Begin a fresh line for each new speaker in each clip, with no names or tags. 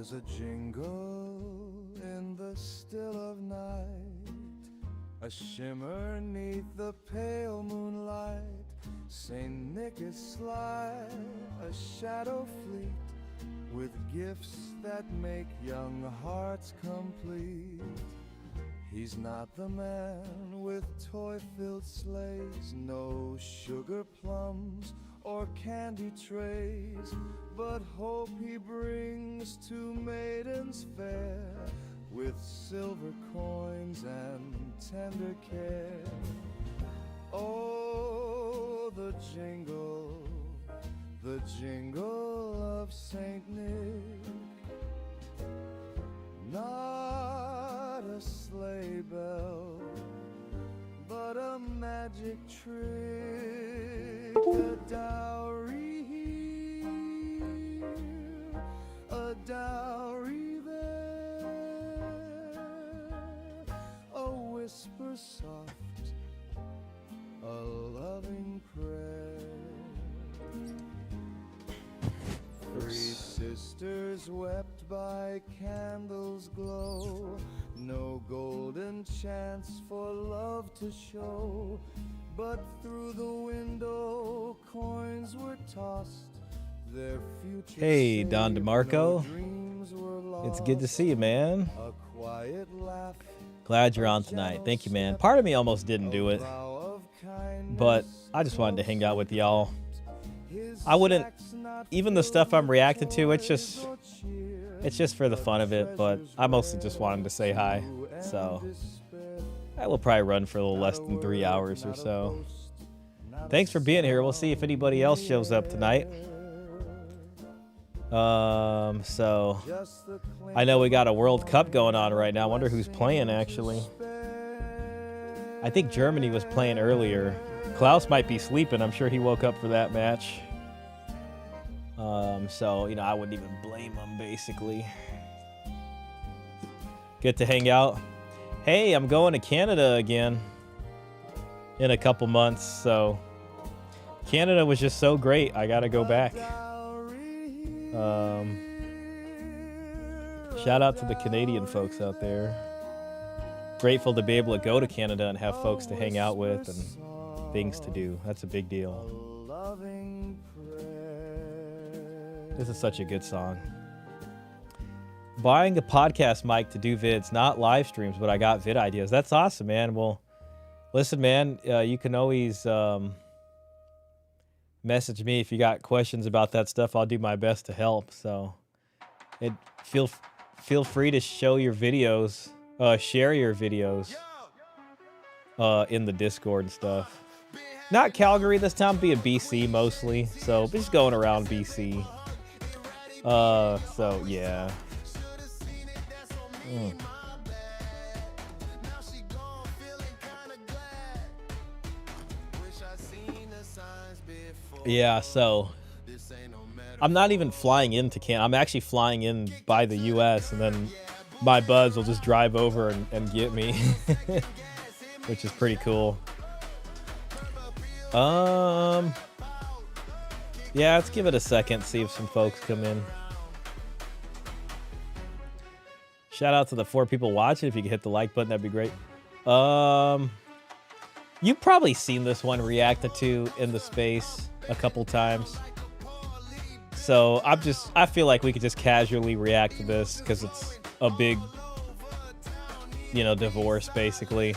There's a jingle in the still of night, a shimmer neath the pale moonlight. Saint Nick is sly, a shadow fleet, with gifts that make young hearts complete. He's not the man with toy-filled sleighs, no sugar plums or candy trays, but hope he brings to maidens fair, with silver coins and tender care. Oh, the jingle of Saint Nick, not a sleigh bell, but a magic trick, a dowry here, a dowry there, a whisper soft, a loving prayer. Three sisters wept by candles' glow, no golden chance for love to show, but through the window coins were tossed, their future.
Hey, Don DeMarco. It's good to see you, man.
A quiet laugh,
Glad you're on tonight. Thank you, man. Part of me almost didn't do it, but I just wanted to hang out with y'all. I wouldn't, even the stuff I'm reacting to, it's just for the fun of it, but I mostly just wanted to say hi. So I will probably run for a little less than 3 hours or so. Thanks for being here. We'll see if anybody else shows up tonight. So I know we got a World Cup going on right now. I wonder who's playing, actually. I think Germany was playing earlier. Klaus might be sleeping. I'm sure he woke up for that match. So, you know, I wouldn't even blame him, basically. Good to hang out. Hey, I'm going to Canada again in a couple months, so Canada was just so great. I gotta go back. Shout out to the Canadian folks out there. Grateful to be able to go to Canada and have folks to hang out with and things to do. That's a big deal. This is such a good song. Buying a podcast mic to do vids, not live streams, but I got vid ideas. That's awesome, man. Well, listen, man, you can always message me if you got questions about that stuff. I'll do my best to help. So feel free to show your videos, share your videos in the Discord and stuff. Not Calgary this time, be in BC mostly. So just going around BC. So yeah. Yeah, so I'm not even flying into Canada. I'm actually flying in by the US, and then my buds will just drive over and get me, which is pretty cool. Yeah, let's give it a second, see if some folks come in. Shout out to the 4 people watching. If you could hit the like button, that'd be great. You've probably seen this one reacted to in the space a couple times. So I feel like we could just casually react to this because it's a big, you know, divorce basically.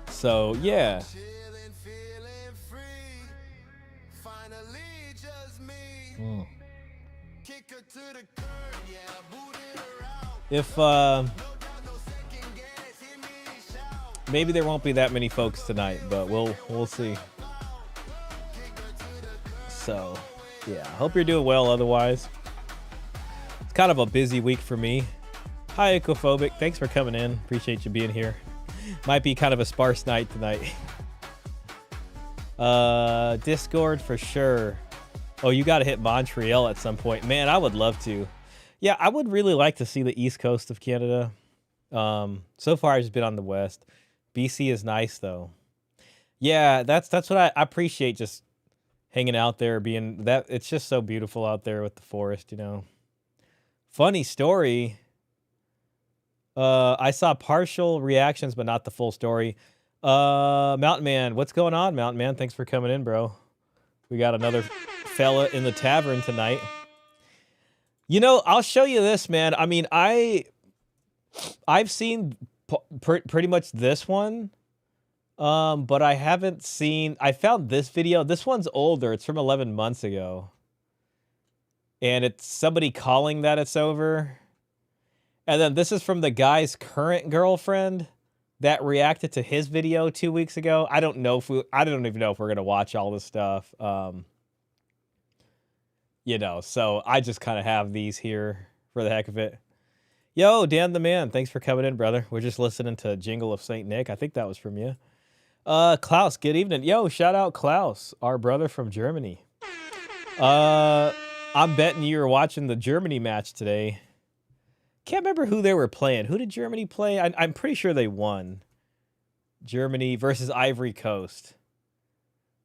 So yeah. If maybe there won't be that many folks tonight, but we'll see. So yeah, hope you're doing well otherwise. It's kind of a busy week for me. Hi Ecophobic, thanks for coming in. Appreciate you being here. Might be kind of a sparse night tonight. Discord for sure. Oh, you got to hit Montreal at some point. Man, I would love to. Yeah, I would really like to see the east coast of Canada. So far, I've just been on the west. BC is nice, though. Yeah, that's what I appreciate, just hanging out there, being that. It's just so beautiful out there with the forest, you know. Funny story. I saw partial reactions, but not the full story. Mountain Man, what's going on, Mountain Man? Thanks for coming in, bro. We got another fella in the tavern tonight. You know, I'll show you this, man. I mean, I've seen pretty much this one, but I haven't seen. I found this video. This one's older. It's from 11 months ago, and it's somebody calling that it's over. And then this is from the guy's current girlfriend that reacted to his video 2 weeks ago. I don't even know if we're gonna watch all this stuff. You know, so I just kind of have these here for the heck of it. Yo, Dan the Man, thanks for coming in, brother. We're just listening to Jingle of St. Nick. I think that was from you. Klaus, good evening. Yo, shout out Klaus, our brother from Germany. I'm betting you were watching the Germany match today. Can't remember who they were playing. Who did Germany play? I'm pretty sure they won. Germany versus Ivory Coast.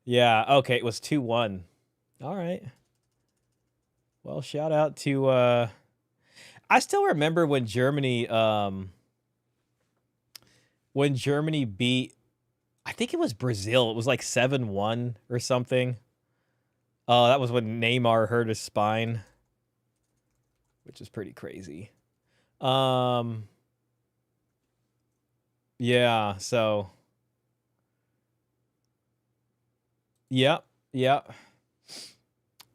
Yeah, okay, it was 2-1. All right. Well, shout out to I still remember when Germany beat, I think it was Brazil. It was like 7-1 or something. That was when Neymar hurt his spine, which is pretty crazy. Yeah, so yep.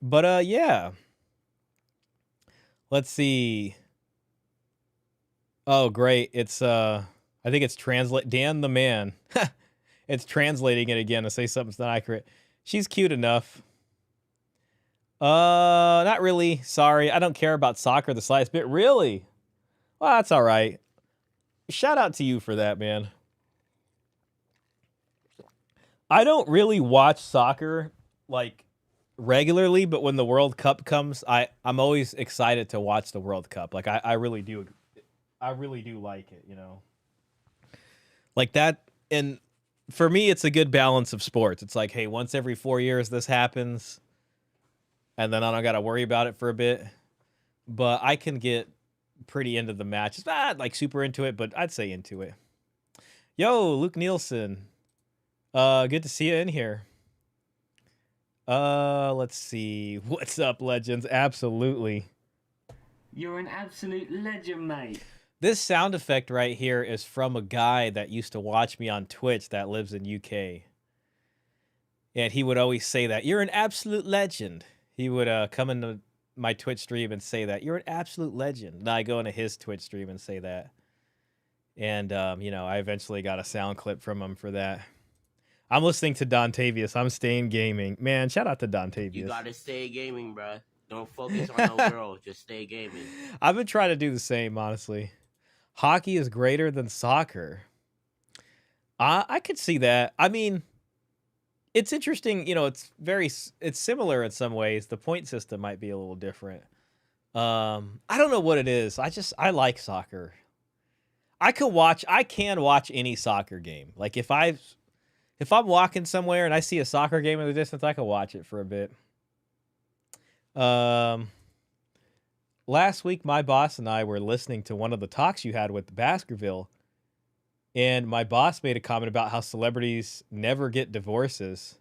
But yeah. Let's see. Oh, great. It's I think it's Dan the Man. It's translating it again to say something's not accurate. She's cute enough. Not really. Sorry. I don't care about soccer the slightest bit. Really? Well, that's all right. Shout out to you for that, man. I don't really watch soccer like regularly, but when the World Cup comes, I'm always excited to watch the World Cup. Like I really do like it, you know. Like that, and for me it's a good balance of sports. It's like, hey, once every 4 years this happens, and then I don't got to worry about it for a bit. But I can get pretty into the match. It's not like super into it, but I'd say into it. Yo, Luke Nielsen. Good to see you in here. Let's see. What's up, legends? Absolutely.
You're an absolute legend, mate.
This sound effect right here is from a guy that used to watch me on Twitch that lives in UK. And he would always say that. You're an absolute legend. He would come into my Twitch stream and say that. You're an absolute legend. And I go into his Twitch stream and say that. And, you know, I eventually got a sound clip from him for that. I'm listening to Dontavius. I'm staying gaming. Man, shout out to Dontavius.
You gotta stay gaming, bruh. Don't focus on no girl. Just stay gaming.
I've been trying to do the same, honestly. Hockey is greater than soccer. I could see that. I mean, it's interesting. You know, it's similar in some ways. The point system might be a little different. I don't know what it is. I like soccer. I can watch any soccer game. Like if I'm walking somewhere and I see a soccer game in the distance, I can watch it for a bit. Last week, my boss and I were listening to one of the talks you had with Baskerville, and my boss made a comment about how celebrities never get divorces.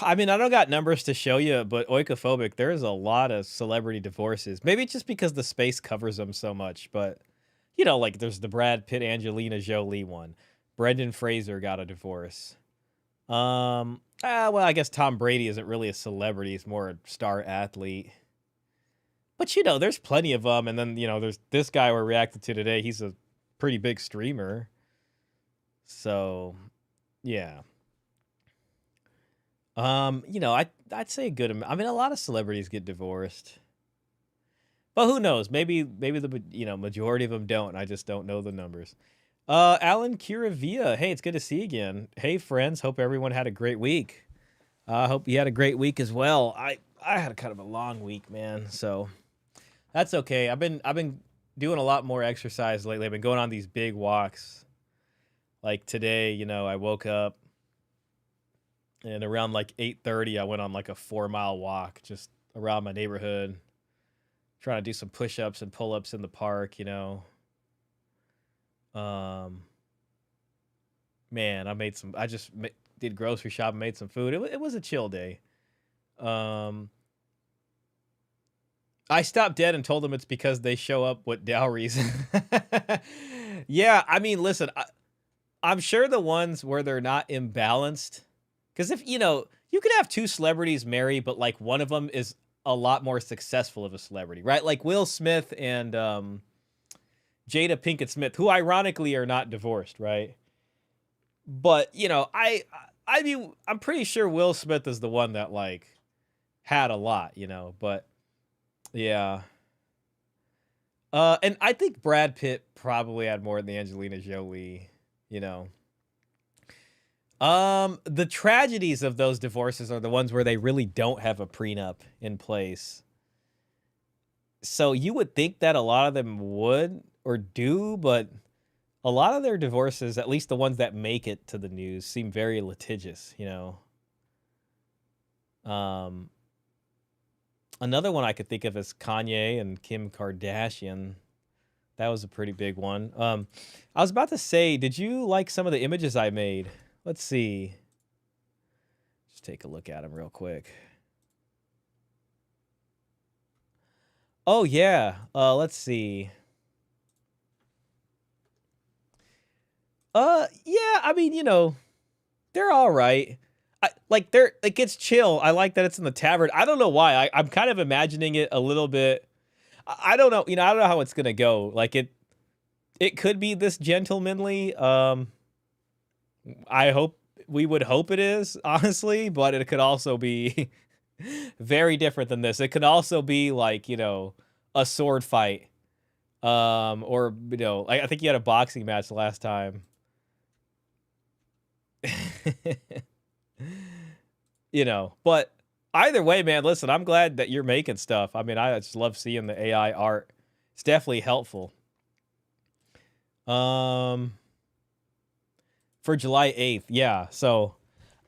I mean, I don't got numbers to show you, but Oikophobic, there's a lot of celebrity divorces. Maybe it's just because the space covers them so much, but, you know, like there's the Brad Pitt, Angelina Jolie one. Brendan Fraser got a divorce. Well, I guess Tom Brady isn't really a celebrity. He's more a star athlete. But, you know, there's plenty of them. And then, you know, there's this guy we're reacting to today. He's a pretty big streamer. So, yeah. You know, I'd say a good amount. I mean, a lot of celebrities get divorced. But who knows? Maybe the, you know, majority of them don't. I just don't know the numbers. Alan Curavia. Hey, it's good to see you again. Hey, friends. Hope everyone had a great week. I hope you had a great week as well. I had kind of a long week, man. So that's okay. I've been doing a lot more exercise lately. I've been going on these big walks. Like today, you know, I woke up and around like 8:30, I went on like a 4-mile walk just around my neighborhood. trying to do some push-ups and pull-ups in the park, you know. Man, I just did grocery shopping, made some food. It was a chill day. Um, I stopped dead and told them it's because they show up with dowries. Yeah, I mean, listen, I'm sure the ones where they're not imbalanced, because if, you know, you could have two celebrities marry, but like one of them is a lot more successful of a celebrity, right? Like Will Smith and Jada Pinkett Smith, who ironically are not divorced, right? But, you know, I mean, I'm pretty sure Will Smith is the one that like had a lot, you know, but yeah. And I think Brad Pitt probably had more than Angelina Jolie, you know. The tragedies of those divorces are the ones where they really don't have a prenup in place. So you would think that a lot of them would or do, but a lot of their divorces, at least the ones that make it to the news, seem very litigious, you know. Another one I could think of is Kanye and Kim Kardashian. That was a pretty big one. I was about to say, did you like some of the images I made? Let's see. Just take a look at them real quick. Oh, yeah. Let's see. Yeah, I mean, you know, they're all right. It gets chill. I like that it's in the tavern. I don't know why. I'm kind of imagining it a little bit. I don't know. You know, I don't know how it's gonna go. Like it could be this gentlemanly. We would hope it is, honestly, but it could also be very different than this. It could also be like, you know, a sword fight. Or, you know, I think you had a boxing match last time. You know, but either way, man, listen, I'm glad that you're making stuff. I mean, I just love seeing the AI art. It's definitely helpful. For July 8th, yeah. So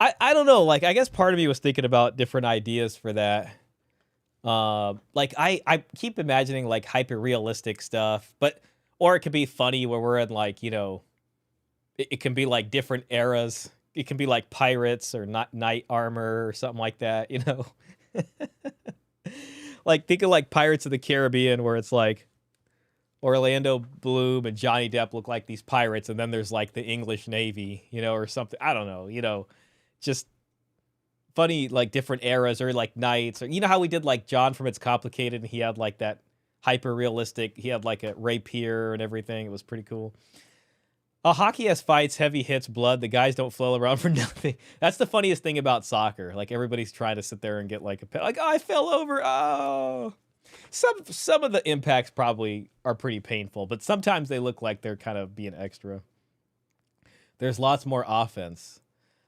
I don't know, like I guess part of me was thinking about different ideas for that. Like I keep imagining like hyper realistic stuff, but or it could be funny where we're in like, you know, it can be like different eras. It can be like pirates or not knight armor or something like that, you know. Like think of like Pirates of the Caribbean where it's like Orlando Bloom and Johnny Depp look like these pirates, and then there's like the English Navy, you know, or something. I don't know, you know, just funny like different eras or like knights, or you know how we did like John from It's Complicated, and he had like that hyper realistic. He had like a rapier and everything. It was pretty cool. Hockey has fights, heavy hits, blood. The guys don't flail around for nothing. That's the funniest thing about soccer. Like everybody's trying to sit there and get like like, oh, I fell over. Oh, some of the impacts probably are pretty painful, but sometimes they look like they're kind of being extra. There's lots more offense.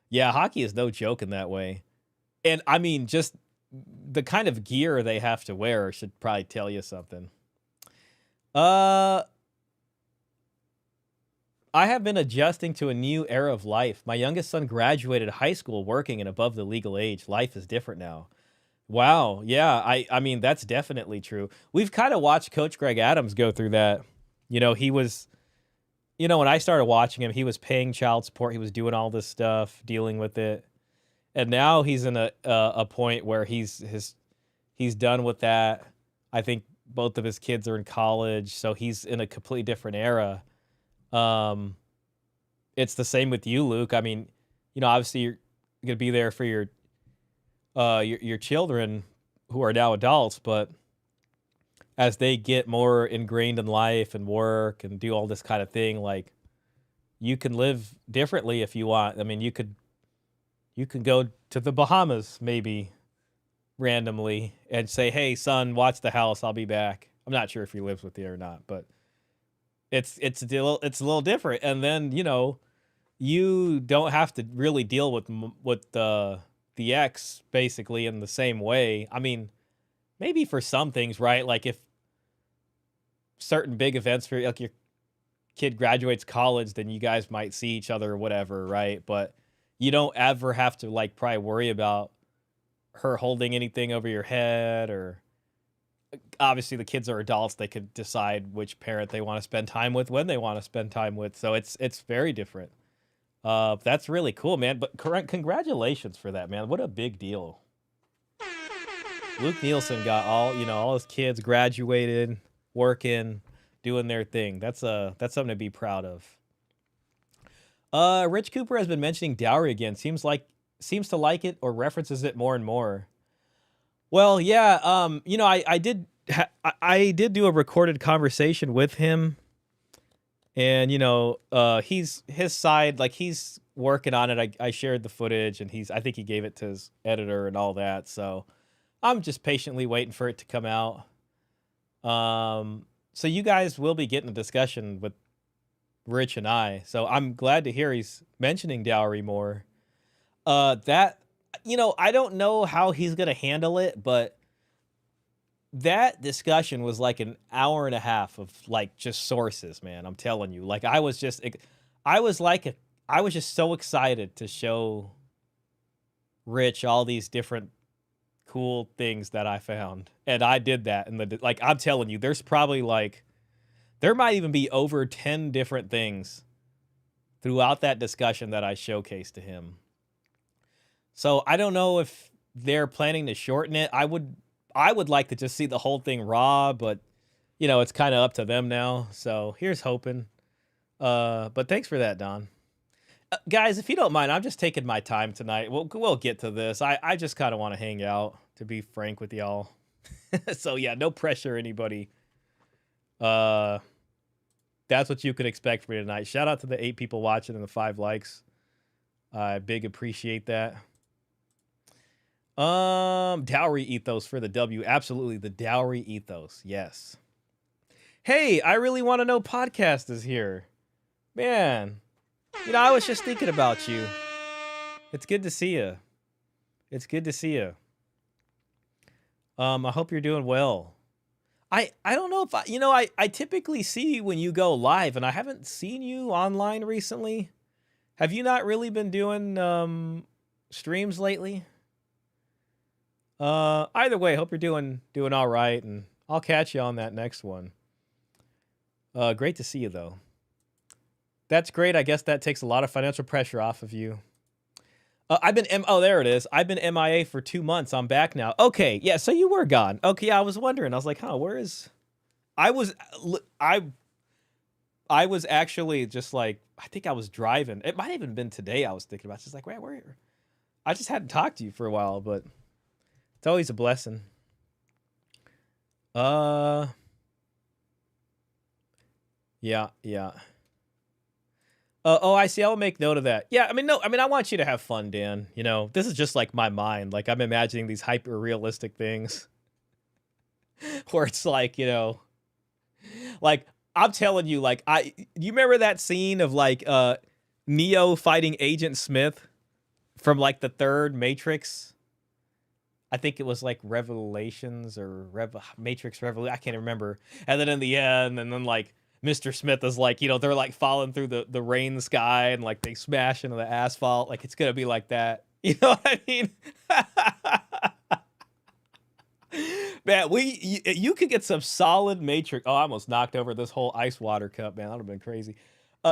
Yeah, hockey is no joke in that way. And I mean, just the kind of gear they have to wear should probably tell you something. I have been adjusting to a new era of life. My youngest son graduated high school working and above the legal age. Life is different now. Wow. Yeah, I mean, that's definitely true. We've kind of watched Coach Greg Adams go through that. You know, he was, you know, when I started watching him, he was paying child support. He was doing all this stuff, dealing with it. And now he's in a point where he's done with that. I think both of his kids are in college, so he's in a completely different era. It's the same with you, Luke. I mean, you know, obviously you're gonna be there for your children who are now adults, but as they get more ingrained in life and work and do all this kind of thing, like you can live differently if you want. I mean, you can go to the Bahamas maybe randomly and say, "Hey, son, watch the house. I'll be back." I'm not sure if he lives with you or not, but it's a little different. And then, you know, you don't have to really deal with the ex basically in the same way. I mean, maybe for some things, right? Like if certain big events for like your kid graduates college, then you guys might see each other or whatever, right? But you don't ever have to like probably worry about her holding anything over your head or obviously the kids are adults. They could decide which parent they want to spend time with, when they want to spend time with. So it's very different. That's really cool, man. But congratulations for that, man. What a big deal. Luke Nielsen got all his kids graduated, working, doing their thing. That's something to be proud of. Rich Cooper has been mentioning dowry again. Seems to like it or references it more and more. Well, yeah. I did do a recorded conversation with him, and his side, like, he's working on it. I shared the footage, and I think he gave it to his editor and all that. So I'm just patiently waiting for it to come out. So you guys will be getting a discussion with Rich and I. So I'm glad to hear he's mentioning dowry more. I don't know how he's going to handle it, but that discussion was like an hour and a half of like just sources, man. I'm telling you, like I was just so excited to show Rich all these different cool things that I found. And I did that. And I'm telling you, there's probably there might even be over 10 different things throughout that discussion that I showcased to him. So I don't know if they're planning to shorten it. I would like to just see the whole thing raw, but it's kind of up to them now. So here's hoping. But thanks for that, Don. Guys, if you don't mind, I'm just taking my time tonight. We'll get to this. I just kind of want to hang out, to be frank with y'all. So yeah, no pressure, anybody. That's what you could expect from me tonight. Shout out to the 8 people watching and the 5 likes. I big appreciate that. Dowry ethos for the W. Absolutely, the dowry ethos. Yes. Hey, I really want to know podcast is here. Man, I was just thinking about you. It's good to see you. It's good to see you. I hope you're doing well. I don't know if I typically see you when you go live, and I haven't seen you online recently. Have you not really been doing streams lately? Either way, hope you're doing all right, and I'll catch you on that next one. Great to see you though. That's great. I guess that takes a lot of financial pressure off of you. There it is. I've been MIA for 2 months. I'm back now. Okay, yeah. So you were gone. Okay, I was wondering. I was like, where is? I was actually just like, I think I was driving. It might have even been today. I was thinking about. Just like, where? I just hadn't talked to you for a while, but it's always a blessing. Yeah. I see. I'll make note of that. Yeah, I want you to have fun, Dan. This is just like my mind. Like I'm imagining these hyper realistic things where it's like, like I'm telling you, like you remember that scene of like Neo fighting Agent Smith from like the 3rd Matrix? I think it was like Revelations or Matrix Revolution. I can't remember. And then in the end, and then like Mr. Smith is like, they're like falling through the rain sky and like they smash into the asphalt. Like it's gonna be like that. You know what I mean? Man, you could get some solid Matrix. Oh, I almost knocked over this whole ice water cup, man. That would have been crazy.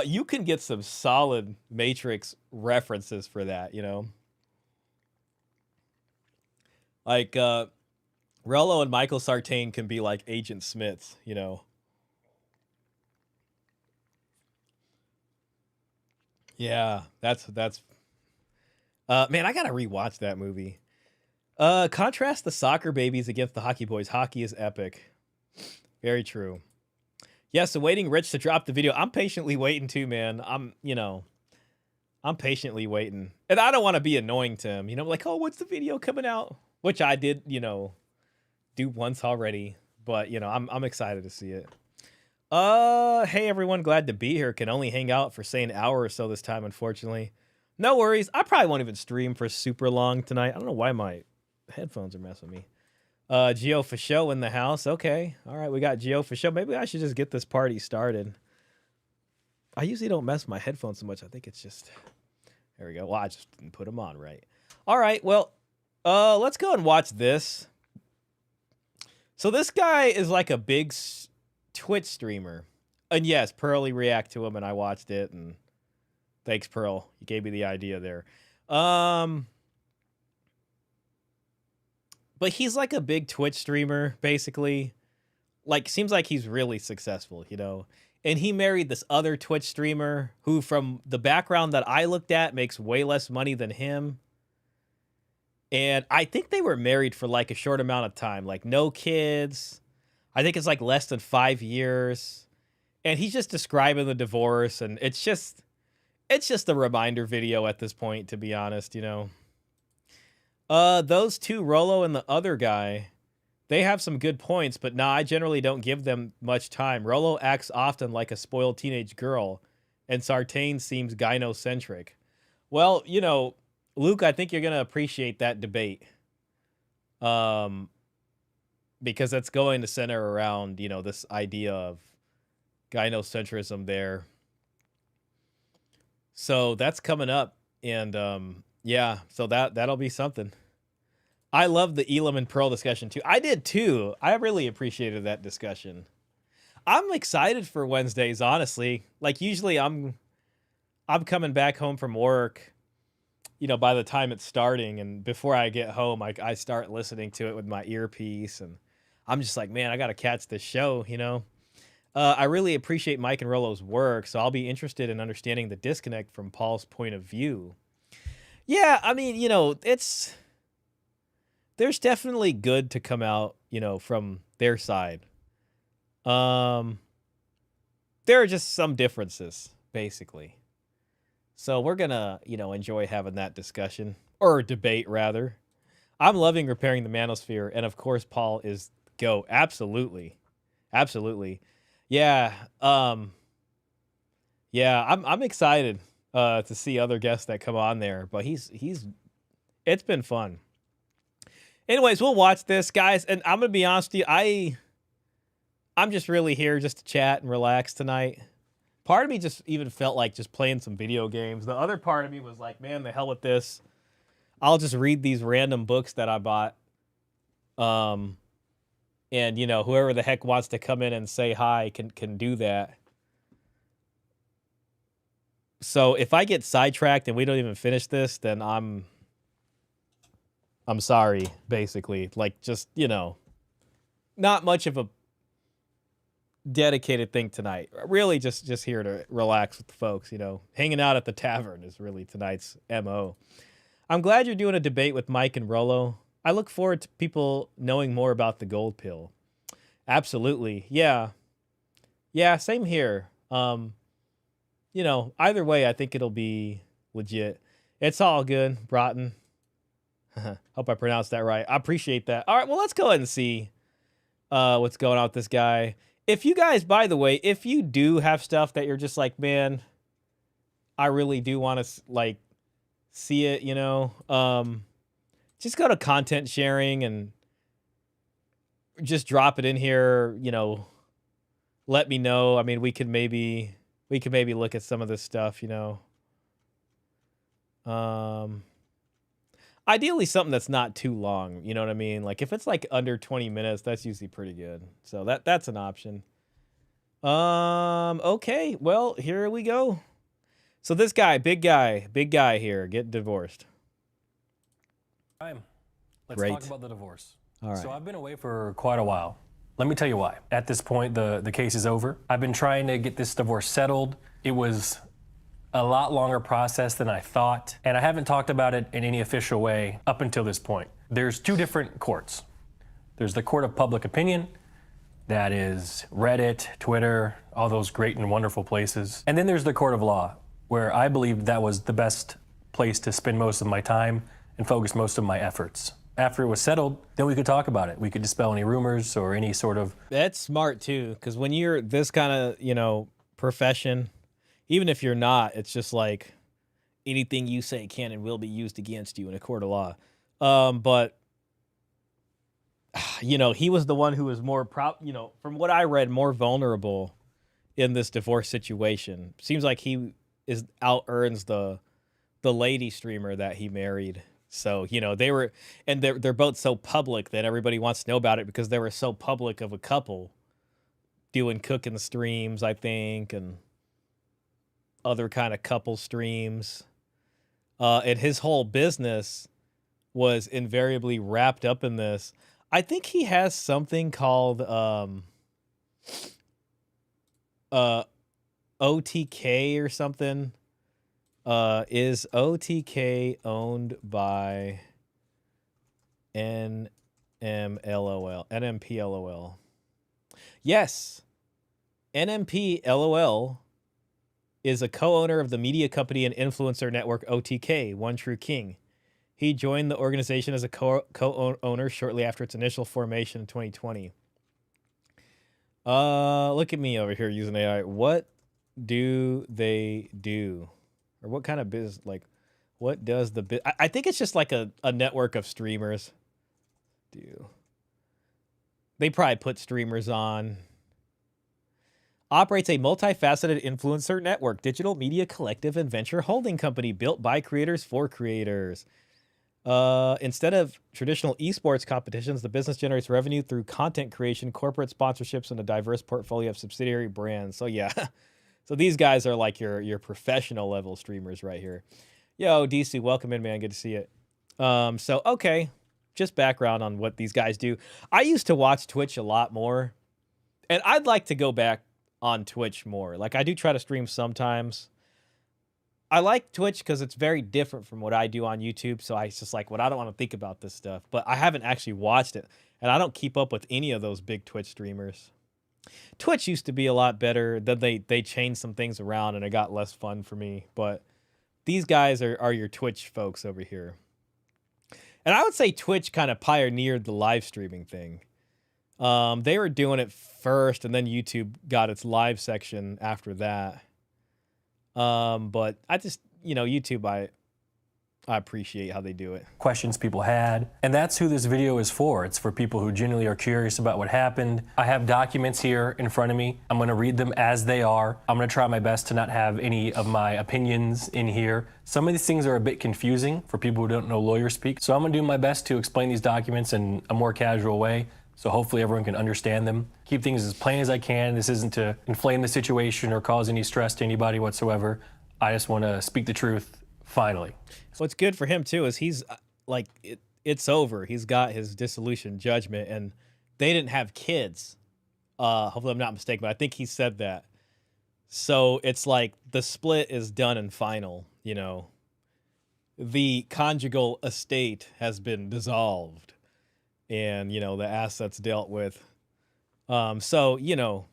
You can get some solid Matrix references for that, Like Rello and Michael Sartain can be like Agent Smiths, Yeah, that's man, I gotta rewatch that movie. Contrast the soccer babies against the hockey boys. Hockey is epic. Very true. Yes, awaiting Rich to drop the video. I'm patiently waiting too, man. I'm patiently waiting. And I don't want to be annoying to him, like, oh, what's the video coming out? Which I did, do once already. But, I'm excited to see it. Hey everyone, glad to be here. Can only hang out for say an hour or so this time, unfortunately. No worries. I probably won't even stream for super long tonight. I don't know why my headphones are messing with me. Geo for show in the house. Okay. All right, we got Geo for show. Maybe I should just get this party started. I usually don't mess with my headphones so much. I think it's just there we go. Well, I just didn't put them on right. All right, well, let's go and watch this. So this guy is like a big Twitch streamer. And yes, Pearly react to him, and I watched it, and thanks, Pearl. You gave me the idea there. But he's like a big Twitch streamer, basically. Like, seems like he's really successful, you know? And he married this other Twitch streamer who, from the background that I looked at, makes way less money than him. And I think they were married for like a short amount of time, like no kids. I think it's like less than 5 years. And he's just describing the divorce, and it's just a reminder video at this point, to be honest, you know. Those two, Rolo and the other guy, they have some good points, but nah, I generally don't give them much time. Rolo acts often like a spoiled teenage girl, and Sartain seems gynocentric. Well, you know, Luke, I think you're going to appreciate that debate. Because it's going to center around, you know, this idea of gynocentrism there. So that's coming up. And yeah, so that'll be something. I love the Elam and Pearl discussion too. I did too. I really appreciated that discussion. I'm excited for Wednesdays, honestly. Like usually I'm coming back home from work, you know, by the time it's starting, and before I get home, I start listening to it with my earpiece, and I'm just like, man, I got to catch this show, you know? I really appreciate Mike and Rolo's work, so I'll be interested in understanding the disconnect from Paul's point of view. Yeah, I mean, you know, there's definitely good to come out, you know, from their side. There are just some differences, basically. So we're gonna, you know, enjoy having that discussion, or debate, rather. I'm loving repairing the manosphere, and of course, Paul is go. Absolutely. Absolutely. Yeah, yeah, I'm excited to see other guests that come on there, but it's been fun. Anyways, we'll watch this, guys, and I'm gonna be honest with you, I'm just really here just to chat and relax tonight. Part of me just even felt like just playing some video games. The other part of me was like, man, the hell with this. I'll just read these random books that I bought. And, you know, whoever the heck wants to come in and say hi can do that. So if I get sidetracked and we don't even finish this, then I'm sorry, basically. Like, just, you know, not much of a dedicated thing tonight. Really just here to relax with the folks, you know. Hanging out at the tavern is really tonight's MO. I'm glad you're doing a debate with Mike and Rolo. I look forward to people knowing more about the gold pill. Absolutely. Yeah. Yeah, same here. You know, either way, I think it'll be legit. It's all good, Broughton. Hope I pronounced that right. I appreciate that. All right, well, let's go ahead and see what's going on with this guy. If you guys, by the way, if you do have stuff that you're just like, man, I really do want to, like, see it, you know, just go to content sharing and just drop it in here, you know, let me know. I mean, we could maybe look at some of this stuff, you know. Ideally something that's not too long, you know what I mean? Like if it's like under 20 minutes, that's usually pretty good. So that's an option. Okay, well, here we go. So this guy, big guy here, get divorced.
Let's talk about the divorce.
All right.
So I've been away for quite a while. Let me tell you why. At this point, the case is over. I've been trying to get this divorce settled. It was a lot longer process than I thought, and I haven't talked about it in any official way up until this point. There's two different courts. There's the court of public opinion, that is Reddit, Twitter, all those great and wonderful places. And then there's the court of law, where I believe that was the best place to spend most of my time and focus most of my efforts. After it was settled, then we could talk about it. We could dispel any rumors or any sort of...
That's smart too, because when you're this kind of, you know, profession, even if you're not, it's just like anything you say can and will be used against you in a court of law. But, you know, he was the one who was more, you know, from what I read, more vulnerable in this divorce situation. Seems like he out-earns the lady streamer that he married. So, you know, they were, and they're both so public that everybody wants to know about it because they were so public of a couple doing cooking streams, I think, and other kind of couple streams. And his whole business was invariably wrapped up in this. I think he has something called OTK or something. Is OTK owned by NMPLOL? Yes. NMPLOL is a co-owner of the media company and influencer network OTK, One True King. He joined the organization as a co-owner shortly after its initial formation in 2020. Look at me over here using AI. What do they do? Or what kind of business, like, what does the I think it's just like a network of streamers. They probably put streamers on. Operates a multifaceted influencer network, digital media collective, and venture holding company built by creators for creators. Instead of traditional esports competitions, the business generates revenue through content creation, corporate sponsorships, and a diverse portfolio of subsidiary brands. So yeah. So these guys are like your professional level streamers right here. Yo, DC, welcome in, man. Good to see it. So, okay. Just background on what these guys do. I used to watch Twitch a lot more. And I'd like to go back on Twitch more. Like, I do try to stream sometimes. I like Twitch because it's very different from what I do on YouTube. So it's just like, well, I don't want to think about this stuff. But I haven't actually watched it. And I don't keep up with any of those big Twitch streamers. Twitch used to be a lot better. Then they changed some things around and it got less fun for me. But these guys are your Twitch folks over here. And I would say Twitch kind of pioneered the live streaming thing. They were doing it first, and then YouTube got its live section after that. But I just, you know, YouTube, I appreciate how they do it.
Questions people had. And that's who this video is for. It's for people who genuinely are curious about what happened. I have documents here in front of me. I'm gonna read them as they are. I'm gonna try my best to not have any of my opinions in here. Some of these things are a bit confusing for people who don't know lawyer speak. So I'm gonna do my best to explain these documents in a more casual way. So hopefully everyone can understand them. Keep things as plain as I can. This isn't to inflame the situation or cause any stress to anybody whatsoever. I just wanna speak the truth. Finally.
What's good for him too is he's like it's over. He's got his dissolution judgment, and they didn't have kids. Hopefully I'm not mistaken, but I think he said that. So it's like the split is done and final. You know, the conjugal estate has been dissolved, and you know the assets dealt with. So you know,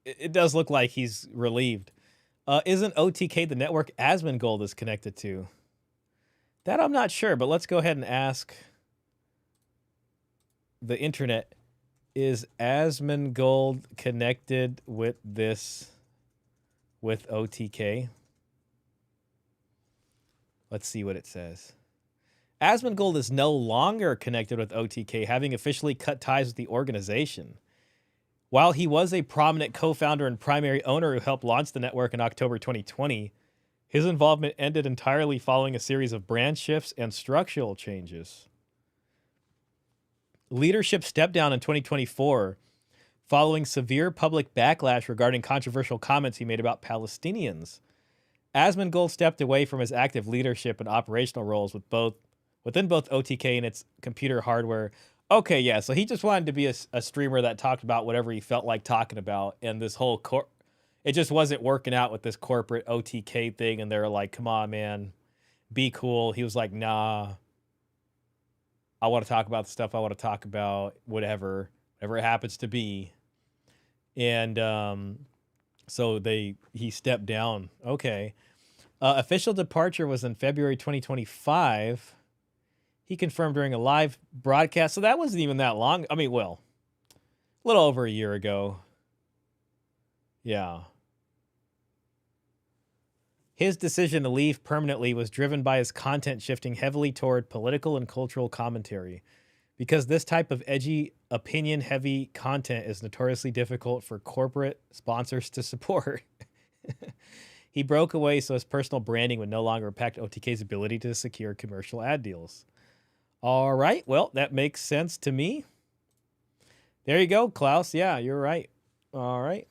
it does look like he's relieved. Isn't OTK the network Asmongold is connected to? That I'm not sure, but let's go ahead and ask the internet. Is Asmongold connected with this, with OTK? Let's see what it says. Asmongold is no longer connected with OTK, having officially cut ties with the organization. While he was a prominent co-founder and primary owner who helped launch the network in October 2020, his involvement ended entirely following a series of brand shifts and structural changes. Leadership stepped down in 2024 following severe public backlash regarding controversial comments he made about Palestinians. Asmongold stepped away from his active leadership and operational roles within both OTK and its computer hardware. Okay, yeah, so he just wanted to be a streamer that talked about whatever he felt like talking about, and this whole it just wasn't working out with this corporate OTK thing, and they were like, come on, man, be cool. He was like, nah, I want to talk about the stuff I want to talk about, whatever it happens to be. And so he stepped down. Okay. Official departure was in February 2025. He confirmed during a live broadcast. So that wasn't even that long. I mean, well, a little over a year ago. Yeah. His decision to leave permanently was driven by his content shifting heavily toward political and cultural commentary. Because this type of edgy, opinion-heavy content is notoriously difficult for corporate sponsors to support. He broke away so his personal branding would no longer impact OTK's ability to secure commercial ad deals. All right. Well, that makes sense to me. There you go, Klaus. Yeah, you're right. All right.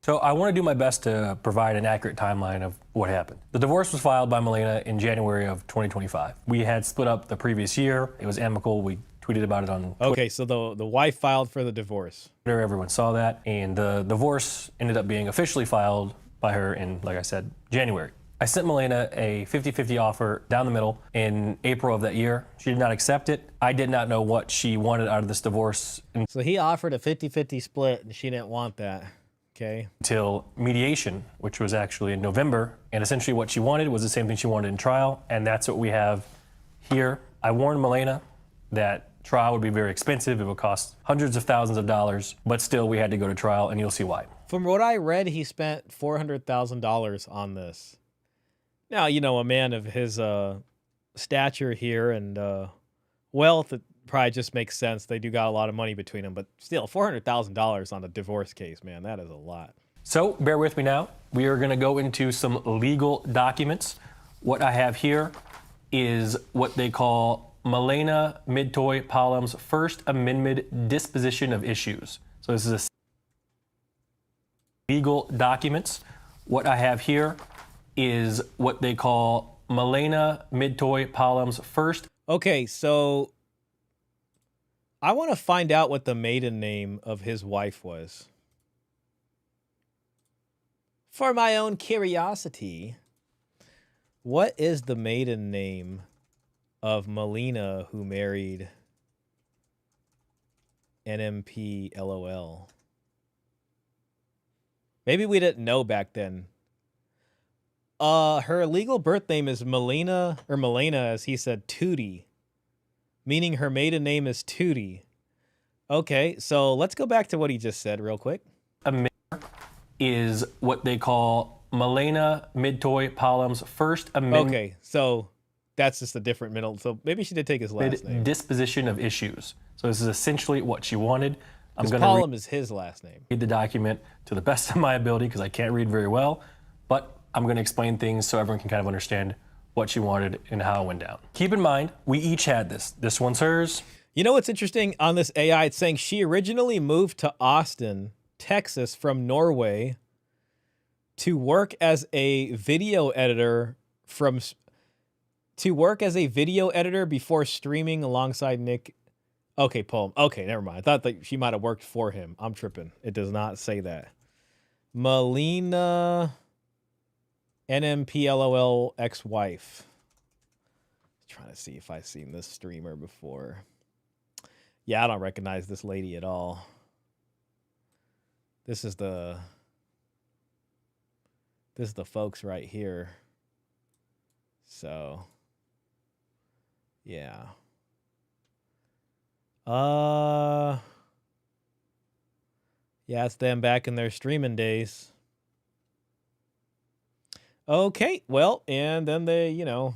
So I want to do my best to provide an accurate timeline of what happened. The divorce was filed by Milena in January of 2025. We had split up the previous year. It was amicable. We tweeted about it on
Okay, so the wife filed for the divorce.
Twitter. Everyone saw that. And the divorce ended up being officially filed by her in, like I said, January. I sent Milena a 50-50 offer down the middle in April of that year. She did not accept it. I did not know what she wanted out of this divorce
So he offered a 50-50 split, and she didn't want that. Okay.
until mediation, which was actually in November. And essentially what she wanted was the same thing she wanted in trial, and that's what we have here. I warned Milena that trial would be very expensive. It would cost hundreds of thousands of dollars, but still we had to go to trial, and you'll see why.
From what I read, he spent $400,000 on this. Now, you know, a man of his stature here and wealth, it probably just makes sense. They do got a lot of money between them, but still, $400,000 on a divorce case, man, that is a lot.
So bear with me now. We are going to go into some legal documents. What I have here is what they call Milena Midtoy Palom's First Amendment disposition of issues. So this is a legal documents. What I have here is what they call Milena Midtoy Palom's first.
Okay, so I want to find out what the maiden name of his wife was. For my own curiosity, what is the maiden name of Melina who married NMP LOL? Maybe we didn't know back then. Her legal birth name is Melina, or Milena, as he said, Tootie, meaning her maiden name is Tootie. Okay, so let's go back to what he just said real quick.
Is what they call Milena Midtoy Palom's First Amendment.
Okay, so that's just a different middle. So maybe she did take his last name.
Disposition of issues. So this is essentially what she wanted. I'm going
Palom is his last name.
Read the document to the best of my ability because I can't read very well, but I'm going to explain things so everyone can kind of understand what she wanted and how it went down. Keep in mind, we each had this. This one's hers.
You know what's interesting on this AI? It's saying she originally moved to Austin, Texas from Norway to work as a video editor before streaming alongside Nick. Okay, Palom. Okay, never mind. I thought that she might have worked for him. I'm tripping. It does not say that. Melina NMPLOL ex-wife. Trying to see if I've seen this streamer before. Yeah, I don't recognize this lady at all. This is the folks right here. So, yeah. Yeah, it's them back in their streaming days. Okay, well, and then they, you know.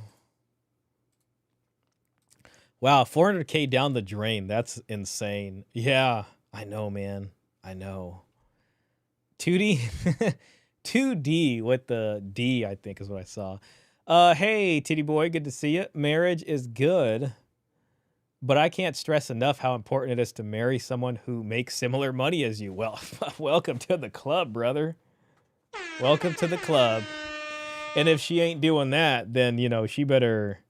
Wow, 400K down the drain. That's insane. Yeah, I know, man. I know. 2D? 2D with the D, I think is what I saw. Hey, Titty Boy, good to see you. Marriage is good, but I can't stress enough how important it is to marry someone who makes similar money as you. Well, welcome to the club, brother. Welcome to the club. And if she ain't doing that, then, you know, she better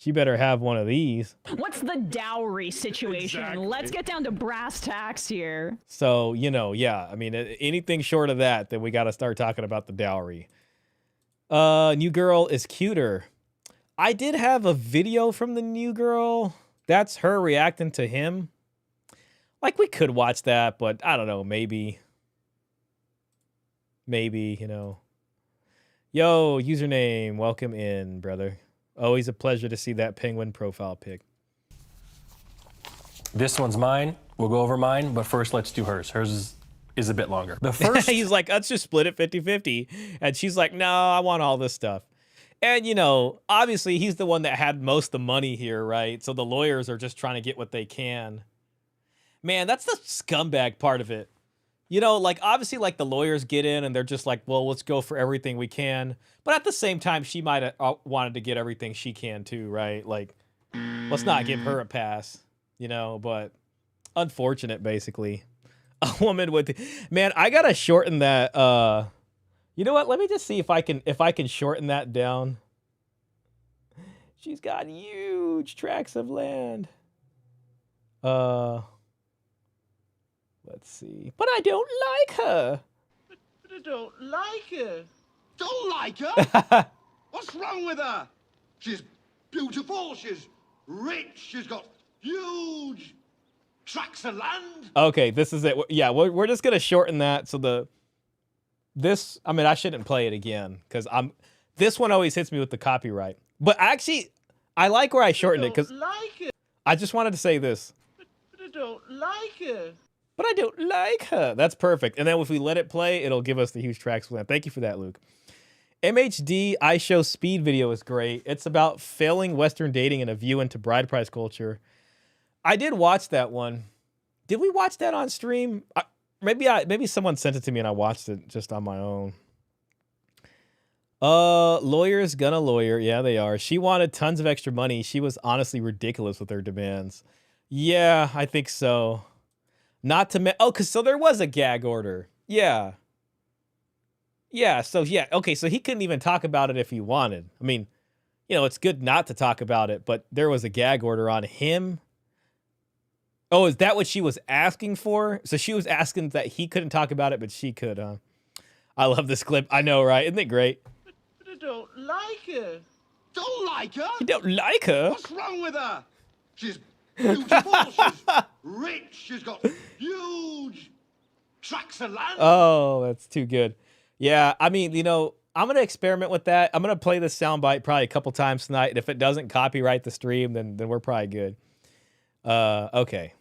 have one of these.
What's the dowry situation? Exactly. Let's get down to brass tacks here.
So, you know, yeah, I mean, anything short of that, then we got to start talking about the dowry. New girl is cuter. I did have a video from the new girl. That's her reacting to him. Like, we could watch that, but I don't know, maybe, you know. Yo, username, welcome in, brother. Always a pleasure to see that penguin profile pic.
This one's mine. We'll go over mine, but first let's do hers. Hers is a bit longer. The first
He's like, let's just split it 50-50. And she's like, no, I want all this stuff. And, you know, obviously he's the one that had most of the money here, right? So the lawyers are just trying to get what they can. Man, that's the scumbag part of it. You know, like, obviously, like, the lawyers get in and they're just like, well, let's go for everything we can. But at the same time, she might have wanted to get everything she can too, right? Like, let's not give her a pass, you know, but unfortunate, basically. A woman with, man, I gotta shorten that. You know what? Let me just see if I can shorten that down. She's got huge tracts of land. Let's see. But I don't like her.
But I don't like her. Don't like her? What's wrong with her? She's beautiful, she's rich, she's got huge tracts of land.
Okay, this is it. Yeah, we're just gonna shorten that. So I mean, I shouldn't play it again because this one always hits me with the copyright. But actually, I like where I shortened it because I just wanted to say this.
But I don't like her.
But I don't like her. That's perfect. And then if we let it play, it'll give us the huge tracks. Thank you for that, Luke. MHD I Show Speed video is great. It's about failing Western dating and a view into bride price culture. I did watch that one. Did we watch that on stream? Maybe someone sent it to me and I watched it just on my own. Lawyers gonna lawyer. Yeah, they are. She wanted tons of extra money. She was honestly ridiculous with her demands. Yeah, I think so. Not to so there was a gag order. Yeah. Yeah, so yeah, okay, so he couldn't even talk about it if he wanted. I mean, you know, it's good not to talk about it, but there was a gag order on him. Oh, is that what she was asking for? So she was asking that he couldn't talk about it, but she could, huh? I love this clip. I know, right? Isn't it great?
But I don't like her. Don't like her?
You don't like her?
What's wrong with her? She's beautiful, she's rich, she's got huge tracts of land.
Oh, that's too good. Yeah, I mean, you know, I'm going to experiment with that. I'm going to play this soundbite probably a couple times tonight. And if it doesn't copyright the stream, then we're probably good. Okay.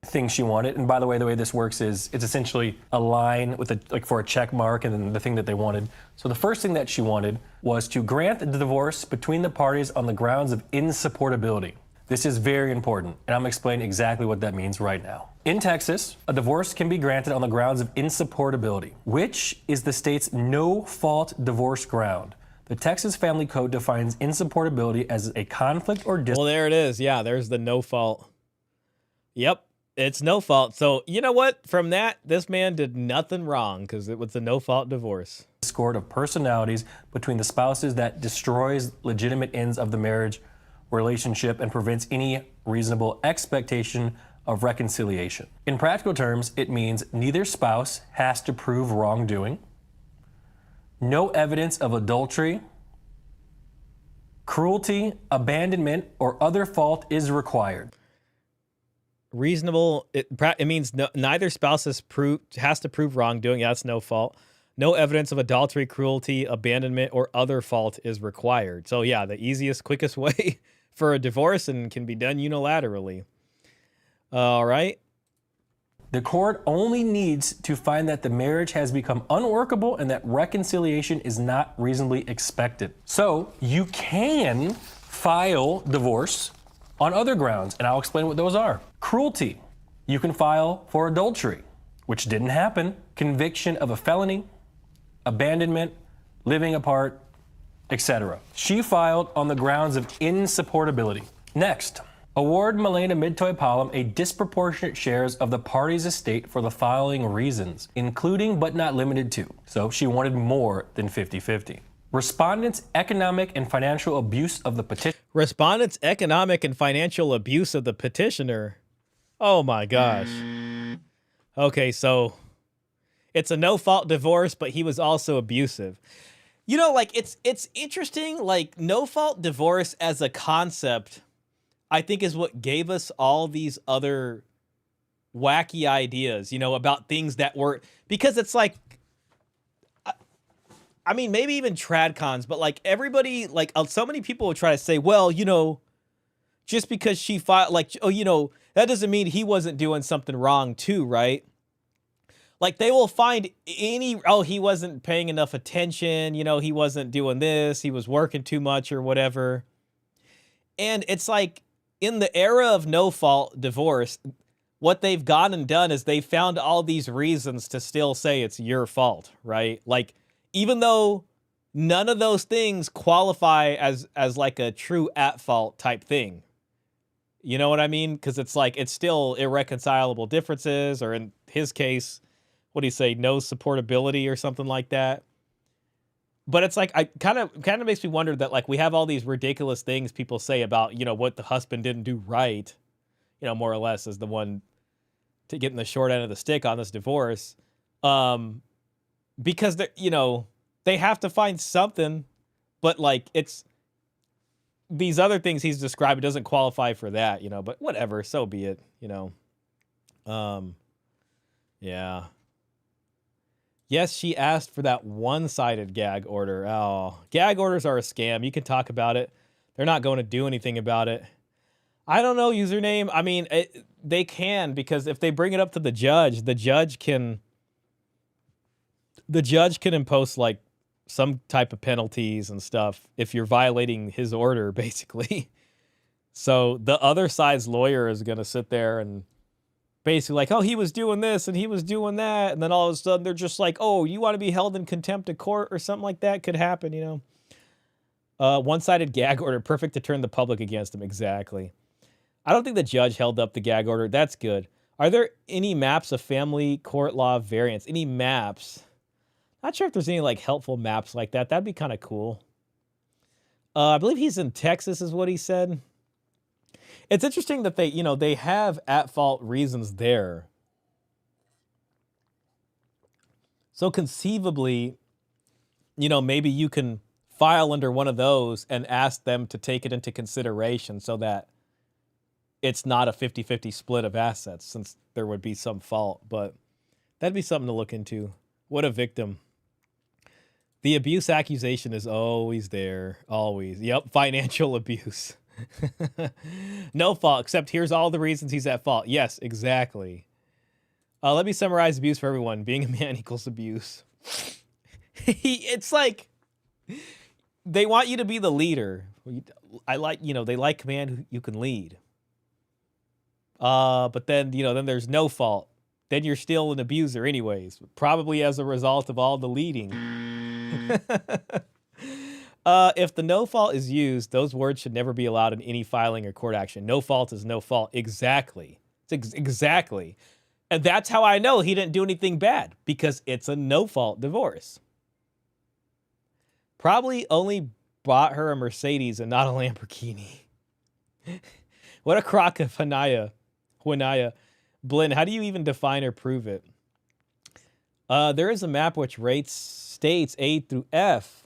Thing she wanted, and by the way this works is it's essentially a line with for a check mark and then the thing that they wanted. So the first thing that she wanted was to grant the divorce between the parties on the grounds of insupportability. This is very important, and I'm going to explain exactly what that means right now. In Texas, a divorce can be granted on the grounds of insupportability, which is the state's no-fault divorce ground. The Texas Family Code defines insupportability as a conflict or
Well, there it is. Yeah, there's the no fault. Yep, it's no fault. So, you know what? From that, this man did nothing wrong because it was a no-fault divorce.
discord of personalities between the spouses that destroys legitimate ends of the marriage relationship and prevents any reasonable expectation of reconciliation. In practical terms, it means neither spouse has to prove wrongdoing, no evidence of adultery, cruelty, abandonment, or other fault is required.
Reasonable, it means neither spouse has to prove wrongdoing. Yeah, that's no fault. No evidence of adultery, cruelty, abandonment, or other fault is required. So yeah, the easiest, quickest way for a divorce and can be done unilaterally. All right.
The court only needs to find that the marriage has become unworkable and that reconciliation is not reasonably expected. So you can file divorce on other grounds, and I'll explain what those are. Cruelty. You can file for adultery, which didn't happen. Conviction of a felony, abandonment, living apart, etc. She filed on the grounds of insupportability. Next, award Milena Midtoy-Palom a disproportionate shares of the party's estate for the following reasons, including but not limited to. So she wanted more than 50-50. Respondents' economic and financial abuse of the petitioner.
Respondents' economic and financial abuse of the petitioner. Oh my gosh. Okay, so it's a no-fault divorce, but he was also abusive. You know, like, it's interesting, like, no-fault divorce as a concept, I think, is what gave us all these other wacky ideas, you know, about things that were, because it's like, I mean, maybe even tradcons, but like everybody, like so many people would try to say, well, you know, just because she filed, like, oh, you know, that doesn't mean he wasn't doing something wrong too, right? Like they will find he wasn't paying enough attention, you know, he wasn't doing this, he was working too much or whatever. And it's like in the era of no fault divorce, what they've gone and done is they found all these reasons to still say it's your fault, right? Like, even though none of those things qualify as like a true at fault type thing. You know what I mean? Because it's like, it's still irreconcilable differences, or in his case, what do you say, no supportability or something like that. But it's like, I kind of makes me wonder that, like, we have all these ridiculous things people say about, you know, what the husband didn't do right, you know, more or less, as the one to getting the short end of the stick on this divorce. Because, you know, they have to find something, but, like, it's these other things he's described, it doesn't qualify for that, you know, but whatever, so be it, you know. Yeah. Yes, she asked for that one-sided gag order. Oh, gag orders are a scam. You can talk about it. They're not going to do anything about it. I don't know, username. I mean, they can, because if they bring it up to the judge can impose, like, some type of penalties and stuff if you're violating his order, basically. So the other side's lawyer is going to sit there and basically like, oh, he was doing this and he was doing that. And then all of a sudden they're just like, oh, you want to be held in contempt of court or something like that could happen, you know? One-sided gag order, perfect to turn the public against him. Exactly. I don't think the judge held up the gag order. That's good. Are there any maps of family court law variants? Any maps? Not sure if there's any, like, helpful maps like that. That'd be kind of cool. I believe he's in Texas is what he said. It's interesting that they, you know, they have at-fault reasons there. So conceivably, you know, maybe you can file under one of those and ask them to take it into consideration so that it's not a 50-50 split of assets, since there would be some fault. But that'd be something to look into. What a victim. The abuse accusation is always there. Always. Yep. Financial abuse. No fault, except here's all the reasons he's at fault. Yes, exactly. Let me summarize abuse for everyone. Being a man equals abuse. It's like, they want you to be the leader. I like, you know, they like a man who you can lead. But then, you know, then there's no fault. Then you're still an abuser anyways, probably as a result of all the leading. If the no fault is used, those words should never be allowed in any filing or court action. No fault is no fault. Exactly. Exactly. And that's how I know he didn't do anything bad, because it's a no fault divorce. Probably only bought her a Mercedes and not a Lamborghini. What a crock of Hanaya. Blinn, how do you even define or prove it? There is a map which rates states A through F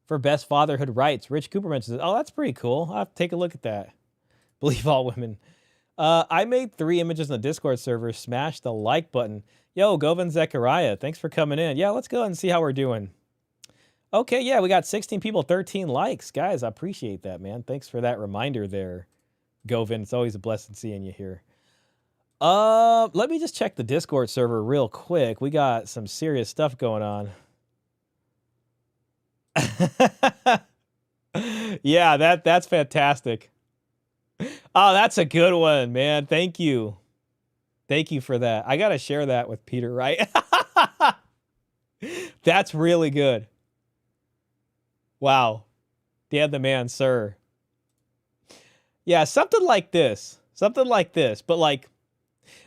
for best fatherhood rights. Rich Cooper mentions it. Oh, that's pretty cool. I'll have to take a look at that. Believe all women. I made 3 images in the Discord server. Smash the like button. Yo, Govind Zechariah, thanks for coming in. Yeah, let's go and see how we're doing. Okay, yeah, we got 16 people, 13 likes. Guys, I appreciate that, man. Thanks for that reminder there, Govind. It's always a blessing seeing you here. Let me just check the Discord server real quick. We got some serious stuff going on. Yeah, that's fantastic. Oh, that's a good one, man. Thank you. Thank you for that. I got to share that with Peter, right? That's really good. Wow. Dan the man, sir. Yeah, something like this. Something like this. But, like,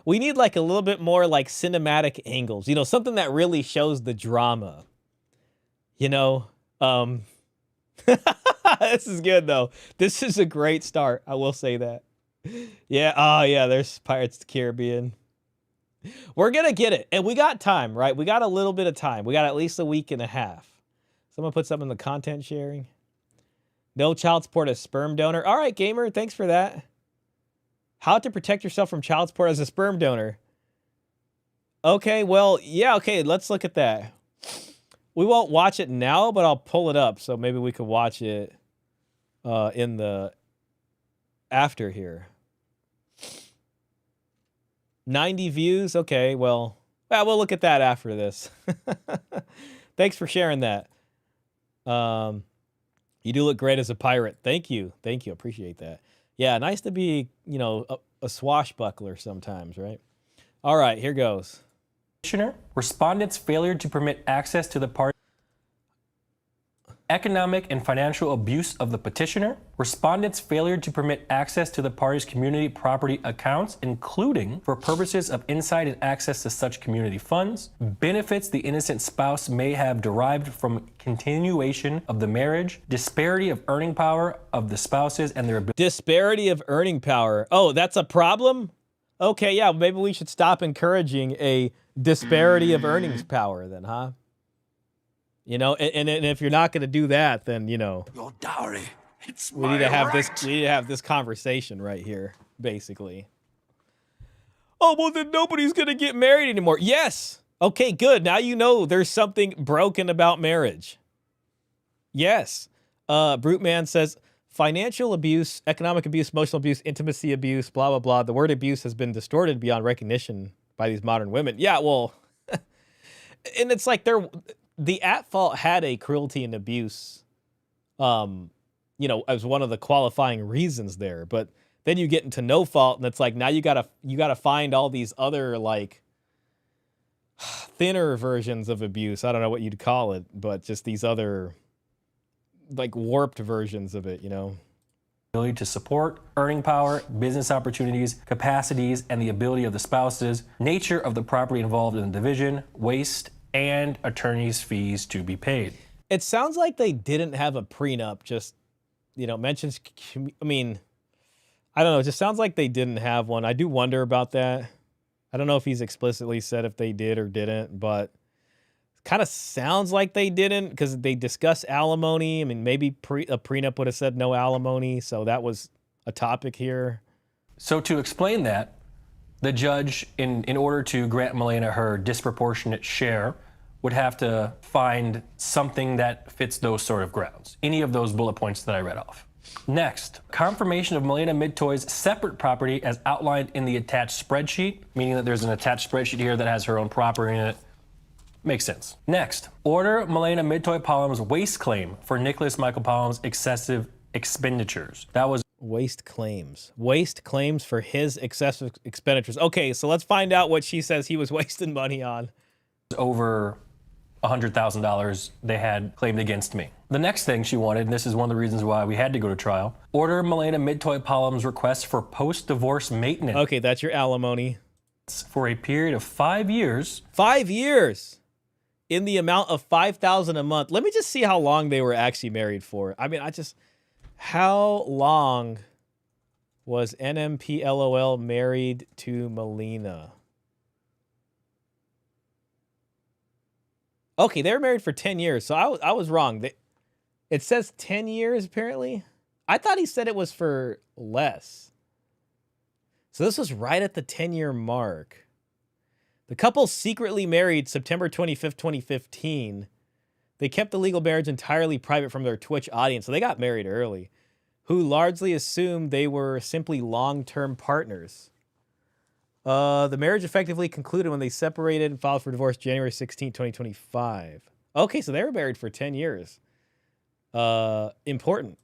we need, like, a little bit more, like, cinematic angles. You know, something that really shows the drama. You know? This is good, though. This is a great start. I will say that. Yeah. Oh, yeah. There's Pirates of the Caribbean. We're going to get it. And we got time, right? We got a little bit of time. We got at least a week and a half. Someone put something in the content sharing. No child support as sperm donor. All right, gamer. Thanks for that. How to protect yourself from child support as a sperm donor. Okay, well, yeah, okay. Let's look at that. We won't watch it now, but I'll pull it up. So maybe we could watch it in the after here. 90 views. Okay, well, we'll look at that after this. Thanks for sharing that. You do look great as a pirate. Thank you. Thank you. Appreciate that. Yeah, nice to be, you know, a swashbuckler sometimes, right? All right, here goes.
Petitioner, respondents' failure to permit access to the party. Economic and financial abuse of the petitioner, respondents' failure to permit access to the party's community property accounts, including for purposes of insight and access to such community funds, benefits the innocent spouse may have derived from continuation of the marriage, disparity of earning power of the spouses and their ability.
Disparity of earning power. Oh, that's a problem? Okay, yeah, maybe we should stop encouraging a disparity of earnings power then, huh? You know, and if you're not going to do that, then, you know,
Your dowry. It's
we need to have this conversation right here, basically. Oh, well, then nobody's going to get married anymore. Yes. Okay, good. Now you know there's something broken about marriage. Yes. Brute Man says financial abuse, economic abuse, emotional abuse, intimacy abuse, blah, blah, blah. The word abuse has been distorted beyond recognition by these modern women. Yeah, well, and it's like the at fault had a cruelty and abuse, you know, as one of the qualifying reasons there. But then you get into no fault, and it's like now you gotta find all these other like thinner versions of abuse. I don't know what you'd call it, but just these other like warped versions of it, you know.
Ability to support, earning power, business opportunities, capacities, and the ability of the spouses, nature of the property involved in the division, waste, and attorney's fees to be paid.
It sounds like they didn't have a prenup, just, you know, mentions, I mean, I don't know, it just sounds like they didn't have one. I do wonder about that. I don't know if he's explicitly said if they did or didn't, but kind of sounds like they didn't because they discuss alimony. I mean, maybe a prenup would have said no alimony, so that was a topic here.
So to explain that, the judge, in order to grant Milena her disproportionate share, would have to find something that fits those sort of grounds. Any of those bullet points that I read off. Next, confirmation of Milena Midtoy's separate property as outlined in the attached spreadsheet, meaning that there's an attached spreadsheet here that has her own property in it. Makes sense. Next, order Milena Midtoy Palom's waste claim for Nicholas Michael Palom's excessive expenditures. That was
Waste claims for his excessive expenditures. Okay, so let's find out what she says he was wasting money on.
over $100,000 they had claimed against me. The next thing she wanted, and this is one of the reasons why we had to go to trial, order Milena Midtoy Palom's request for post-divorce maintenance.
Okay, that's your alimony.
For a period of 5 years.
5 years! In the amount of $5,000 a month. Let me just see how long they were actually married for. I mean, how long was NMPLOL married to Melina? Okay, they were married for 10 years, so I was wrong. It says 10 years, apparently. I thought he said it was for less. So this was right at the 10-year mark. The couple secretly married September 25th, 2015. They kept the legal marriage entirely private from their Twitch audience, so they got married early, who largely assumed they were simply long-term partners. The marriage effectively concluded when they separated and filed for divorce January 16, 2025. Okay, so they were married for 10 years. Important.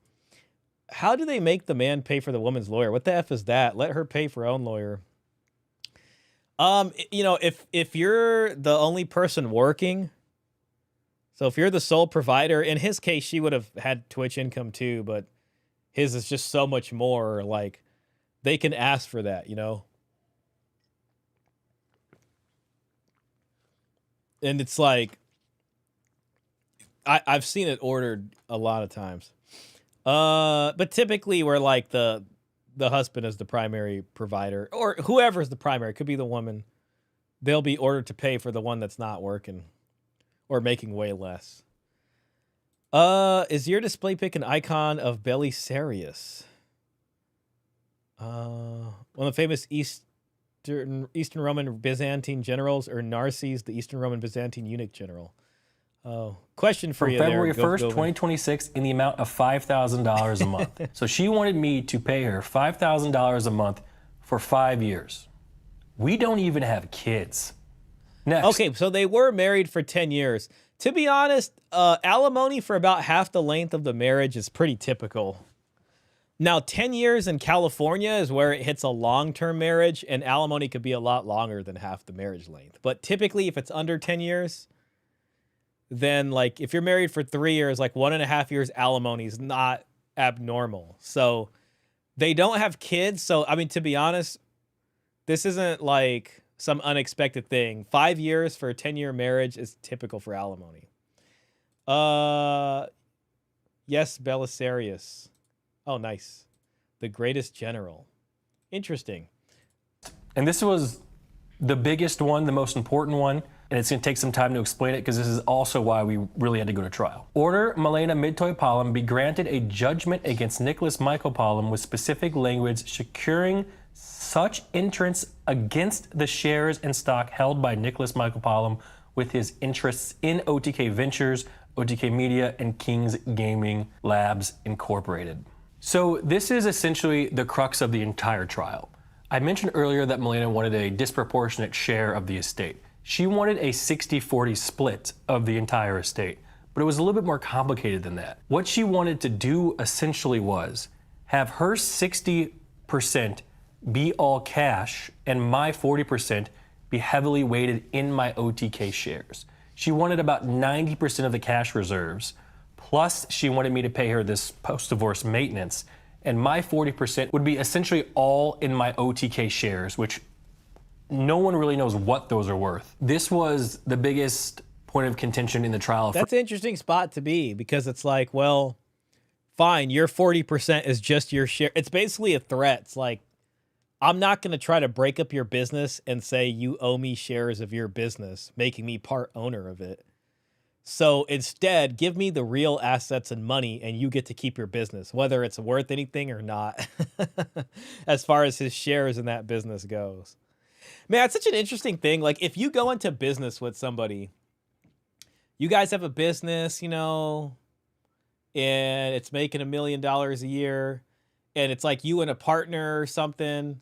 How do they make the man pay for the woman's lawyer? What the F is that? Let her pay for her own lawyer. You know, if you're the only person working, so if you're the sole provider, in his case, she would have had Twitch income too, but his is just so much more, like, they can ask for that, you know? And it's like, I've seen it ordered a lot of times. But typically where like the husband is the primary provider, or whoever's the primary, could be the woman, they'll be ordered to pay for the one that's not working or making way less. Is your display pic an icon of Belisarius? One of the famous Eastern Roman Byzantine generals, or Narses, the Eastern Roman Byzantine eunuch general? Oh, question for
From
you
February
there,
1st, 2026, in the amount of $5,000 a month. So she wanted me to pay her $5,000 a month for 5 years. We don't even have kids. Next.
Okay, so they were married for 10 years. To be honest, alimony for about half the length of the marriage is pretty typical. Now, 10 years in California is where it hits a long-term marriage, and alimony could be a lot longer than half the marriage length. But typically, if it's under 10 years, then like if you're married for 3 years, like 1.5 years alimony is not abnormal. So they don't have kids. So, I mean, to be honest, this isn't like some unexpected thing. 5 years for a 10-year marriage is typical for alimony. Yes, Belisarius. Oh, nice. The greatest general. Interesting.
And this was the biggest one, the most important one, and it's going to take some time to explain it because this is also why we really had to go to trial. Order Milena Midtoy-Palm be granted a judgment against Nicholas Michael Palm with specific language securing such entrance against the shares and stock held by Nicholas Michael Palm with his interests in OTK Ventures, OTK Media, and King's Gaming Labs Incorporated. So this is essentially the crux of the entire trial. I mentioned earlier that Milena wanted a disproportionate share of the estate. She wanted a 60-40 split of the entire estate, but it was a little bit more complicated than that. What she wanted to do essentially was have her 60% be all cash and my 40% be heavily weighted in my OTK shares. She wanted about 90% of the cash reserves, plus she wanted me to pay her this post-divorce maintenance, and my 40% would be essentially all in my OTK shares, which no one really knows what those are worth. This was the biggest point of contention in the trial.
That's an interesting spot to be because it's like, well, fine, your 40% is just your share. It's basically a threat. It's like, I'm not going to try to break up your business and say you owe me shares of your business, making me part owner of it. So instead, give me the real assets and money and you get to keep your business, whether it's worth anything or not, as far as his shares in that business goes. Man, it's such an interesting thing. Like if you go into business with somebody, you guys have a business, you know, and it's making $1 million a year, and it's like you and a partner or something,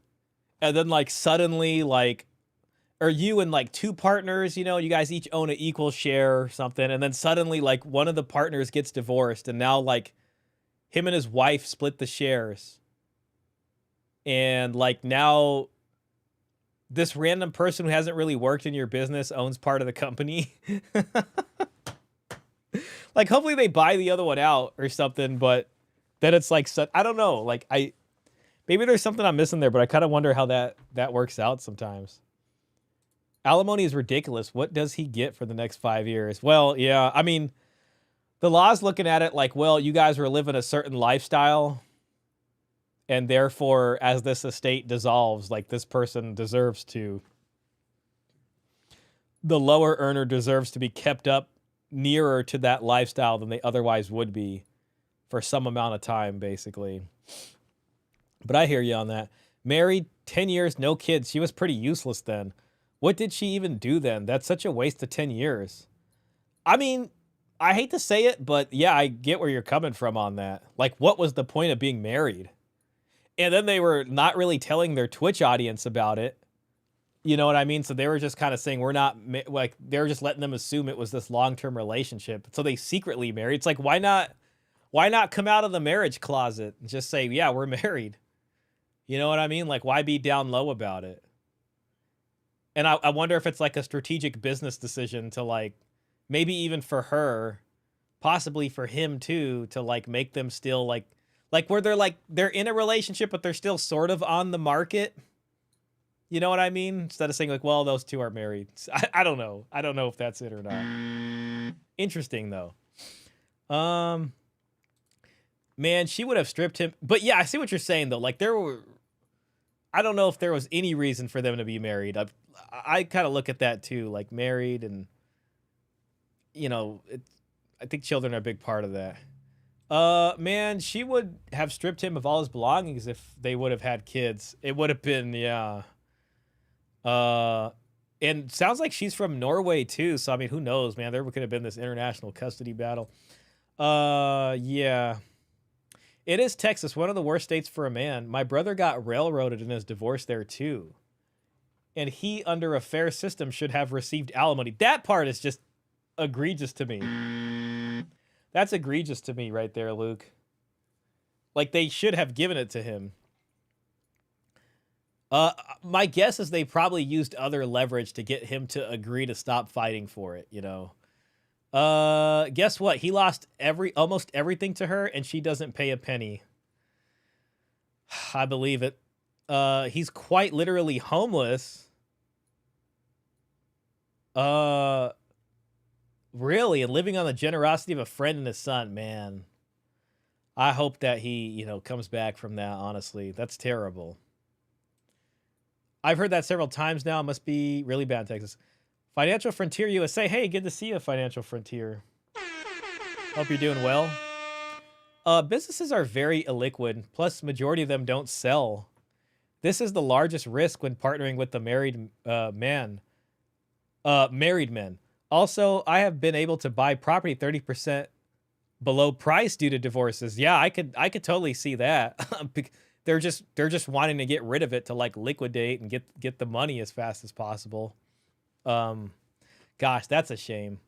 and then like suddenly like, or you and like two partners, you know, you guys each own an equal share or something, and then suddenly like one of the partners gets divorced, and now like him and his wife split the shares, and like now this random person who hasn't really worked in your business owns part of the company. Like hopefully they buy the other one out or something, but then it's like, I don't know, like maybe there's something I'm missing there, but I kind of wonder how that works out sometimes. Alimony is ridiculous. What does he get for the next 5 years? Well, yeah, I mean, the law's looking at it like, well, you guys were living a certain lifestyle, and therefore, as this estate dissolves, like this person deserves to, the lower earner deserves to be kept up nearer to that lifestyle than they otherwise would be for some amount of time, basically. But I hear you on that. Married, 10 years, no kids. She was pretty useless then. What did she even do then? That's such a waste of 10 years. I mean, I hate to say it, but yeah, I get where you're coming from on that. Like, what was the point of being married? And then they were not really telling their Twitch audience about it. You know what I mean? So they were just kind of saying, we're not, like, they were just letting them assume it was this long-term relationship. So they secretly married. It's like, why not come out of the marriage closet and just say, yeah, we're married? You know what I mean? Like, why be down low about it? And I wonder if it's like a strategic business decision to like, maybe even for her, possibly for him too, to like make them still like where they're in a relationship, but they're still sort of on the market. You know what I mean? Instead of saying like, well, those two are married. I don't know. I don't know if that's it or not. Interesting though. Man, she would have stripped him. But yeah, I see what you're saying though. Like I don't know if there was any reason for them to be married. I kind of look at that too, like married, and you know, I think children are a big part of that. Man, she would have stripped him of all his belongings if they would have had kids. It would have been, yeah. And sounds like she's from Norway too, so I mean, who knows, man? There could have been this international custody battle. Yeah. It is Texas, one of the worst states for a man. My brother got railroaded in his divorce there too. And he, under a fair system, should have received alimony. That part is just egregious to me. That's egregious to me right there, Luke. Like, they should have given it to him. My guess is they probably used other leverage to get him to agree to stop fighting for it, you know. Guess what? He lost almost everything to her, and she doesn't pay a penny. I believe it. He's quite literally homeless. Really, and living on the generosity of a friend and his son, man. I hope that he, you know, comes back from that, honestly. That's terrible. I've heard that several times now. It must be really bad in Texas. Financial Frontier USA. Hey, good to see you, Financial Frontier. Hope you're doing well. Businesses are very illiquid. Plus, majority of them don't sell. This is the largest risk when partnering with the married men. Also, I have been able to buy property 30% below price due to divorces. Yeah, I could totally see that. They're just wanting to get rid of it to like liquidate and get the money as fast as possible. Gosh, that's a shame.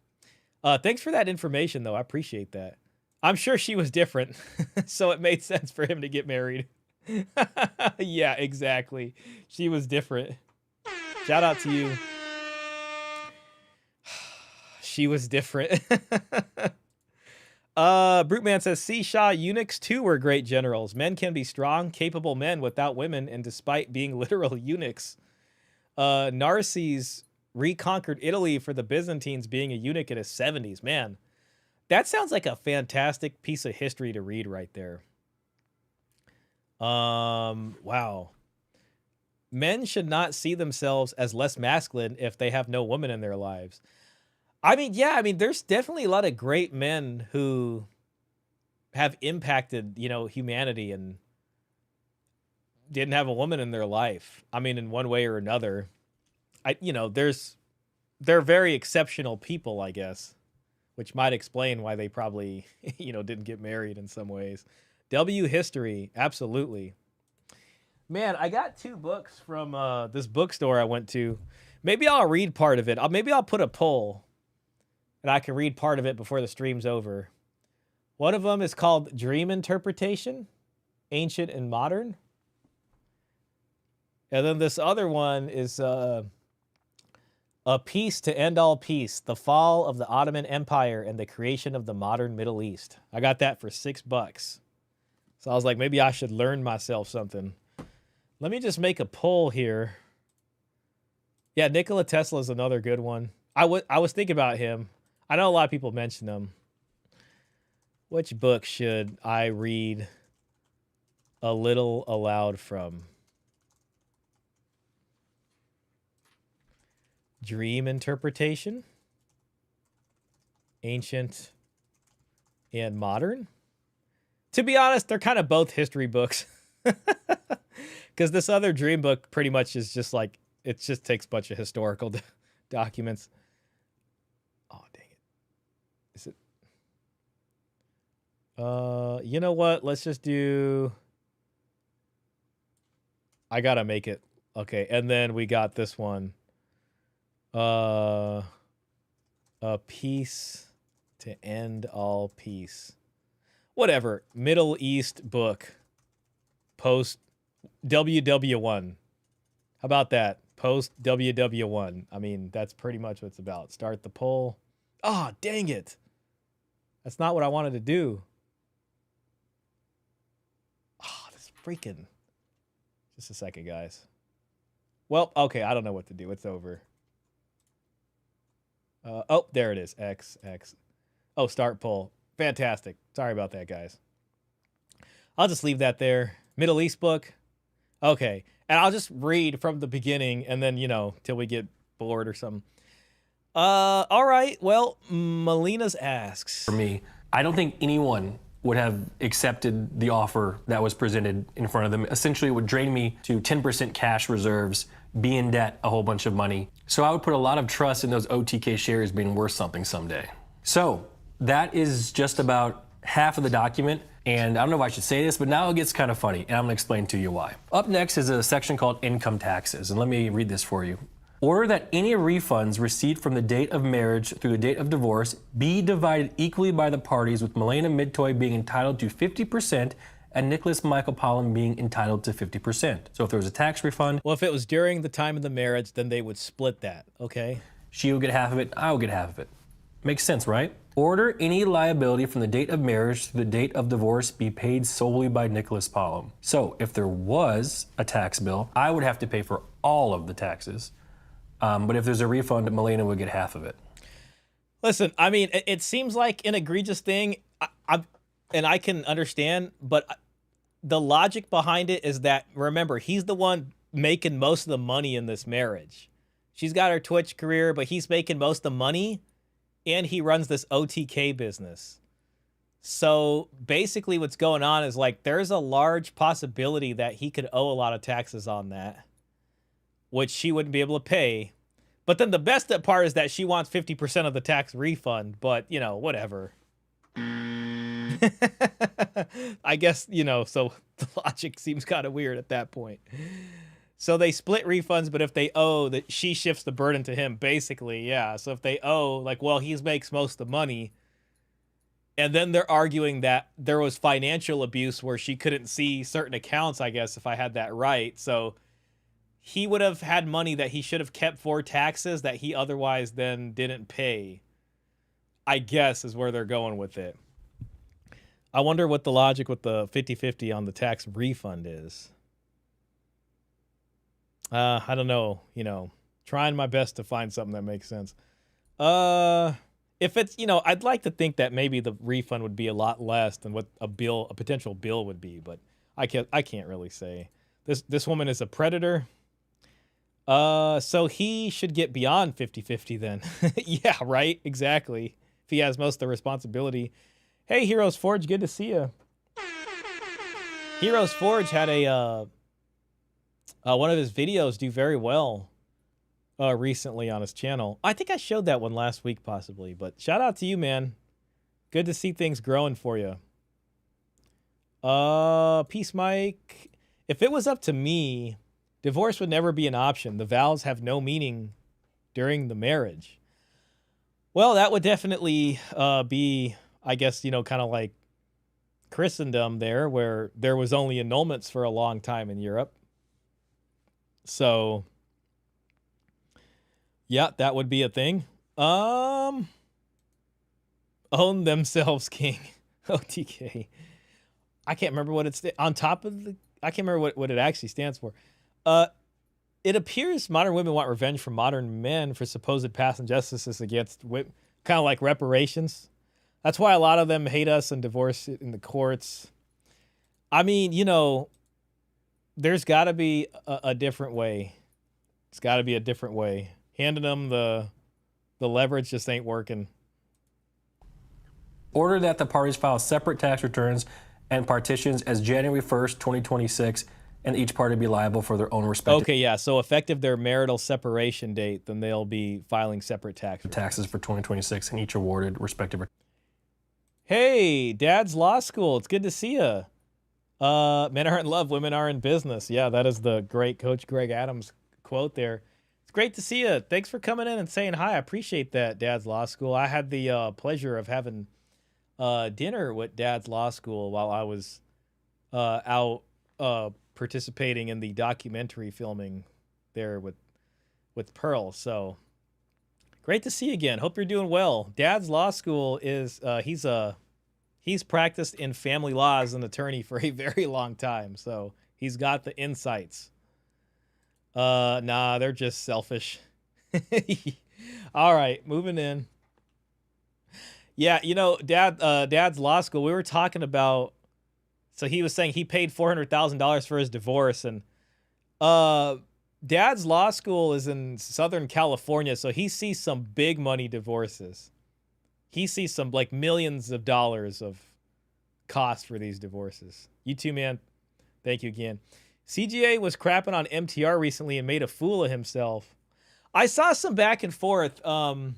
Thanks for that information though. I appreciate that. I'm sure she was different, so it made sense for him to get married. Yeah, exactly. She was different. Shout out to you. She was different. Bruteman says, see, Shaw, eunuchs too were great generals. Men can be strong, capable men without women, and despite being literal eunuchs. Narses reconquered Italy for the Byzantines being a eunuch in his 70s. Man, that sounds like a fantastic piece of history to read right there. Wow. Men should not see themselves as less masculine if they have no woman in their lives. I mean, yeah, I mean, there's definitely a lot of great men who have impacted, you know, humanity and didn't have a woman in their life. I mean, in one way or another. They're very exceptional people, I guess, which might explain why they probably, you know, didn't get married in some ways. W history, absolutely. Man, I got 2 books from this bookstore I went to. Maybe I'll read part of it. Maybe I'll put a poll. And I can read part of it before the stream's over. One of them is called Dream Interpretation, Ancient and Modern. And then this other one is A Peace to End All Peace, The Fall of the Ottoman Empire and the Creation of the Modern Middle East. I got that for $6. So I was like, maybe I should learn myself something. Let me just make a poll here. Yeah, Nikola Tesla is another good one. I was thinking about him. I know a lot of people mention them. Which book should I read a little aloud from? Dream Interpretation, Ancient and Modern. To be honest, they're kind of both history books. Because this other dream book pretty much is just like, it just takes a bunch of historical documents. Oh, dang it. Is it? You know what? Let's just do... I gotta make it. Okay, and then we got this one. A Peace to End All Peace. Whatever. Middle East book. Post WW1. How about that? Post WW1. I mean, that's pretty much what it's about. Start the poll. Oh, dang it. That's not what I wanted to do. Oh, this freaking... Just a second, guys. Well, okay, I don't know what to do. It's over. Oh, there it is. X. Oh, start poll. Fantastic. Sorry about that, guys. I'll just leave that there. Middle East book. Okay. And I'll just read from the beginning and then, you know, till we get bored or something. All right. Well, Melina's asks.
For me, I don't think anyone would have accepted the offer that was presented in front of them. Essentially, it would drain me to 10% cash reserves, be in debt a whole bunch of money. So I would put a lot of trust in those OTK shares being worth something someday. So that is just about half of the document. And I don't know if I should say this, but now it gets kind of funny, and I'm gonna explain to you why. Up next is a section called income taxes, and let me read this for you. Order that any refunds received from the date of marriage through the date of divorce be divided equally by the parties, with Milena Midtoy being entitled to 50% and Nicholas Michael Pollan being entitled to 50%. So if there was a tax refund,
Well, if it was during the time of the marriage, then they would split that, okay?
she will get half of it, I will get half of it. Makes sense, right? Order any liability from the date of marriage to the date of divorce be paid solely by Nicholas Pollan. So if there was a tax bill, I would have to pay for all of the taxes. But if there's a refund, Milena would get half of it.
Listen, I mean, it seems like an egregious thing, and I can understand, but the logic behind it is that, remember, he's the one making most of the money in this marriage. She's got her Twitch career, but he's making most of the money, and he runs this OTK business. So basically what's going on is, like, there's a large possibility that he could owe a lot of taxes on that, which she wouldn't be able to pay. But then the best part is that she wants 50% of the tax refund, but, you know, whatever. I guess, you know, so the logic seems kind of weird at that point. So they split refunds, but if they owe, that she shifts the burden to him, basically, yeah. So if they owe, like, well, he makes most of the money, and then they're arguing that there was financial abuse where she couldn't see certain accounts, I guess, if I had that right. So he would have had money that he should have kept for taxes that he otherwise then didn't pay, I guess, is where they're going with it. I wonder what the logic with the 50-50 on the tax refund is. I don't know, you know, trying my best to find something that makes sense. If it's, you know, I'd like to think that maybe the refund would be a lot less than what a potential bill would be, but I can't really say. This woman is a predator. So he should get beyond 50-50 then. Yeah, right, exactly. If he has most of the responsibility. Hey, Heroes Forge, good to see you. Heroes Forge had a one of his videos do very well recently on his channel. I think I showed that one last week possibly, but shout out to you, man. Good to see things growing for you. Peace, Mike. If it was up to me, divorce would never be an option. The vows have no meaning during the marriage. Well, that would definitely be, I guess, you know, kind of like Christendom there, where there was only annulments for a long time in Europe. So, yeah, that would be a thing. Own themselves king. OTK. I can't remember what it's on top of the. I can't remember what it actually stands for. It appears modern women want revenge from modern men for supposed past injustices against women, kind of like reparations. That's why a lot of them hate us and divorce in the courts. I mean, you know, there's got to be a different way. It's got to be a different way. Handing them the leverage just ain't working.
Order that the parties file separate tax returns and partitions as January 1st, 2026, and each party be liable for their own respective
Okay, yeah. So effective their marital separation date, then they'll be filing separate
taxes for 2026 and each awarded respective.
Hey, Dad's Law School. It's good to see you. Men are in love, women are in business. Yeah, that is the great Coach Greg Adams quote there. It's great to see you. Thanks for coming in and saying hi. I appreciate that, Dad's Law School. I had the pleasure of having dinner with Dad's Law School while I was out participating in the documentary filming there with Pearl. So great to see you again. Hope you're doing well. Dad's Law School is he's practiced in family law as an attorney for a very long time, so he's got the insights. Nah, they're just selfish. All right, moving in. Yeah, you know, Dad's Law School, we were talking about, so he was saying he paid $400,000 for his divorce, and Dad's Law School is in Southern California, so he sees some big money divorces. He sees some, like, millions of dollars of cost for these divorces. You too, man. Thank you again. CGA was crapping on MTR recently and made a fool of himself. I saw some back and forth. I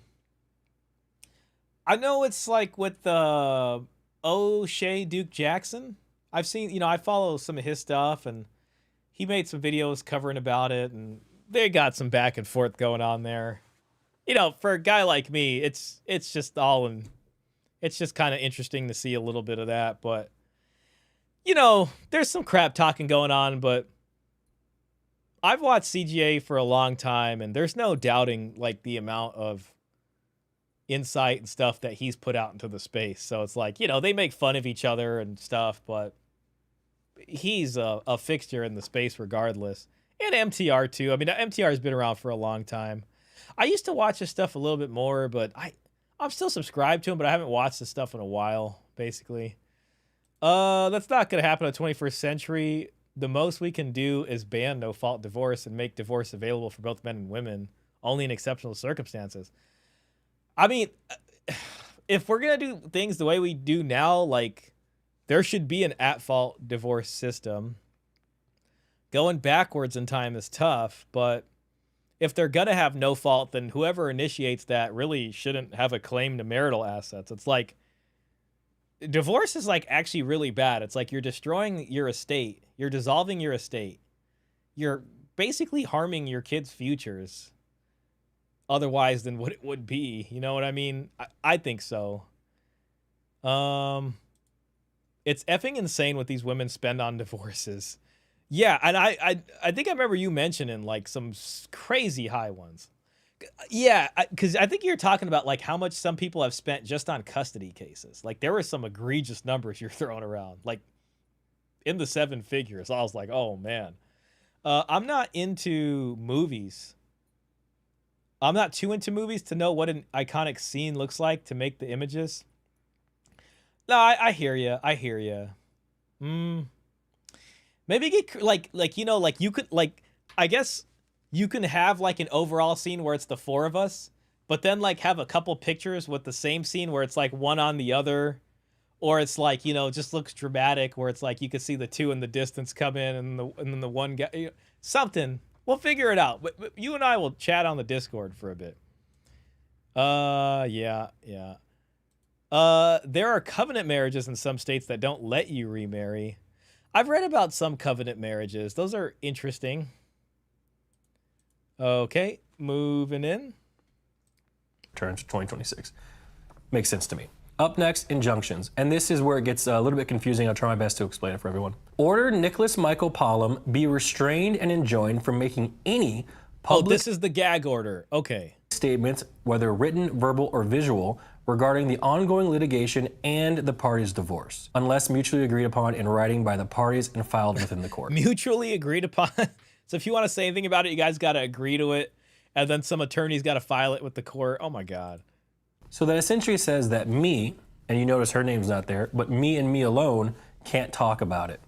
know it's like with O'Shea Duke Jackson. I've seen, you know, I follow some of his stuff, and he made some videos covering about it, and they got some back and forth going on there. You know, for a guy like me, it's just all in. It's just kind of interesting to see a little bit of that, but you know, there's some crap talking going on, but I've watched CGA for a long time, and there's no doubting like the amount of insight and stuff that he's put out into the space. So it's like, you know, they make fun of each other and stuff, but he's a fixture in the space regardless. And MTR too. I mean, MTR has been around for a long time. I used to watch his stuff a little bit more, but I'm still subscribed to him, but I haven't watched his stuff in a while, basically. That's not gonna happen in the 21st century. The most we can do is ban no-fault divorce and make divorce available for both men and women, only in exceptional circumstances. I mean, if we're gonna do things the way we do now, like, there should be an at-fault divorce system. Going backwards in time is tough, but if they're gonna have no fault, then whoever initiates that really shouldn't have a claim to marital assets. It's like, divorce is like actually really bad. It's like you're destroying your estate. You're dissolving your estate. You're basically harming your kids' futures otherwise than what it would be. You know what I mean? I think so. It's effing insane what these women spend on divorces. Yeah, and I think I remember you mentioning like some crazy high ones. Yeah, because I think you're talking about like how much some people have spent just on custody cases. Like there were some egregious numbers you're throwing around, like in the 7 figures. I was like, oh man. I'm not into movies. I'm not too into movies to know what an iconic scene looks like to make the images. No, I hear you. I hear you. Maybe get like you know, like you could like, I guess you can have like an overall scene where it's the 4 of us, but then like have a couple pictures with the same scene where it's like one on the other, or it's like, you know, just looks dramatic where it's like you could see the 2 in the distance come in and then the one guy, you know, something. We'll figure it out. But you and I will chat on the Discord for a bit. Yeah. There are covenant marriages in some states that don't let you remarry. I've read about some covenant marriages. Those are interesting. Okay, moving in.
Turns to 2026. Makes sense to me. Up next, injunctions. And this is where it gets a little bit confusing. I'll try my best to explain it for everyone. Order Nicholas Michael Pollum be restrained and enjoined from making any public...
Oh, this is the gag order. Okay.
...statements, whether written, verbal, or visual, regarding the ongoing litigation and the parties' divorce, unless mutually agreed upon in writing by the parties and filed within the court.
Mutually agreed upon? So if you want to say anything about it, you guys got to agree to it, and then some attorney's got to file it with the court. Oh my God.
So that essentially says that me, and you notice her name's not there, but me and me alone can't talk about it.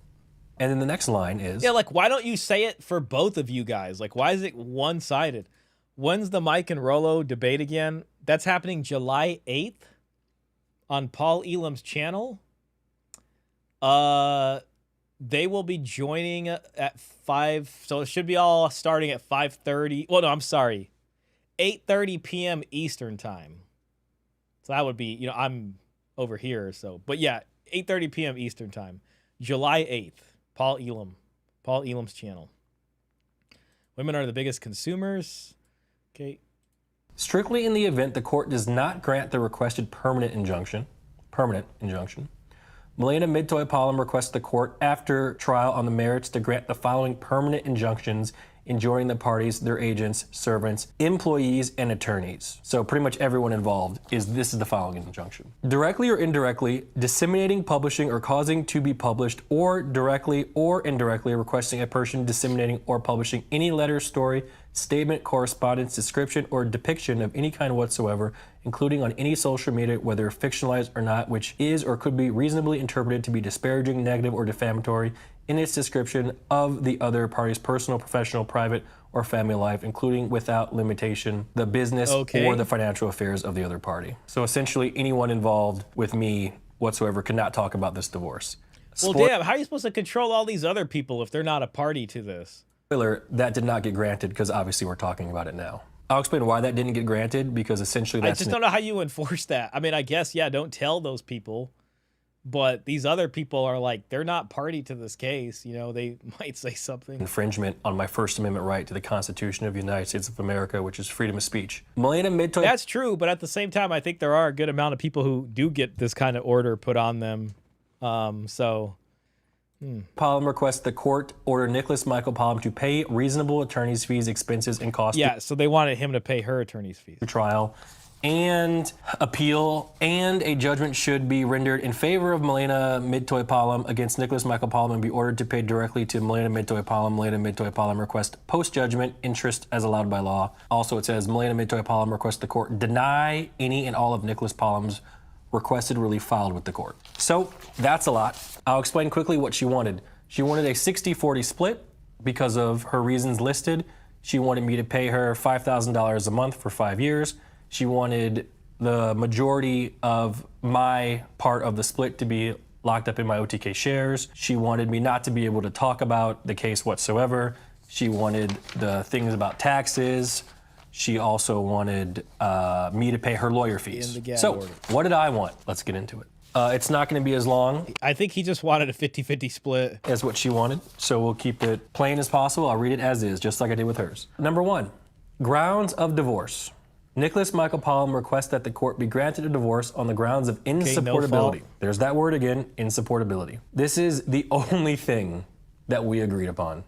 And then the next line is...
Yeah, like, why don't you say it for both of you guys? Like, why is it one-sided? When's the Mike and Rollo debate again? That's happening July 8th on Paul Elam's channel. They will be joining at 5, so it should be all starting at 5:30. Well, no, I'm sorry. 8:30 p.m. Eastern time. So that would be, you know, I'm over here, so. But yeah, 8:30 p.m. Eastern time. July 8th. Paul Elam's channel. Women are the biggest consumers. Okay.
Strictly in the event the court does not grant the requested permanent injunction, Milena Midtoy Pollum requests the court after trial on the merits to grant the following permanent injunctions enjoining the parties, their agents, servants, employees, and attorneys. So pretty much everyone involved this is the following injunction. Directly or indirectly disseminating, publishing, or causing to be published, or directly or indirectly requesting a person disseminating or publishing any letter, story, statement, correspondence, description, or depiction of any kind whatsoever, including on any social media, whether fictionalized or not, which is or could be reasonably interpreted to be disparaging, negative, or defamatory in its description of the other party's personal, professional, private, or family life, including without limitation the business or the financial affairs of the other party. So essentially anyone involved with me whatsoever could not talk about this divorce.
Well, damn, how are you supposed to control all these other people if they're not a party to this?
Spoiler, that did not get granted because obviously we're talking about it now. I'll explain why that didn't get granted, because essentially that's...
I just don't know how you enforce that. I mean, I guess, yeah, don't tell those people. But these other people are like, they're not party to this case. You know, they might say something.
Infringement on my First Amendment right to the Constitution of the United States of America, which is freedom of speech. Milena Midtoy...
That's true, but at the same time, I think there are a good amount of people who do get this kind of order put on them. So
Palm requests the court order Nicholas Michael Palm to pay reasonable attorney's fees, expenses, and costs
Yeah, so they wanted him to pay her attorney's fees.
to trial and appeal, and a judgment should be rendered in favor of Milena Midtoy Palm against Nicholas Michael Palm and be ordered to pay directly to Milena Midtoy Palm. Milena Midtoy Palm request post-judgment interest as allowed by law. Also, it says Milena Midtoy Palm requests the court deny any and all of Nicholas Palm's requested relief filed with the court. So that's a lot. I'll explain quickly what she wanted. She wanted a 60-40 split because of her reasons listed. She wanted me to pay her $5,000 a month for 5 years. She wanted the majority of my part of the split to be locked up in my OTK shares. She wanted me not to be able to talk about the case whatsoever. She wanted the things about taxes. She also wanted me to pay her lawyer fees. So what did I want? Let's get into it. It's not going to be as long
I think he just wanted a 50-50 split.
as what she wanted, so we'll keep it plain as possible. I'll read it as is, just like I did with hers. Number 1, grounds of divorce. Nicholas Michael Palm requests that the court be granted a divorce on the grounds of insupportability. There's that word again, insupportability. This is the only thing that we agreed upon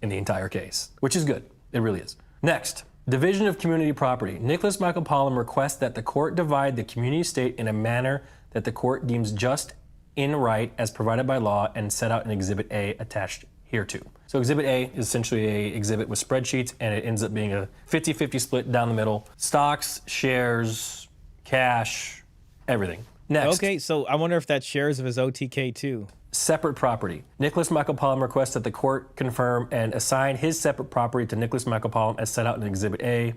in the entire case, which is good. It really is. Next, division of community property. Nicholas Michael Palm requests that the court divide the community estate in a manner that the court deems just in right as provided by law and set out in Exhibit A attached hereto. So Exhibit A is essentially a exhibit with spreadsheets, and it ends up being a 50-50 split down the middle. Stocks, shares, cash, everything. Next.
Okay, so I wonder if that's shares of his OTK too.
Separate property. Nicholas Michael Palm requests that the court confirm and assign his separate property to Nicholas Michael Palm as set out in Exhibit A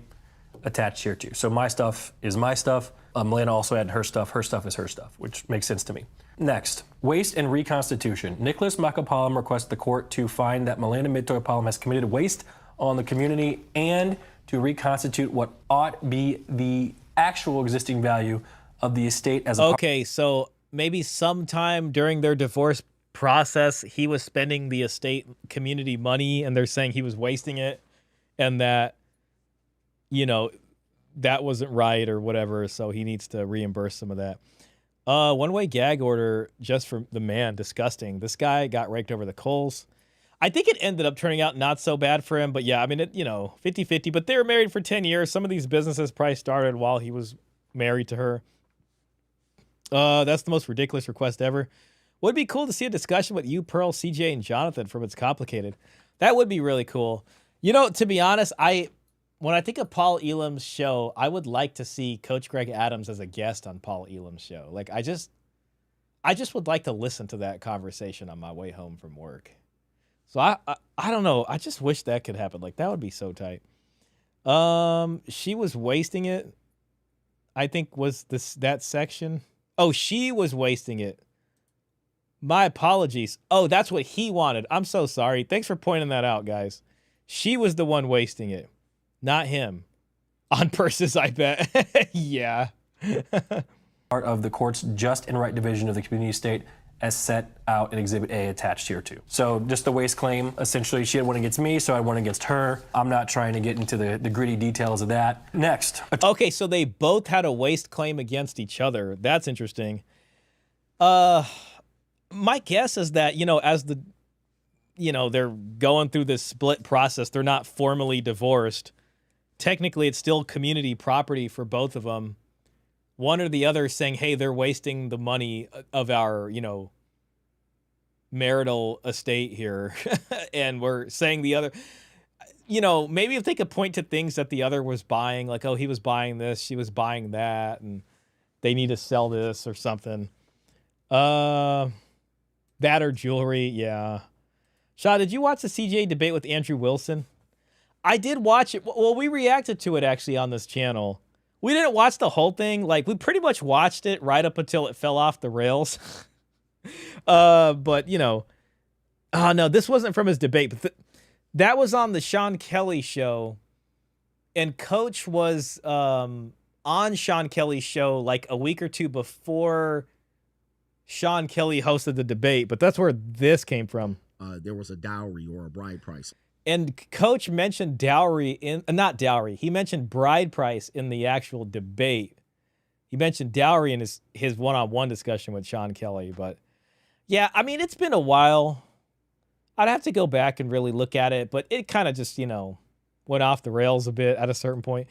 attached hereto. So my stuff is my stuff. Milena also had her stuff. Her stuff is her stuff, which makes sense to me. Next, waste and reconstitution. Nicholas Michael Palm requests the court to find that Milena Midtoy Palm has committed waste on the community and to reconstitute what ought be the actual existing value of the estate as a
Okay, so maybe sometime during their divorce process, he was spending the estate community money and they're saying he was wasting it and that, you know, that wasn't right or whatever, so he needs to reimburse some of that. One-way gag order just for the man, disgusting. This guy got raked over the coals. I think it ended up turning out not so bad for him, but yeah, I mean, it, 50-50, but they were married for 10 years. Some of these businesses probably started while he was married to her. That's the most ridiculous request ever. Would be cool to see a discussion with you, Pearl, CJ, and Jonathan from It's Complicated. That would be really cool. To be honest, when I think of Paul Elam's show, I would like to see Coach Greg Adams as a guest on Paul Elam's show. Like, I just would like to listen to that conversation on my way home from work. So I don't know. I just wish that could happen. Like, that would be so tight. She was wasting it. I think was that section. Oh, she was wasting it. My apologies. Oh, that's what he wanted. I'm so sorry. Thanks for pointing that out, guys. She was the one wasting it. Not him. On purpose, I bet. Yeah.
part of the court's just and right division of the community estate as set out in Exhibit A attached here too. So just the waste claim, essentially she had one against me, so I had one against her. I'm not trying to get into the gritty details of that. Next.
Okay, so they both had a waste claim against each other. That's interesting. My guess is that, as they're going through this split process, they're not formally divorced. Technically, it's still community property for both of them. One or the other saying, hey, they're wasting the money of our, marital estate here. And we're saying the other, maybe if they could point to things that the other was buying, like, oh, he was buying this, she was buying that, and they need to sell this or something. That or jewelry, yeah. Shaw, did you watch the CJ debate with Andrew Wilson? I did watch it. Well, we reacted to it actually on this channel. We didn't watch the whole thing. Like, we pretty much watched it right up until it fell off the rails. But, oh, no, this wasn't from his debate. But that was on the Sean Kelly show. And Coach was on Sean Kelly's show like a week or two before Sean Kelly hosted the debate. But that's where this came from.
There was a dowry or a bride price.
And Coach mentioned dowry not dowry. He mentioned bride price in the actual debate. He mentioned dowry in his one-on-one discussion with Sean Kelly. But yeah, I mean, it's been a while. I'd have to go back and really look at it, but it kind of just, went off the rails a bit at a certain point.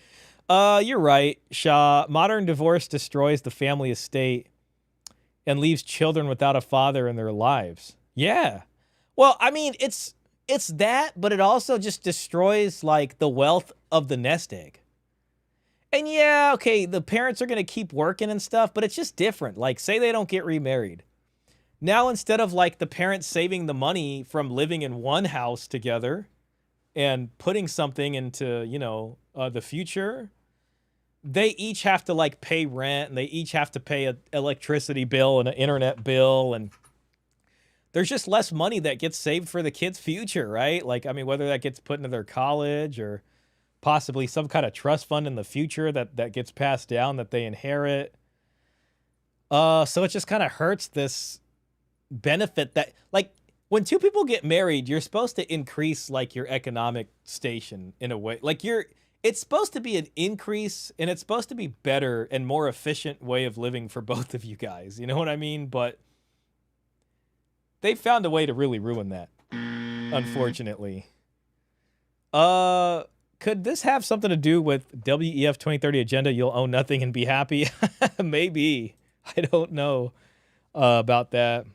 You're right, Shaw. Modern divorce destroys the family estate and leaves children without a father in their lives. Yeah. Well, I mean, it's that, but it also just destroys like the wealth of the nest egg. And yeah, okay, the parents are going to keep working and stuff, but it's just different. Like, say they don't get remarried. Now, instead of like the parents saving the money from living in one house together and putting something into, the future, they each have to like pay rent and they each have to pay an electricity bill and an internet bill. And there's just less money that gets saved for the kids' future, right? Like, I mean, whether that gets put into their college or possibly some kind of trust fund in the future that gets passed down that they inherit. So it just kind of hurts this benefit that, like, when two people get married, you're supposed to increase like your economic station in a way. Like it's supposed to be an increase and it's supposed to be better and more efficient way of living for both of you guys. You know what I mean? But they found a way to really ruin that, unfortunately. Could this have something to do with WEF 2030 agenda? You'll own nothing and be happy? Maybe. I don't know about that.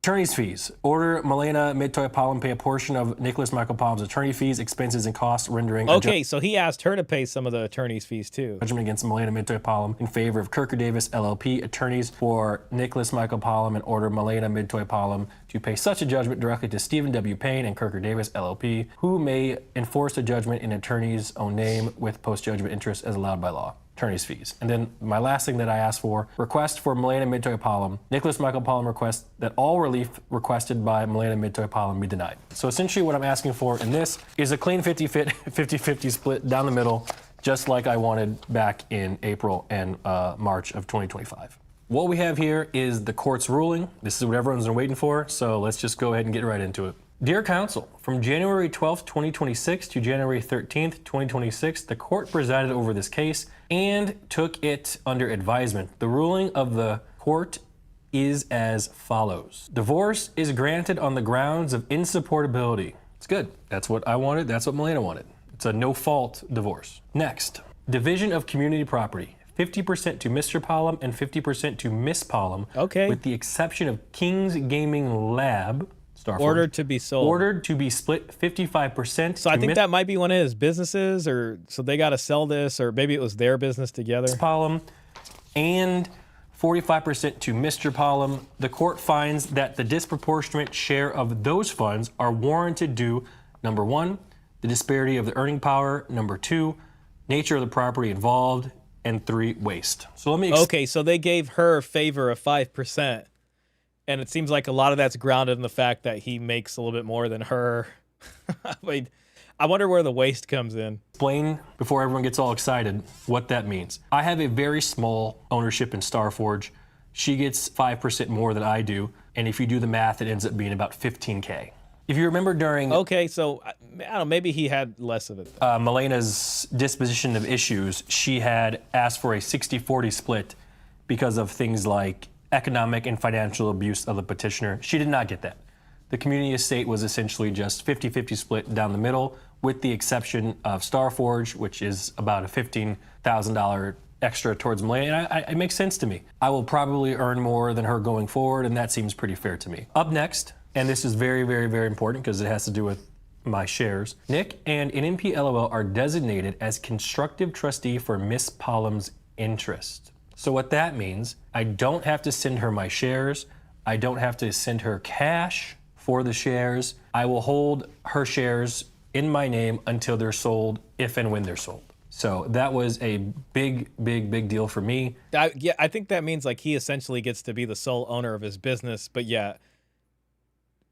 Attorney's fees. Order Milena Midtoy-Palm pay a portion of Nicholas Michael Palm's attorney fees, expenses, and costs, rendering
okay, so he asked her to pay some of the attorney's fees too.
Judgment against Milena Midtoy-Palm in favor of Kirker Davis LLP, attorneys for Nicholas Michael Palm, and order Milena Midtoy-Palm to pay such a judgment directly to Stephen W. Payne and Kirker Davis LLP, who may enforce the judgment in attorney's own name with post-judgment interest as allowed by law. Attorney's fees. And then my last thing that I asked for, request for Milena Midtoy-Palm. Nicholas Michael Palm requests that all relief requested by Milena Midtoy-Palm be denied. So essentially what I'm asking for in this is a clean 50-50 split down the middle, just like I wanted back in April and March of 2025. What we have here is the court's ruling. This is what everyone's been waiting for, so let's just go ahead and get right into it. Dear counsel, from January 12th, 2026 to January 13th, 2026, the court presided over this case and took it under advisement. The ruling of the court is as follows. Divorce is granted on the grounds of insupportability. It's good. That's what I wanted. That's what Milena wanted. It's a no-fault divorce. Next, division of community property. 50% to Mr. Palm and 50% to Miss Palm. Okay. With the exception of King's Gaming Lab.
Ordered to be sold.
Ordered to be split 55%.
So I think that might be one of his businesses, or so they got to sell this, or maybe it was their business together.
Palm and 45% to Mr. Palm. The court finds that the disproportionate share of those funds are warranted due, number one, the disparity of the earning power, number two, nature of the property involved, and three, waste. So let me.
Okay, so they gave her a favor of 5%. And it seems like a lot of that's grounded in the fact that he makes a little bit more than her. I wonder where the waste comes in.
Explain, before everyone gets all excited, what that means. I have a very small ownership in Starforge. She gets 5% more than I do. And if you do the math, it ends up being about 15K. If you remember during...
Okay, so, I don't know, maybe he had less of it.
Milena's disposition of issues, she had asked for a 60-40 split because of things like economic and financial abuse of the petitioner. She did not get that. The community estate was essentially just 50-50 split down the middle, with the exception of Starforge, which is about a $15,000 extra towards Milena. And it makes sense to me. I will probably earn more than her going forward, and that seems pretty fair to me. Up next, and this is very, very, very important because it has to do with my shares, Nick and NMP LOL are designated as constructive trustee for Miss Palm's interest. So what that means, I don't have to send her my shares. I don't have to send her cash for the shares. I will hold her shares in my name until they're sold, if and when they're sold. So that was a big, big, big deal for me.
Yeah, I think that means like he essentially gets to be the sole owner of his business, but yeah,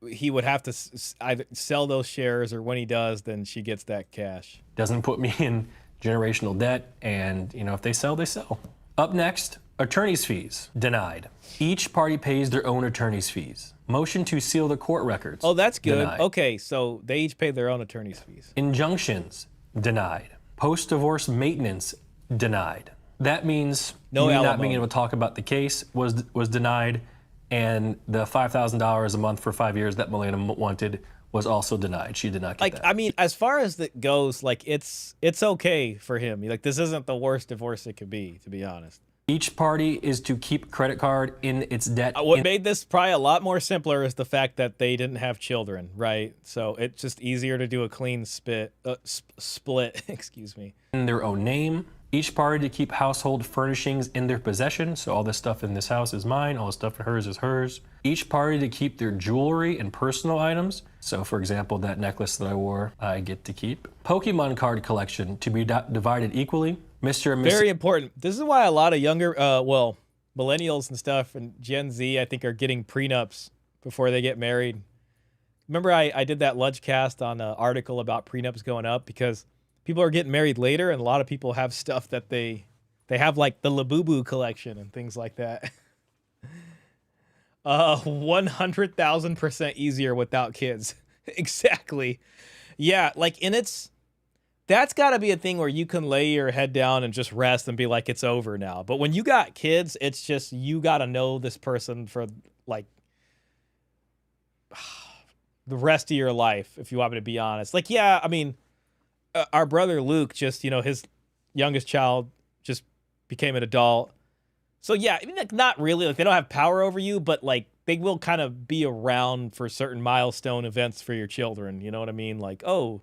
he would have to either sell those shares, or when he does, then she gets that cash.
Doesn't put me in generational debt, and if they sell, they sell. Up next, attorney's fees, denied. Each party pays their own attorney's fees. Motion to seal the court records.
Oh, that's good.
Denied.
Okay, so they each pay their own attorney's fees.
Injunctions, denied. Post-divorce maintenance, denied. That means
no
me
alimony.
not being able to talk about the case was denied, and the $5,000 a month for 5 years that Milena wanted was also denied. She did not get
Like,
that.
I mean, as far as it goes, like it's okay for him. Like, this isn't the worst divorce it could be, to be honest.
Each party is to keep credit card in its debt.
What made this probably a lot more simpler is the fact that they didn't have children, right? So it's just easier to do a clean split. Excuse me.
In their own name. Each party to keep household furnishings in their possession. So all this stuff in this house is mine. All the stuff in hers is hers. Each party to keep their jewelry and personal items. So for example, that necklace that I wore, I get to keep. Pokemon card collection to be divided equally. Mr. and Mrs.
Very important. This is why a lot of younger, millennials and stuff and Gen Z, I think, are getting prenups before they get married. Remember, I did that lunch cast on an article about prenups going up because people are getting married later, and a lot of people have stuff that they have, like the Labubu collection and things like that. 100,000% easier without kids. Exactly. Yeah, like, and that's got to be a thing where you can lay your head down and just rest and be like, it's over now. But when you got kids, it's just, you got to know this person for like the rest of your life, if you want me to be honest. Like, yeah, I mean, our brother Luke just, his youngest child just became an adult. So yeah, I mean, like, not really, like, they don't have power over you, but like they will kind of be around for certain milestone events for your children. You know what I mean? Like, oh,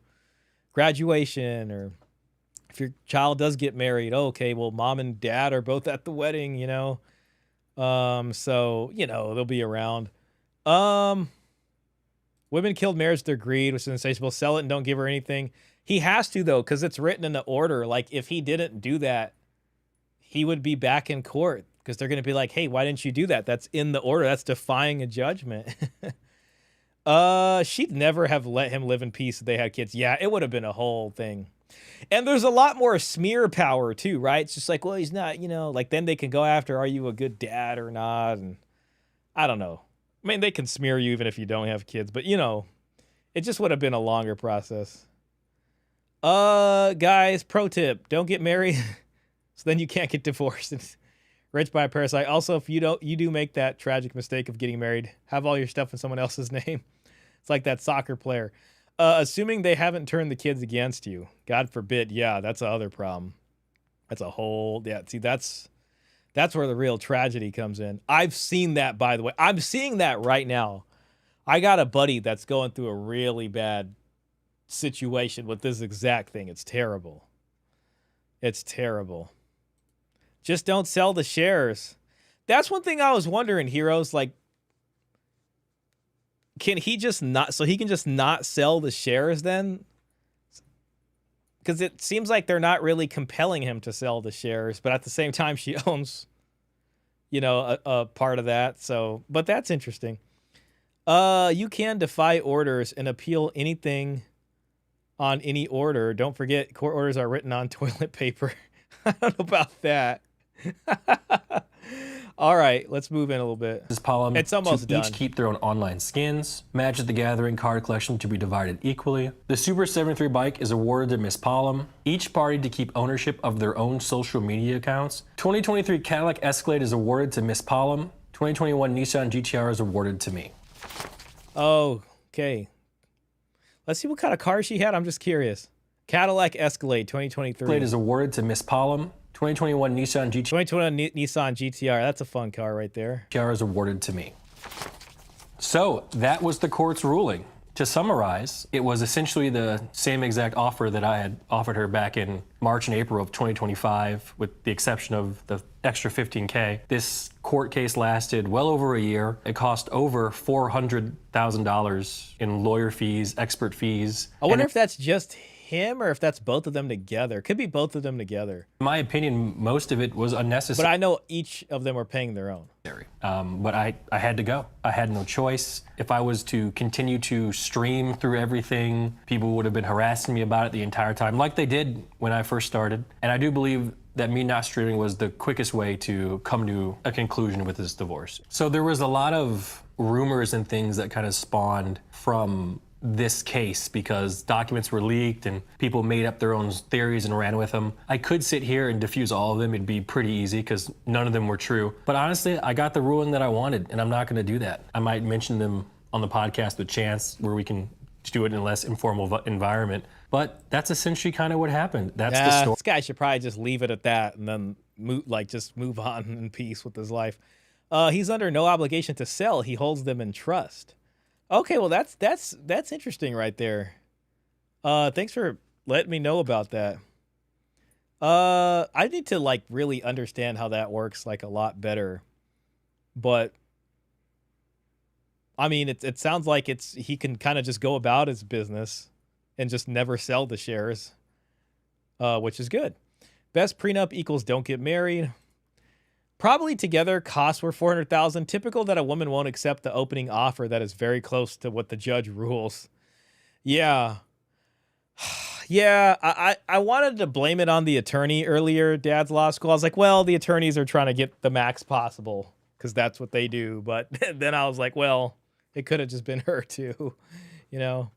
graduation, or if your child does get married, okay, well, mom and dad are both at the wedding, so, they'll be around. Women killed marriage with their greed, which is insatiable. Sell it and don't give her anything. He has to, though, because it's written in the order. Like, if he didn't do that, he would be back in court because they're going to be like, hey, why didn't you do that? That's in the order. That's defying a judgment. She'd never have let him live in peace if they had kids. Yeah, it would have been a whole thing. And there's a lot more smear power too, right? It's just like, well, he's not, like, then they can go after, are you a good dad or not? And I don't know. I mean, they can smear you even if you don't have kids, but it just would have been a longer process. Guys, pro tip, don't get married. So then you can't get divorced. It's rich by a parasite. Also, if you do make that tragic mistake of getting married, have all your stuff in someone else's name. It's like that soccer player. Assuming they haven't turned the kids against you. God forbid. Yeah, that's the other problem. That's a whole, yeah, see, that's where the real tragedy comes in. I've seen that, by the way. I'm seeing that right now. I got a buddy that's going through a really bad situation with this exact thing. It's terrible. It's terrible. Just don't sell the shares. That's one thing I was wondering, Heroes, like, can he just not, so he can just not sell the shares then? Because it seems like they're not really compelling him to sell the shares, but at the same time, she owns, a part of that. So, but that's interesting. You can defy orders and appeal anything on any order. Don't forget, court orders are written on toilet paper. I don't know about that. All right, let's move in a little bit. It's almost done.
Each keep their own online skins. Magic the Gathering card collection to be divided equally. The Super 73 bike is awarded to Miss Pollum. Each party to keep ownership of their own social media accounts. 2023 Cadillac Escalade is awarded to Miss Pollum. 2021 Nissan GTR is awarded to me.
Oh, okay. Let's see what kind of car she had. I'm just curious. Cadillac Escalade 2023.
Escalade is awarded to Miss Pollum. 2021 Nissan GTR.
2021 Nissan GTR. That's a fun car right there.
GTR is awarded to me. So that was the court's ruling. To summarize, it was essentially the same exact offer that I had offered her back in March and April of 2025, with the exception of the extra $15K. This court case lasted well over a year. It cost over $400,000 in lawyer fees, expert fees.
I wonder if that's just him or if that's both of them together. Could be both of them together.
In my opinion, most of it was unnecessary.
But I know each of them were paying their own.
But I had to go. I had no choice. If I was to continue to stream through everything, people would have been harassing me about it the entire time, like they did when I first started. And I do believe that me not streaming was the quickest way to come to a conclusion with this divorce. So there was a lot of rumors and things that kind of spawned from this case because documents were leaked and people made up their own theories and ran with them. I could sit here and diffuse all of them. It'd be pretty easy because none of them were true. But honestly, I got the ruling that I wanted, and I'm not going to do that. I might mention them on the podcast with Chance where we can to do it in a less informal environment. But that's essentially kind of what happened. That's the story.
This guy should probably just leave it at that and then just move on in peace with his life. He's under no obligation to sell. He holds them in trust. Okay, well that's interesting right there. Thanks for letting me know about that. I need to like really understand how that works like a lot better. But I mean, it sounds like he can kind of just go about his business and just never sell the shares, which is good. Best prenup equals don't get married. Probably together, costs were $400,000. Typical that a woman won't accept the opening offer that is very close to what the judge rules. Yeah. Yeah, I wanted to blame it on the attorney earlier, Dad's Law School. I was like, well, the attorneys are trying to get the max possible because that's what they do. But then I was like, well, it could have just been her too, you know?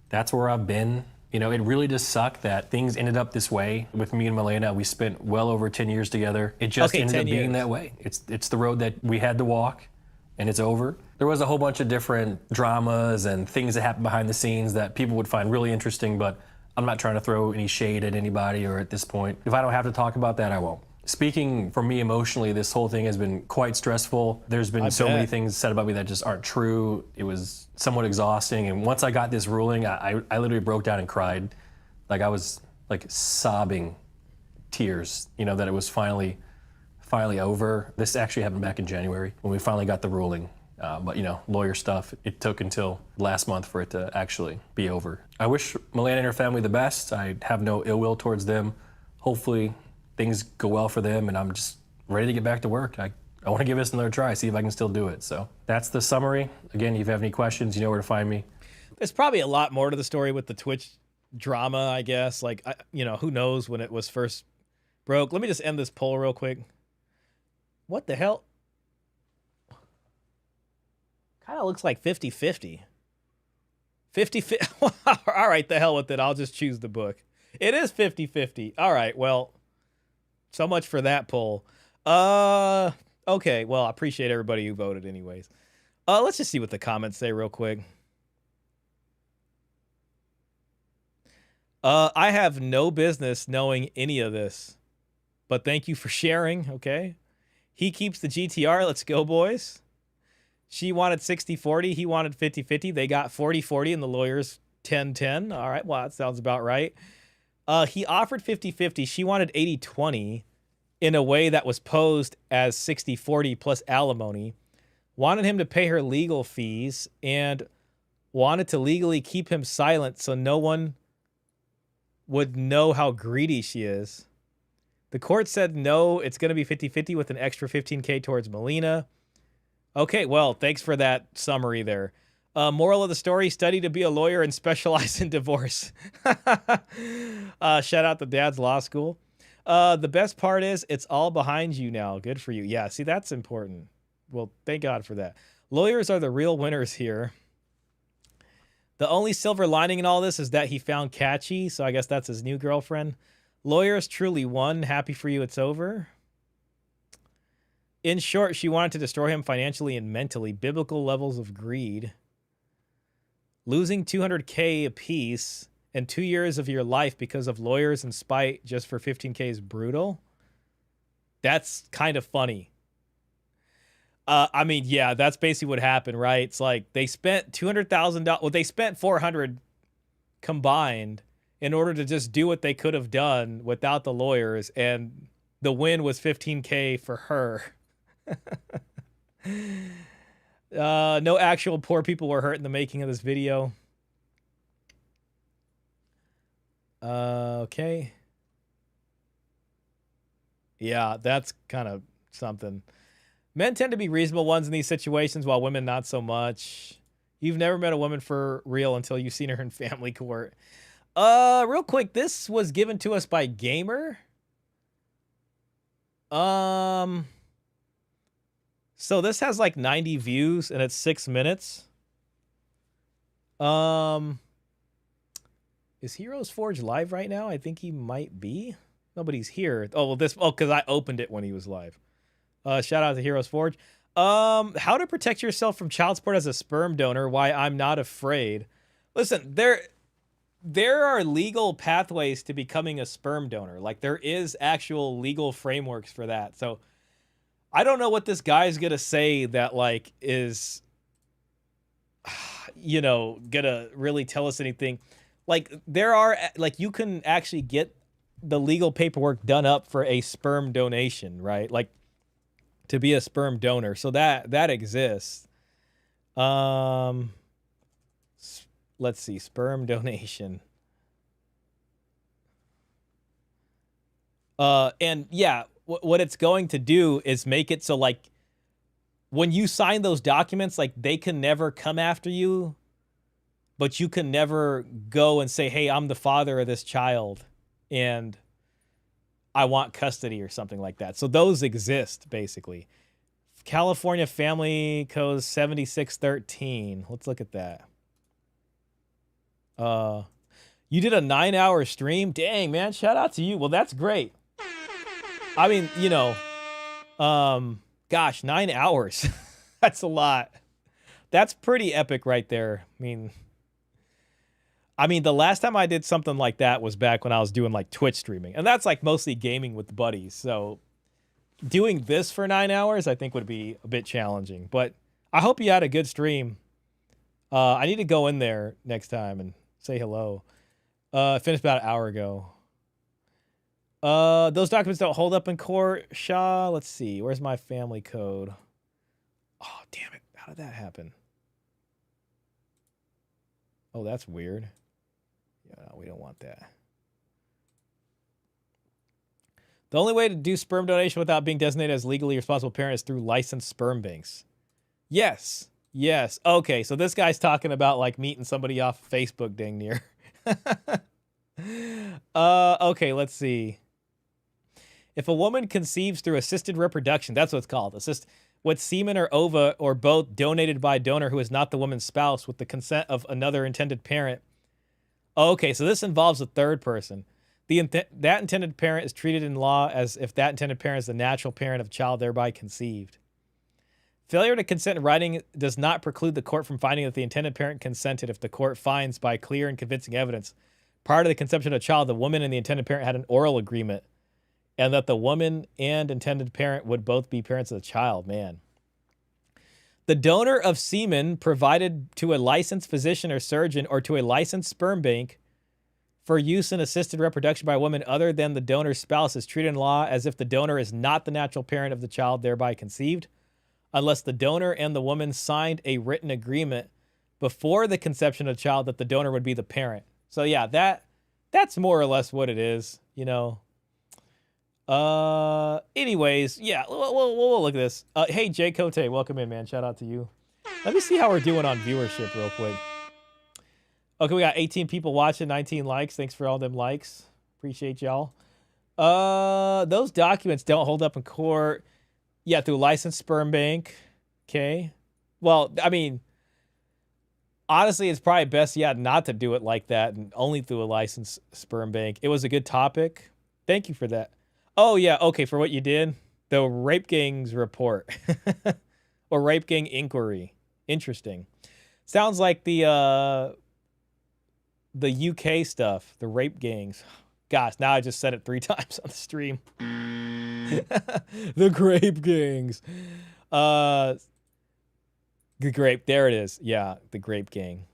That's where I've been. You know, it really just sucked that things ended up this way with me and Milena. We spent well over 10 years together. It just ended up being that way. It's the road that we had to walk, and it's over. There was a whole bunch of different dramas and things that happened behind the scenes that people would find really interesting, but I'm not trying to throw any shade at anybody or at this point. If I don't have to talk about that, I won't. Speaking for me emotionally, this whole thing has been quite stressful. There's been so many things said about me that just aren't true. It was somewhat exhausting. And once I got this ruling, I literally broke down and cried. Like I was like sobbing tears, you know, that it was finally over. This actually happened back in January when we finally got the ruling. But you know, lawyer stuff, it took until last month for it to actually be over. I wish Milena and her family the best. I have no ill will towards them. Hopefully things go well for them, and I'm just ready to get back to work. I want to give this another try, see if I can still do it. So that's the summary. Again, if you have any questions, you know where to find me.
There's probably a lot more to the story with the Twitch drama, I guess. Like, you know, who knows when it was first broke. Let me just end this poll real quick. What the hell? Kind of looks like 50-50. 50-50. All right, the hell with it. I'll just choose the book. It is 50-50. All right, well, so much for that poll. Okay, well, I appreciate everybody who voted anyways. Let's just see what the comments say real quick. I have no business knowing any of this, but thank you for sharing, okay? He keeps the GTR. Let's go, boys. She wanted 60-40. He wanted 50-50. They got 40-40 and the lawyers 10-10. All right, well, that sounds about right. He offered 50-50. She wanted 80-20 in a way that was posed as 60-40 plus alimony. Wanted him to pay her legal fees and wanted to legally keep him silent so no one would know how greedy she is. The court said no, it's going to be 50-50 with an extra 15K towards Melina. Okay, well, thanks for that summary there. Moral of the story, study to be a lawyer and specialize in divorce. Shout out to Dad's Law School. The best part is it's all behind you now. Good for you. Yeah, see, that's important. Well, thank God for that. Lawyers are the real winners here. The only silver lining in all this is that he found Catchy, so I guess that's his new girlfriend. Lawyers truly won. Happy for you, it's over. In short, she wanted to destroy him financially and mentally. Biblical levels of greed. Losing 200K apiece and 2 years of your life because of lawyers and spite just for 15K is brutal. That's kind of funny. I mean, yeah, that's basically what happened, right? It's like they spent $200,000. Well, they spent $400 combined in order to just do what they could have done without the lawyers, and the win was 15K for her. No actual poor people were hurt in the making of this video. Okay. Yeah, that's kind of something. Men tend to be reasonable ones in these situations, while women not so much. You've never met a woman for real until you've seen her in family court. Real quick, this was given to us by Gamer. So this has like 90 views and it's 6 minutes. Is Heroes Forge live right now? I think he might be. Nobody's here. Oh, well, this, oh, because I opened it when he was live. Shout out to Heroes Forge. How to protect yourself from child support as a sperm donor, why I'm not afraid. Listen, there are legal pathways to becoming a sperm donor. Like, there is actual legal frameworks for that. So I don't know what this guy's gonna say that, like, is, you know, gonna really tell us anything. Like, there are, like, you can actually get the legal paperwork done up for a sperm donation, right? Like, to be a sperm donor. So that exists. Let's see, sperm donation. And yeah, what it's going to do is make it so, like, when you sign those documents, like, they can never come after you, but you can never go and say, hey, I'm the father of this child and I want custody or something like that. So those exist, basically. California Family Code 7613. Let's look at that. You did a 9-hour stream? Dang, man, shout out to you. Well, that's great. I mean, you know, gosh, 9 hours. That's a lot. That's pretty epic right there. I mean, the last time I did something like that was back when I was doing, like, Twitch streaming. And that's, like, mostly gaming with buddies. So doing this for 9 hours, I think, would be a bit challenging. But I hope you had a good stream. I need to go in there next time and say hello. Finished about an hour ago. Those documents don't hold up in court, Shaw. Let's see. Where's my family code? Oh, damn it. How did that happen? Oh, that's weird. Yeah, we don't want that. The only way to do sperm donation without being designated as legally responsible parent is through licensed sperm banks. Yes. Yes. Okay, so this guy's talking about, like, meeting somebody off Facebook, dang near. Okay, let's see. If a woman conceives through assisted reproduction, that's what it's called. With semen or ova or both donated by a donor who is not the woman's spouse with the consent of another intended parent. Okay, so this involves a third person. That intended parent is treated in law as if that intended parent is the natural parent of a child thereby conceived. Failure to consent in writing does not preclude the court from finding that the intended parent consented if the court finds by clear and convincing evidence prior to the conception of a child, the woman and the intended parent had an oral agreement and that the woman and intended parent would both be parents of the child. Man. The donor of semen provided to a licensed physician or surgeon or to a licensed sperm bank for use in assisted reproduction by a woman other than the donor's spouse is treated in law as if the donor is not the natural parent of the child thereby conceived, unless the donor and the woman signed a written agreement before the conception of the child that the donor would be the parent. So yeah, that's more or less what it is, you know. Anyways, yeah, we'll look at this. Hey, Jay Cote, welcome in, man. Shout out to you. Let me see how we're doing on viewership real quick. Okay, we got 18 people watching, 19 likes. Thanks for all them likes. Appreciate y'all. Those documents don't hold up in court. Yeah, through licensed sperm bank. Okay. Well, I mean, honestly, it's probably best, yeah, not to do it like that and only through a licensed sperm bank. It was a good topic. Thank you for that. Oh, yeah, okay, for what you did. The Rape Gangs report. Or Rape Gang inquiry. Interesting. Sounds like the UK stuff, the Rape Gangs. Gosh, now I just said it 3 times on the stream. The Grape Gangs. The Grape, there it is. Yeah, the Grape Gang.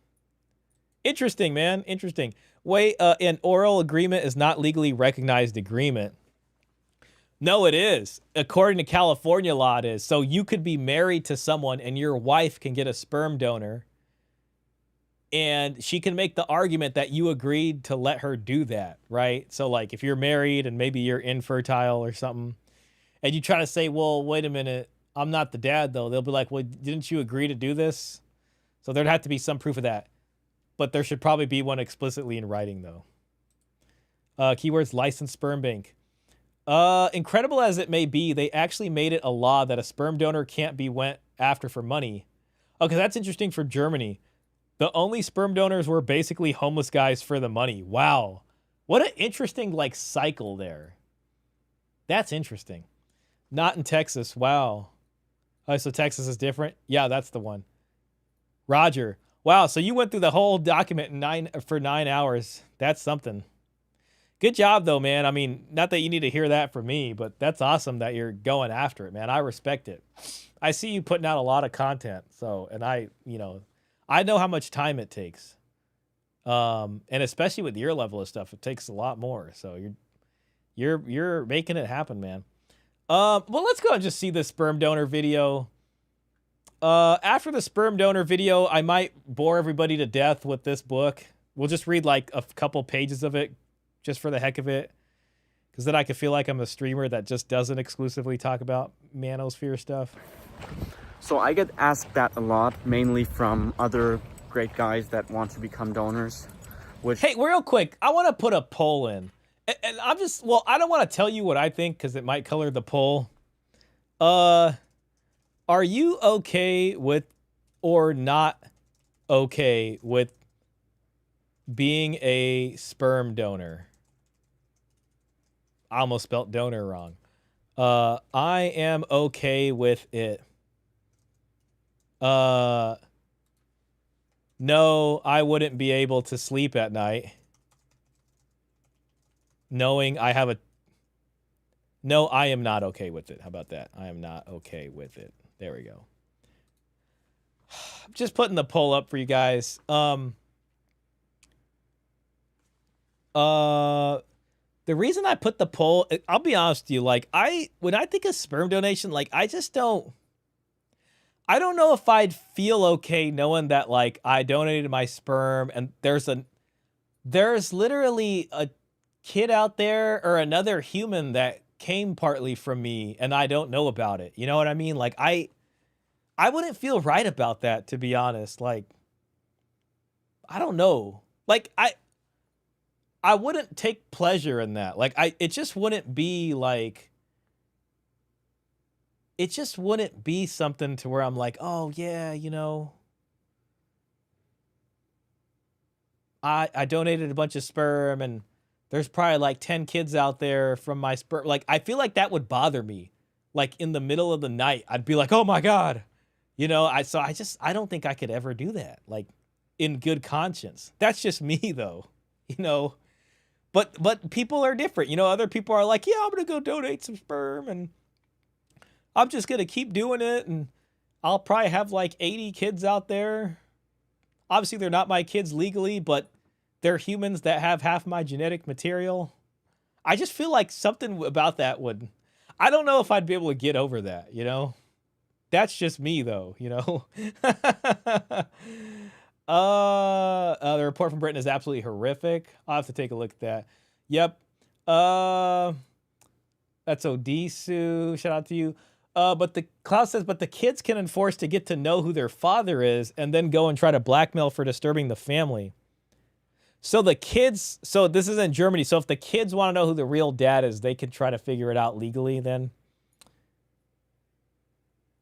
Interesting, man. Interesting. Wait, an oral agreement is not legally recognized agreement. No, it is. According to California law, it is. So you could be married to someone and your wife can get a sperm donor and she can make the argument that you agreed to let her do that, right? So, like, if you're married and maybe you're infertile or something, and you try to say, well, wait a minute, I'm not the dad, though. They'll be like, well, didn't you agree to do this? So there'd have to be some proof of that. But there should probably be one explicitly in writing, though. Keywords, licensed sperm bank. Incredible as it may be, they actually made it a law that a sperm donor can't be went after for money. Okay, that's interesting for Germany. The only sperm donors were basically homeless guys for the money. Wow. What an interesting, like, cycle there. That's interesting. Not in Texas. Wow. Oh, so Texas is different? Yeah, that's the one. Roger. Wow, so you went through the whole document in for 9 hours. That's something. Good job, though, man. I mean, not that you need to hear that from me, but that's awesome that you're going after it, man. I respect it. I see you putting out a lot of content, so, and I know how much time it takes. And especially with your level of stuff, it takes a lot more. So you're making it happen, man. Well, let's go and just see the sperm donor video. After the sperm donor video, I might bore everybody to death with this book. We'll just read like a couple pages of it just for the heck of it. Because then I could feel like I'm a streamer that just doesn't exclusively talk about manosphere stuff.
So I get asked that a lot, mainly from other great guys that want to become donors.
Hey, real quick, I want to put a poll in. And I'm just, well, I don't want to tell you what I think because it might color the poll. Are you okay with or not okay with being a sperm donor? I almost spelt donor wrong. I am okay with it. No, I wouldn't be able to sleep at night knowing I have a... No, I am not okay with it. How about that? I am not okay with it. There we go. Just putting the poll up for you guys. The reason I put the poll, I'll be honest with you, like, when I think of sperm donation, like, I don't know if I'd feel okay knowing that, like, I donated my sperm and there's literally a kid out there or another human that came partly from me and I don't know about it. You know what I mean? Like, I wouldn't feel right about that, to be honest. Like, I don't know. Like, I wouldn't take pleasure in that. Like, it just wouldn't be like, it just wouldn't be something to where I'm like, oh yeah, you know, I donated a bunch of sperm and there's probably like 10 kids out there from my sperm. Like, I feel like that would bother me. Like, in the middle of the night, I'd be like, oh my God, you know, I don't think I could ever do that. Like, in good conscience. That's just me though, you know, but people are different. You know, other people are like, yeah, I'm going to go donate some sperm and I'm just going to keep doing it. And I'll probably have like 80 kids out there. Obviously, they're not my kids legally, but they're humans that have half my genetic material. I just feel like something about that would... I don't know if I'd be able to get over that, you know? That's just me, though, you know? The report from Britain is absolutely horrific. I'll have to take a look at that. Yep. That's Odisu. Shout out to you. But the Klaus says, but the kids can enforce to get to know who their father is and then go and try to blackmail for disturbing the family. So the kids, so this is in Germany. So if the kids want to know who the real dad is, they can try to figure it out legally then.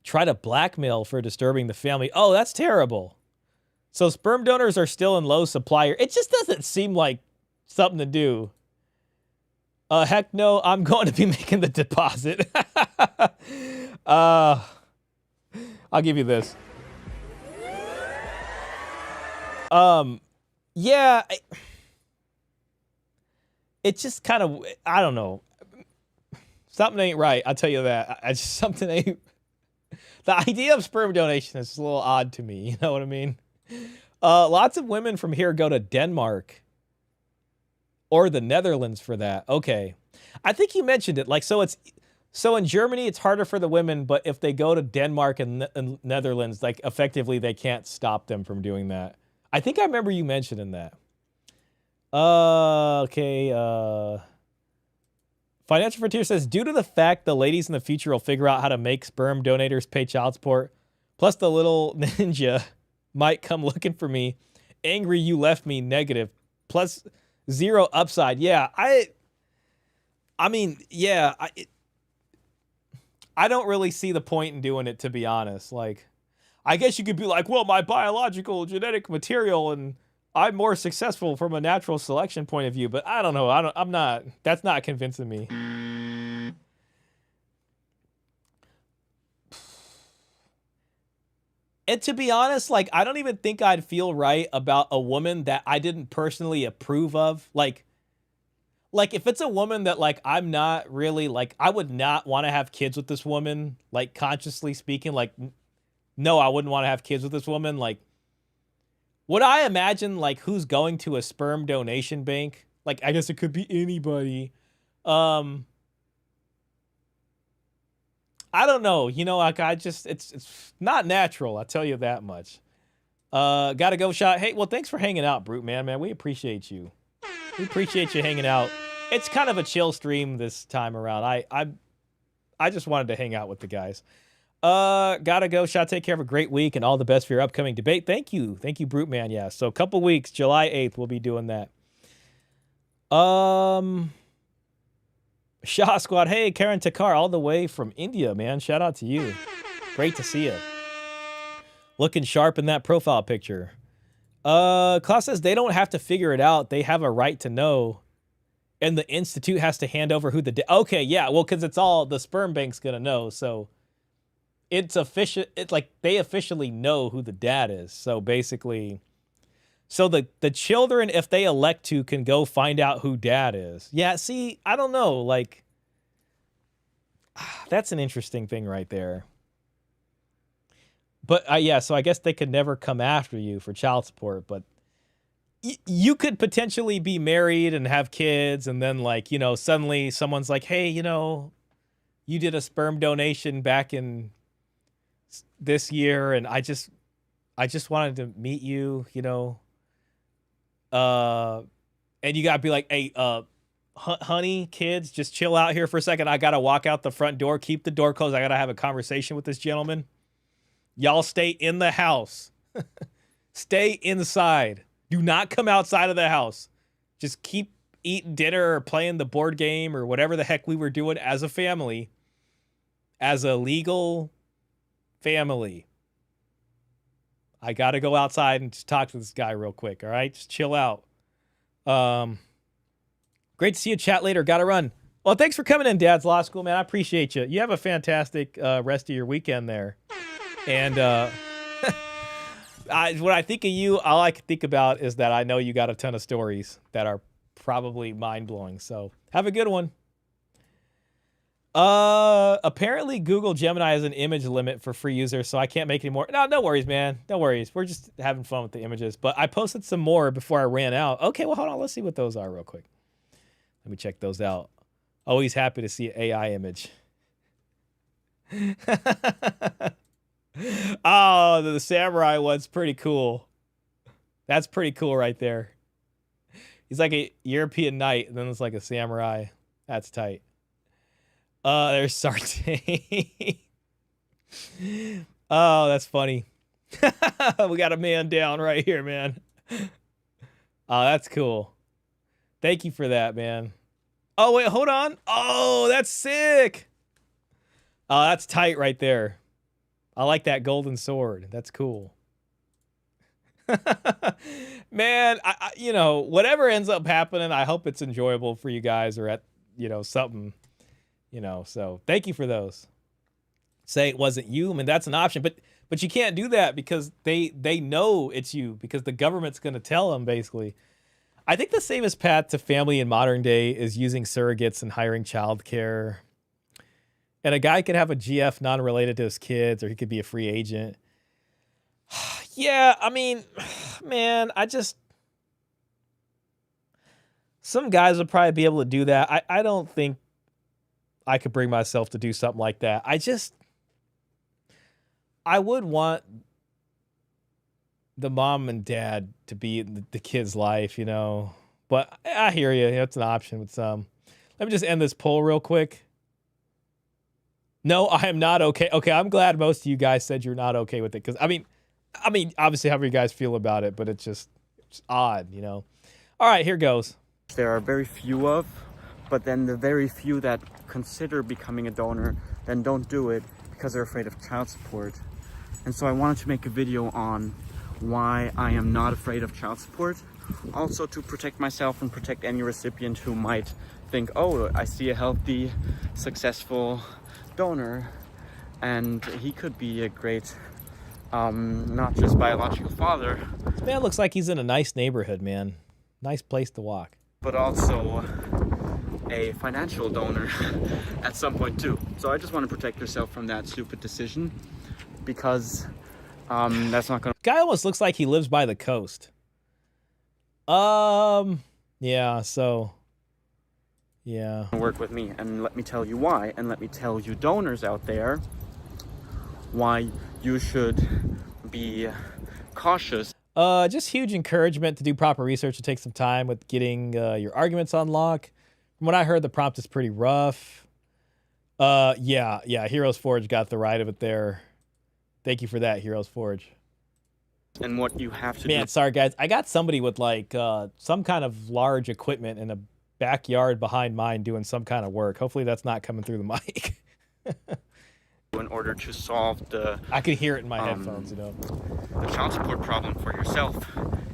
Try to blackmail for disturbing the family. Oh, that's terrible. So sperm donors are still in low supply. It just doesn't seem like something to do. Heck no, I'm going to be making the deposit. I'll give you this. Yeah, it's just kind of, I don't know. Something ain't right, I'll tell you that. Something ain't, the idea of sperm donation is a little odd to me, you know what I mean? Lots of women from here go to Denmark or the Netherlands for that. Okay. I think you mentioned it. Like, so in Germany, it's harder for the women, but if they go to Denmark and Netherlands, like, effectively, they can't stop them from doing that. I think I remember you mentioning that. Okay. Financial Frontier says, due to the fact the ladies in the future will figure out how to make sperm donators pay child support, plus the little ninja might come looking for me, angry you left me, negative, plus 0 upside. Yeah, I mean, yeah, I don't really see the point in doing it, to be honest. Like, I guess you could be like, well, my biological genetic material and I'm more successful from a natural selection point of view, but I don't know. I'm not, that's not convincing me. And to be honest, like, I don't even think I'd feel right about a woman that I didn't personally approve of. Like if it's a woman that like I'm not really like, I would not want to have kids with this woman, like consciously speaking, like no, I wouldn't want to have kids with this woman. Like, would I imagine like who's going to a sperm donation bank? Like, I guess it could be anybody. I don't know. You know, like I just, it's not natural. I'll tell you that much. Gotta go shot. Hey, well, thanks for hanging out, Brute Man. We appreciate you. We appreciate you hanging out. It's kind of a chill stream this time around. I just wanted to hang out with the guys. Gotta go shot. Take care. Have a great week and all the best for your upcoming debate. Thank you. Thank you, Brute Man. Yeah. So a couple weeks, July 8th, we'll be doing that. Shah Squad. Hey, Karen Takar, all the way from India, man. Shout out to you. Great to see you. Looking sharp in that profile picture. Klaus says they don't have to figure it out. They have a right to know. And the Institute has to hand over who the... Okay, yeah. Well, because it's all... The sperm bank's going to know. So it's official. It's like they officially know who the dad is. So basically... So the children, if they elect to, can go find out who dad is. Yeah, see, I don't know. Like, that's an interesting thing right there. But, yeah, so I guess they could never come after you for child support. But you could potentially be married and have kids. And then, like, you know, suddenly someone's like, hey, you know, you did a sperm donation back in this year. And I just wanted to meet you, you know. And you gotta be like, hey, honey, kids, just chill out here for a second. I gotta walk out the front door, keep the door closed. I gotta have a conversation with this gentleman. Y'all stay in the house. Stay inside. Do not come outside of the house. Just keep eating dinner or playing the board game or whatever the heck we were doing as a family, as a legal family. I got to go outside and just talk to this guy real quick, all right? Just chill out. Great to see you. Chat later. Got to run. Well, thanks for coming in, Dad's Law School, man. I appreciate you. You have a fantastic rest of your weekend there. And when I think of you, all I can think about is that I know you got a ton of stories that are probably mind-blowing. So have a good one. Apparently Google Gemini has an image limit for free users, so I can't make any more. No worries, man. No worries. We're just having fun with the images. But I posted some more before I ran out. Okay, well, hold on. Let's see what those are real quick. Let me check those out. Always happy to see an AI image. Oh, the samurai one's pretty cool. That's pretty cool right there. He's like a European knight, and then it's like a samurai. That's tight. There's Sartain. Oh, that's funny. We got a man down right here, man. Oh, that's cool. Thank you for that, man. Oh, wait, hold on. Oh, that's sick. Oh, that's tight right there. I like that golden sword. That's cool. Man, you know, whatever ends up happening, I hope it's enjoyable for you guys or at, you know, something. You know, so thank you for those. Say it wasn't you. I mean, that's an option, but you can't do that because they know it's you because the government's going to tell them basically. I think the safest path to family in modern day is using surrogates and hiring childcare. And a guy could have a GF non-related to his kids, or he could be a free agent. Yeah, I mean, man, some guys would probably be able to do that. I don't think I could bring myself to do something like that. I would want the mom and dad to be in the kid's life, you know. But I hear you. It's an option with some. Let me just end this poll real quick. No, I am not okay. Okay, I'm glad most of you guys said you're not okay with it. Because, I mean, obviously, however you guys feel about it, but it's odd, you know. All right, here goes.
There are very few of, but then the very few that consider becoming a donor then don't do it because they're afraid of child support. And so I wanted to make a video on why I am not afraid of child support. Also to protect myself and protect any recipient who might think, oh, I see a healthy, successful donor and he could be a great not just biological father,
This man looks like he's in a nice neighborhood, man. Nice place to walk.
but also a financial donor at some point too. So I just want to protect yourself from that stupid decision, because that's not gonna
Guy almost looks like he lives by the coast. Yeah, so yeah.
work with me. And let me tell you why, and let me tell you donors out there why you should be cautious.
Just huge encouragement to do proper research and take some time with getting your arguments on lock. From what I heard, the prompt is pretty rough. Yeah, Heroes Forge got the right of it there. Thank you for that, Heroes Forge.
And what you have to
Man,
do.
sorry guys. I got somebody with like some kind of large equipment in a backyard behind mine doing some kind of work. Hopefully that's not coming through the mic.
In order to solve the
I can hear it in my headphones, you know.
the child support problem for yourself,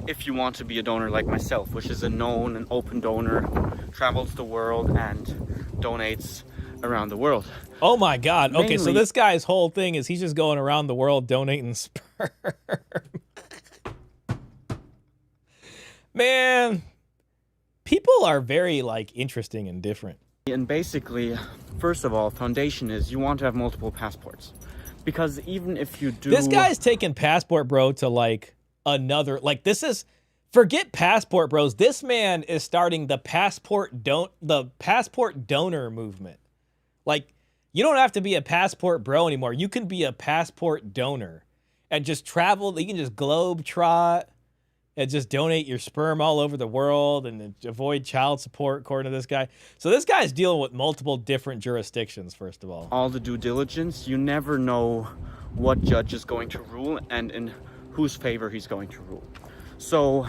if you want to be a donor like myself, which is a known and open donor, travels the world and donates around the world.
Oh my God. Okay, so
Mainly-
this guy's whole thing is he's just going around the world donating sperm. Man, people are very like interesting and different.
And basically, first of all, foundation is you want to have multiple passports, because even if you do,
This guy's taking Passport Bro to like another, like this is, forget Passport Bros. This man is starting the passport donor movement. Like, you don't have to be a passport bro anymore. You can be a passport donor and just travel. You can just globe trot and just donate your sperm all over the world and avoid child support, according to this guy. So this guy's dealing with multiple different jurisdictions, first of all.
the due diligence, you never know what judge is going to rule and in whose favor he's going to rule. So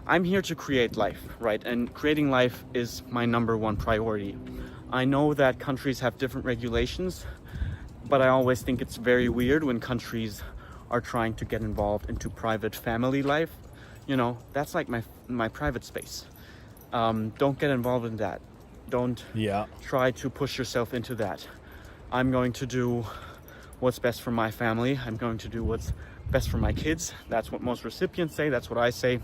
I'm here to create life, right? And creating life is my #1 priority. I know that countries have different regulations, but I always think it's very weird when countries are trying to get involved into private family life. You know, that's like my private space. Don't get involved in that. Don't try to push yourself into that. I'm going to do what's best for my family. I'm going to do what's best for my kids. That's what most recipients say. That's what I say.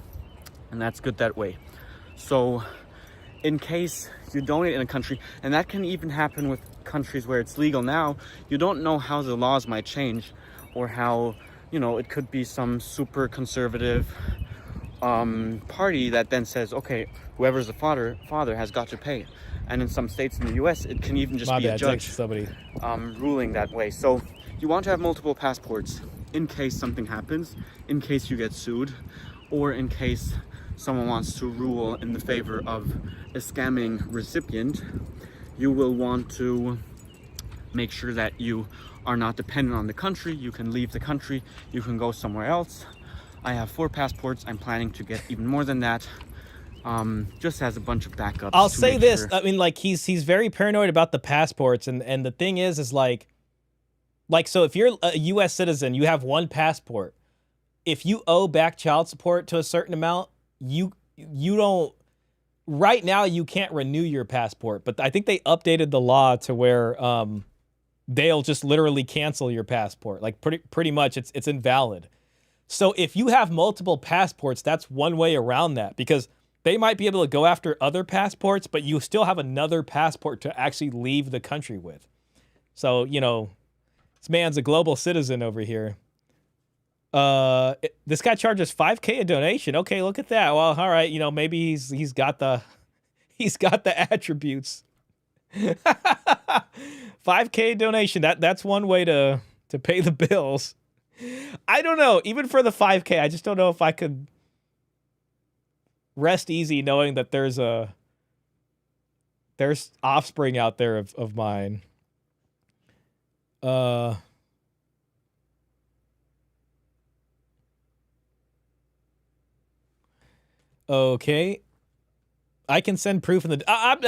And that's good that way. So in case you donate in a country, and that can even happen with countries where it's legal now, you don't know how the laws might change, or how, you know, it could be some super conservative party that then says, okay, whoever's the father has got to pay. And in some states in the US, it can even just be a judge ruling that way. So you want to have multiple passports in case something happens, in case you get sued, or in case someone wants to rule in the favor of a scamming recipient. You will want to make sure that you are not dependent on the country. You can leave the country, you can go somewhere else. I have 4 passports. I'm planning to get even more than that. Just as a bunch of backups.
I'll say this.
Sure.
I mean, like he's very paranoid about the passports, and the thing is like so if you're a U.S. citizen, you have 1 passport. If you owe back child support to a certain amount, you don't. Right now, you can't renew your passport, but I think they updated the law to where they'll just literally cancel your passport. Like pretty much, it's invalid. So if you have multiple passports, that's one way around that, because they might be able to go after other passports, but you still have another passport to actually leave the country with. So, you know, this man's a global citizen over here. This guy charges $5K a donation. Okay, look at that. Well, all right, you know, maybe he's got the attributes. 5K donation. That's one way to pay the bills. I don't know. Even for the 5K, I just don't know if I could rest easy knowing that there's offspring out there of mine. Okay. I can send proof in the. I'm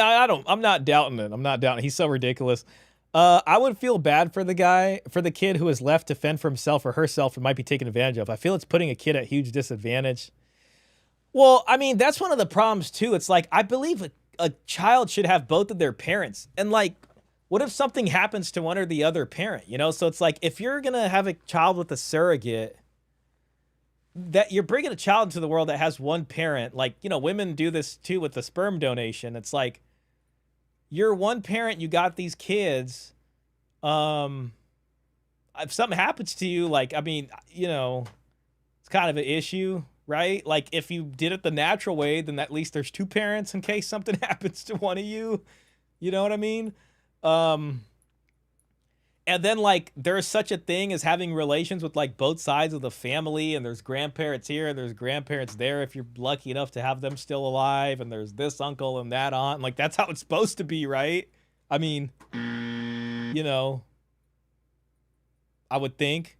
not doubting it. I'm not doubting it. He's so ridiculous. I would feel bad for the kid who is left to fend for himself or herself and might be taken advantage of. I feel it's putting a kid at huge disadvantage. Well, I mean, that's one of the problems too. It's like, I believe a child should have both of their parents. And like, what if something happens to one or the other parent, you know? So it's like, if you're going to have a child with a surrogate, that you're bringing a child into the world that has one parent, like, you know, women do this too with the sperm donation. It's like, you're one parent, you got these kids. If something happens to you, like, I mean, you know, it's kind of an issue, right? Like, if you did it the natural way, then at least there's two parents in case something happens to one of you. You know what I mean? And then, like, there's such a thing as having relations with, like, both sides of the family, and there's grandparents here, and there's grandparents there if you're lucky enough to have them still alive, and there's this uncle and that aunt. Like, that's how it's supposed to be, right? I mean, you know, I would think.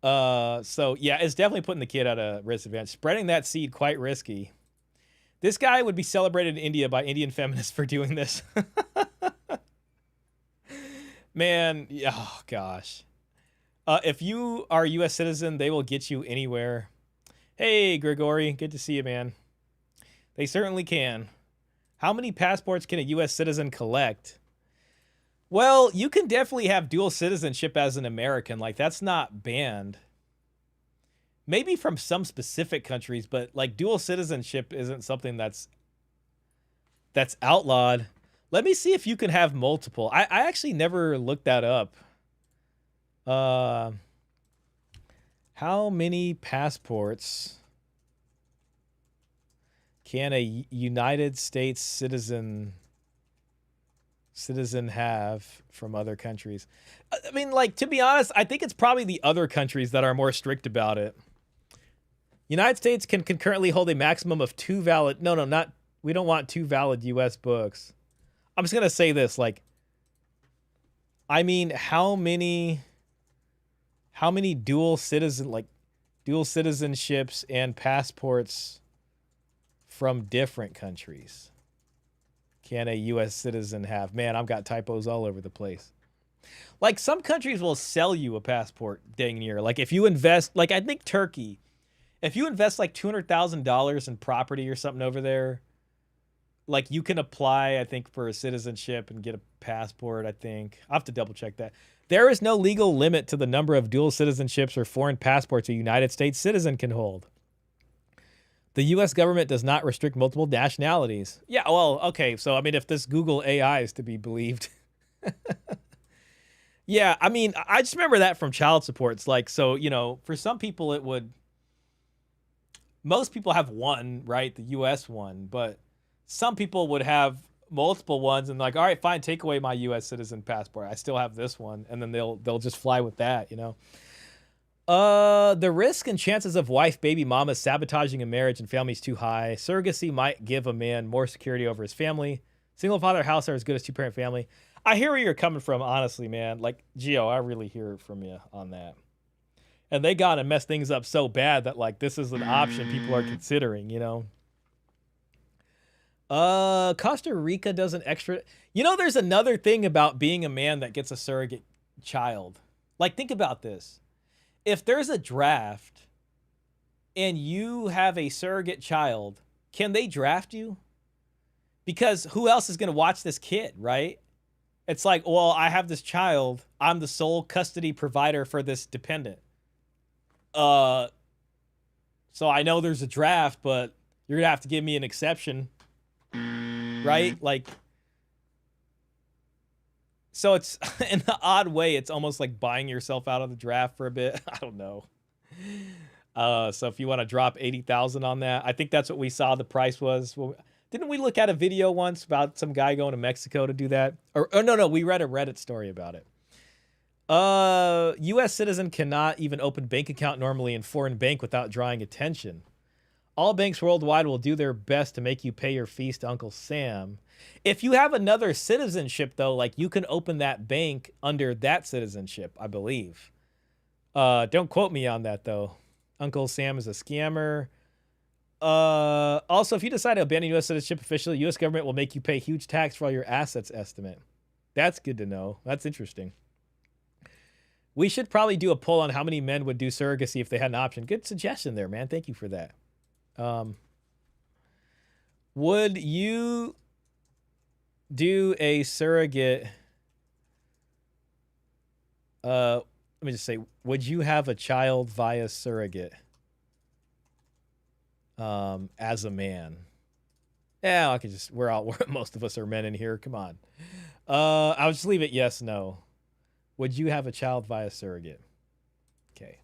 So, yeah, it's definitely putting the kid at a risk advantage. Spreading that seed, quite risky. This guy would be celebrated in India by Indian feminists for doing this. Man, oh gosh. If you are a U.S. citizen, they will get you anywhere. Hey, Grigori, good to see you, man. They certainly can. How many passports can a U.S. citizen collect? Well, you can definitely have dual citizenship as an American. Like, that's not banned. Maybe from some specific countries, but like dual citizenship isn't something that's outlawed. Let me see if you can have multiple. I actually never looked that up. How many passports can a United States citizen have from other countries? I mean, like, to be honest, I think it's probably the other countries that are more strict about it. United States can concurrently hold a maximum of 2 valid... No, not... We don't want 2 valid U.S. books. I'm just going to say this, like... I mean, how many dual citizenships and passports from different countries can a U.S. citizen have? Man, I've got typos all over the place. Like, some countries will sell you a passport dang near. Like, if you invest... Like, I think Turkey... If you invest like $200,000 in property or something over there, like, you can apply, I think, for a citizenship and get a passport, I think. I'll have to double check that. There is no legal limit to the number of dual citizenships or foreign passports a United States citizen can hold. The U.S. government does not restrict multiple nationalities. Yeah, well, okay, so, I mean, if this Google AI is to be believed. Yeah, I mean, I just remember that from child support. It's like, so, you know, for some people it would... Most people have one, right? The U.S. one, but some people would have multiple ones and like, all right, fine, take away my U.S. citizen passport. I still have this one, and then they'll just fly with that, you know. The risk and chances of wife, baby mamas sabotaging a marriage and family is too high. Surrogacy might give a man more security over his family. Single father house are as good as 2-parent family. I hear where you're coming from, honestly, man. Like, Gio, I really hear from you on that. And they got to mess things up so bad that, like, this is an option people are considering, you know? Costa Rica does an extra... You know, there's another thing about being a man that gets a surrogate child. Like, think about this. If there's a draft and you have a surrogate child, can they draft you? Because who else is going to watch this kid, right? It's like, well, I have this child. I'm the sole custody provider for this dependent. So I know there's a draft, but you're gonna have to give me an exception, right? Like, so it's in an odd way, it's almost like buying yourself out of the draft for a bit. I don't know. So if you want to drop 80,000 on that, I think that's what we saw the price was. Well, didn't we look at a video once about some guy going to Mexico to do that? Or no, we read a Reddit story about it. U.S. citizen cannot even open bank account normally in foreign bank without drawing attention. All banks worldwide will do their best to make you pay your fees to Uncle Sam. If you have another citizenship, though, like, you can open that bank under that citizenship, I believe. Don't quote me on that, though. Uncle Sam is a scammer. Also, if you decide to abandon U.S. citizenship officially, U.S. government will make you pay huge tax for all your assets estimate. That's good to know. That's interesting. We should probably do a poll on how many men would do surrogacy if they had an option. Good suggestion there, man. Thank you for that. Would you do a surrogate Let me just say, would you have a child via surrogate? As a man. Yeah, I could just, most of us are men in here. Come on. I'll just leave it yes, no. Would you have a child via surrogate? Okay.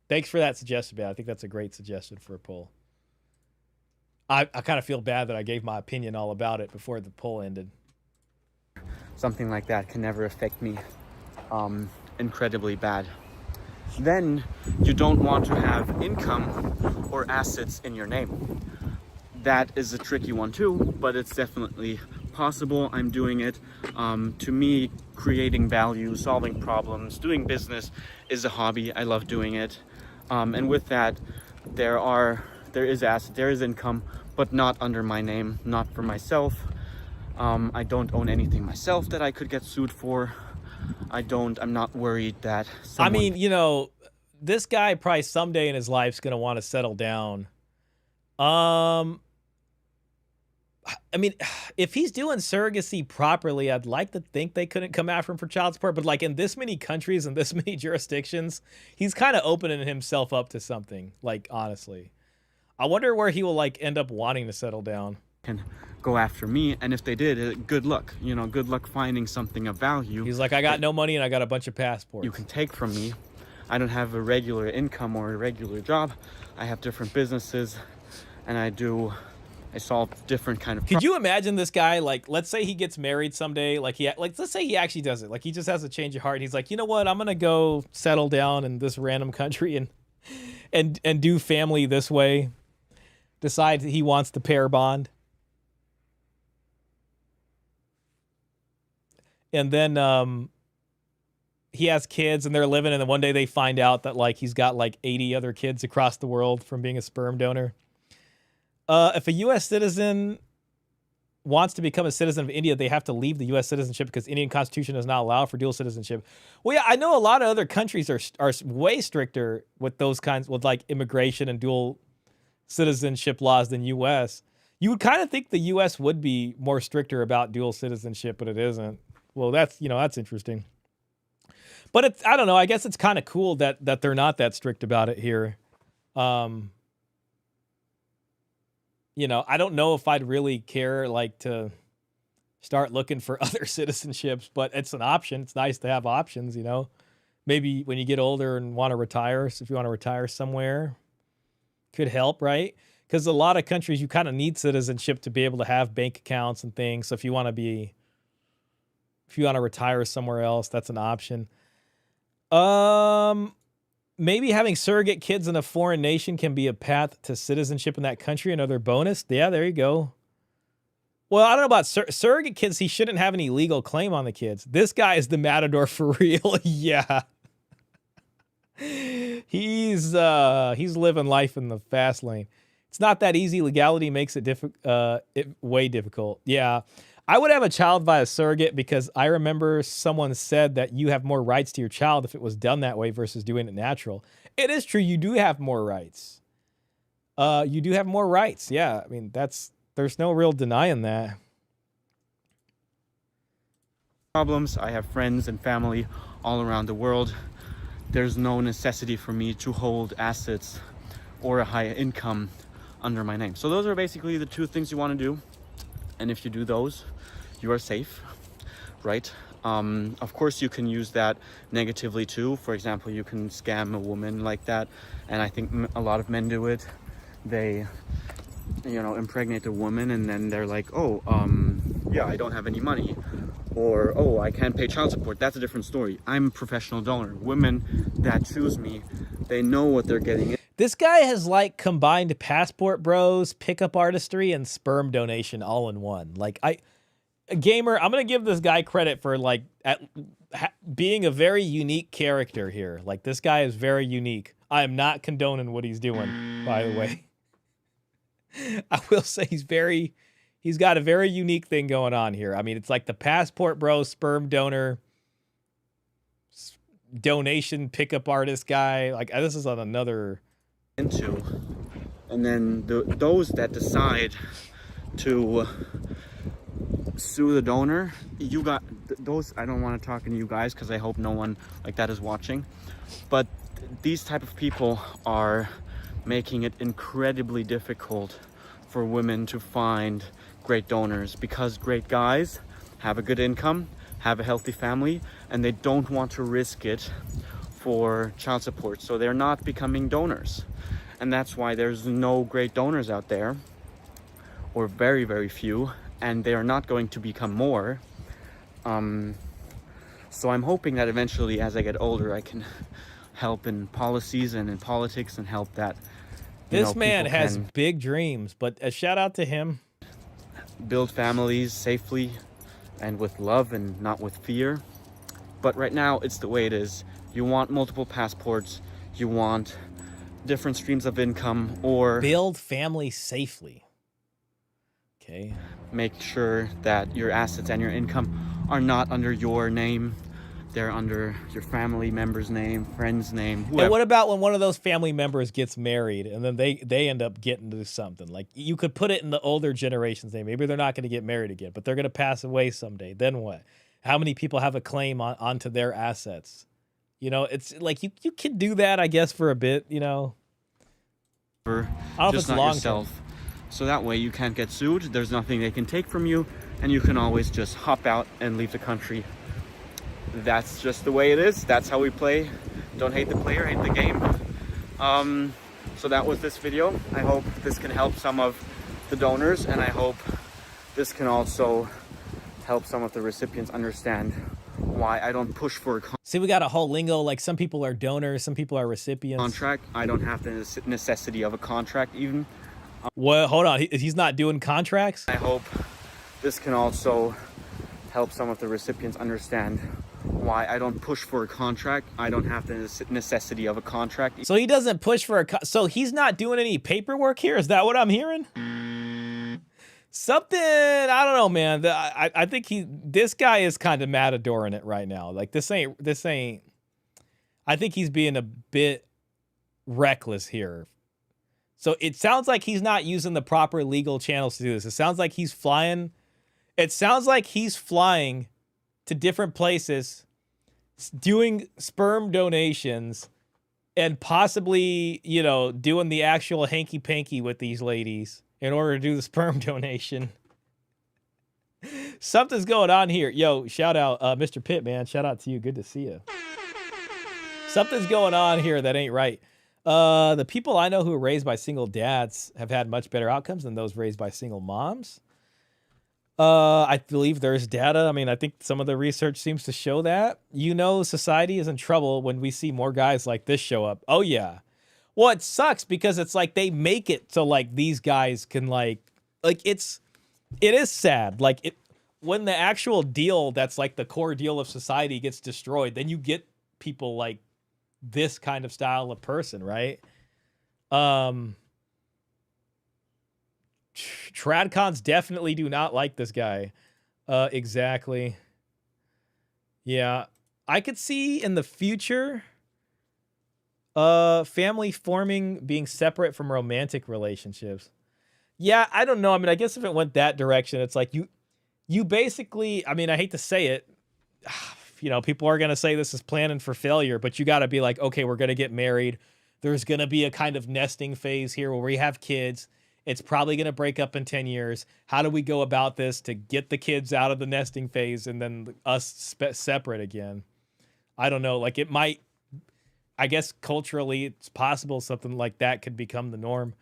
Thanks for that suggestion, man. I think that's a great suggestion for a poll. I kind of feel bad that I gave my opinion all about it before the poll ended.
Something like that can never affect me incredibly bad. Then you don't want to have income or assets in your name. That is a tricky one too, but it's definitely possible. I'm doing it. To me, creating value, solving problems, doing business is a hobby. I love doing it. And with that, there is asset, there is income, but not under my name, not for myself. I don't own anything myself that I could get sued for. I'm not worried that someone...
I mean, you know, this guy probably someday in his life's going to want to settle down. I mean, if he's doing surrogacy properly, I'd like to think they couldn't come after him for child support. But like in this many countries and this many jurisdictions, he's kind of opening himself up to something. Like, honestly, I wonder where he will like end up wanting to settle down.
Can go after me, and if they did, good luck. You know, good luck finding something of value.
He's like, I got no money and I got a bunch of passports.
You can take from me. I don't have a regular income or a regular job. I have different businesses, and I solve different kind of...
Could you imagine this guy, like, let's say he gets married someday, like let's say he actually does it, like he just has a change of heart and he's like, you know what, I'm gonna go settle down in this random country and do family this way. Decides he wants the pair bond. And then he has kids and they're living, and then one day they find out that like he's got like 80 other kids across the world from being a sperm donor. If a U.S. citizen wants to become a citizen of India, they have to leave the U.S. citizenship because Indian Constitution does not allow for dual citizenship. Well, yeah, I know a lot of other countries are way stricter with those kinds, with like immigration and dual citizenship laws than U.S. You would kind of think the U.S. would be more stricter about dual citizenship, but it isn't. Well, that's interesting. But I don't know. I guess it's kind of cool that they're not that strict about it here. You know, I don't know if I'd really care, like, to start looking for other citizenships, but it's an option. It's nice to have options, you know. Maybe when you get older and want to retire, so if you want to retire somewhere, could help, right? Because a lot of countries, you kind of need citizenship to be able to have bank accounts and things. So if you want to retire somewhere else, that's an option. Maybe having surrogate kids in a foreign nation can be a path to citizenship in that country. Another bonus. Yeah, there you go. Well, I don't know about surrogate kids. He shouldn't have any legal claim on the kids. This guy is the matador for real. Yeah. He's living life in the fast lane. It's not that easy. Legality makes it way difficult. Yeah. I would have a child via surrogate because I remember someone said that you have more rights to your child if it was done that way versus doing it natural. It is true. You do have more rights. You do have more rights. Yeah. I mean, there's no real denying that.
Problems. I have friends and family all around the world. There's no necessity for me to hold assets or a high income under my name. So those are basically the two things you want to do. And if you do those, you are safe, right? Of course, you can use that negatively too. For example, you can scam a woman like that. And I think a lot of men do it. They, impregnate a woman and then they're like, oh, yeah, I don't have any money. Or, oh, I can't pay child support. That's a different story. I'm a professional donor. Women that choose me, they know what they're getting.
This guy has like combined passport bros, pickup artistry, and sperm donation all in one. Like a gamer, I'm going to give this guy credit for like being a very unique character here. Like this guy is very unique. I am not condoning what he's doing, by the way. I will say he's got a very unique thing going on here. I mean, it's like the passport bro, sperm donor, donation, pickup artist guy. Like this is on another...
into, and then those that decide to sue the donor, you got those. I don't want to talk to you guys because I hope no one like that is watching, but these type of people are making it incredibly difficult for women to find great donors, because great guys have a good income, have a healthy family, and they don't want to risk it for child support, so they're not becoming donors. And that's why there's no great donors out there, or very, very few, and they are not going to become more. So I'm hoping that eventually, as I get older, I can help in policies and in politics and help that
This man
people
has
can
big dreams, but a shout out to him.
build families safely and with love and not with fear. But right now, it's the way it is. You want multiple passports, you want different streams of income, or
Build family safely. Okay.
make sure that your assets and your income are not under your name. They're under your family member's name, friend's name, whoever.
And what about when one of those family members gets married and then they end up getting to something? Like, you could put it in the older generation's name. Maybe they're not going to get married again, but they're going to pass away someday. Then what? How many people have a claim onto their assets? You know, it's like you can do that, I guess, for a bit, you know. I don't know if
Just
it's
not
long
yourself. So that way you can't get sued. There's nothing they can take from you, and you can always just hop out and leave the country. That's just the way it is. That's how we play. Don't hate the player, hate the game. So that was this video. I hope this can help some of the donors, and I hope this can also help some of the recipients understand why I don't push for a
See, we got a whole lingo, like some people are donors, some people are recipients.
contract. I don't have the necessity of a contract even.
Well, hold on. He's not doing contracts?
I hope this can also help some of the recipients understand why I don't push for a contract. I don't have the necessity of a contract.
So he doesn't push for so he's not doing any paperwork here? Is that what I'm hearing? Something, I don't know, man. I think this guy is kind of matadoring it right now. Like, this ain't, I think he's being a bit reckless here. So it sounds like he's not using the proper legal channels to do this. It sounds like he's flying to different places, doing sperm donations, and possibly, you know, doing the actual hanky-panky with these ladies in order to do the sperm donation. Something's going on here. Yo, shout out, Mr. Pitt, man. Shout out to you. Good to see you. Something's going on here that ain't right. The people I know who are raised by single dads have had much better outcomes than those raised by single moms. I believe there's data. I mean, I think some of the research seems to show that. You know, society is in trouble when we see more guys like this show up. Oh, yeah. Well, it sucks because it's like they make it so like these guys can like it is sad. Like, when the actual deal that's like the core deal of society gets destroyed, then you get people like this kind of style of person, right? Tradcons definitely do not like this guy. Exactly. Yeah. I could see in the future family forming being separate from romantic relationships. Yeah, I don't know. I mean, I guess if it went that direction, it's like you basically, I mean, I hate to say it, you know, people are going to say this is planning for failure, but you got to be like, okay, we're going to get married. There's going to be a kind of nesting phase here where we have kids. It's probably going to break up in 10 years. How do we go about this to get the kids out of the nesting phase and then us separate again? I don't know. Like, it might, I guess culturally it's possible something like that could become the norm.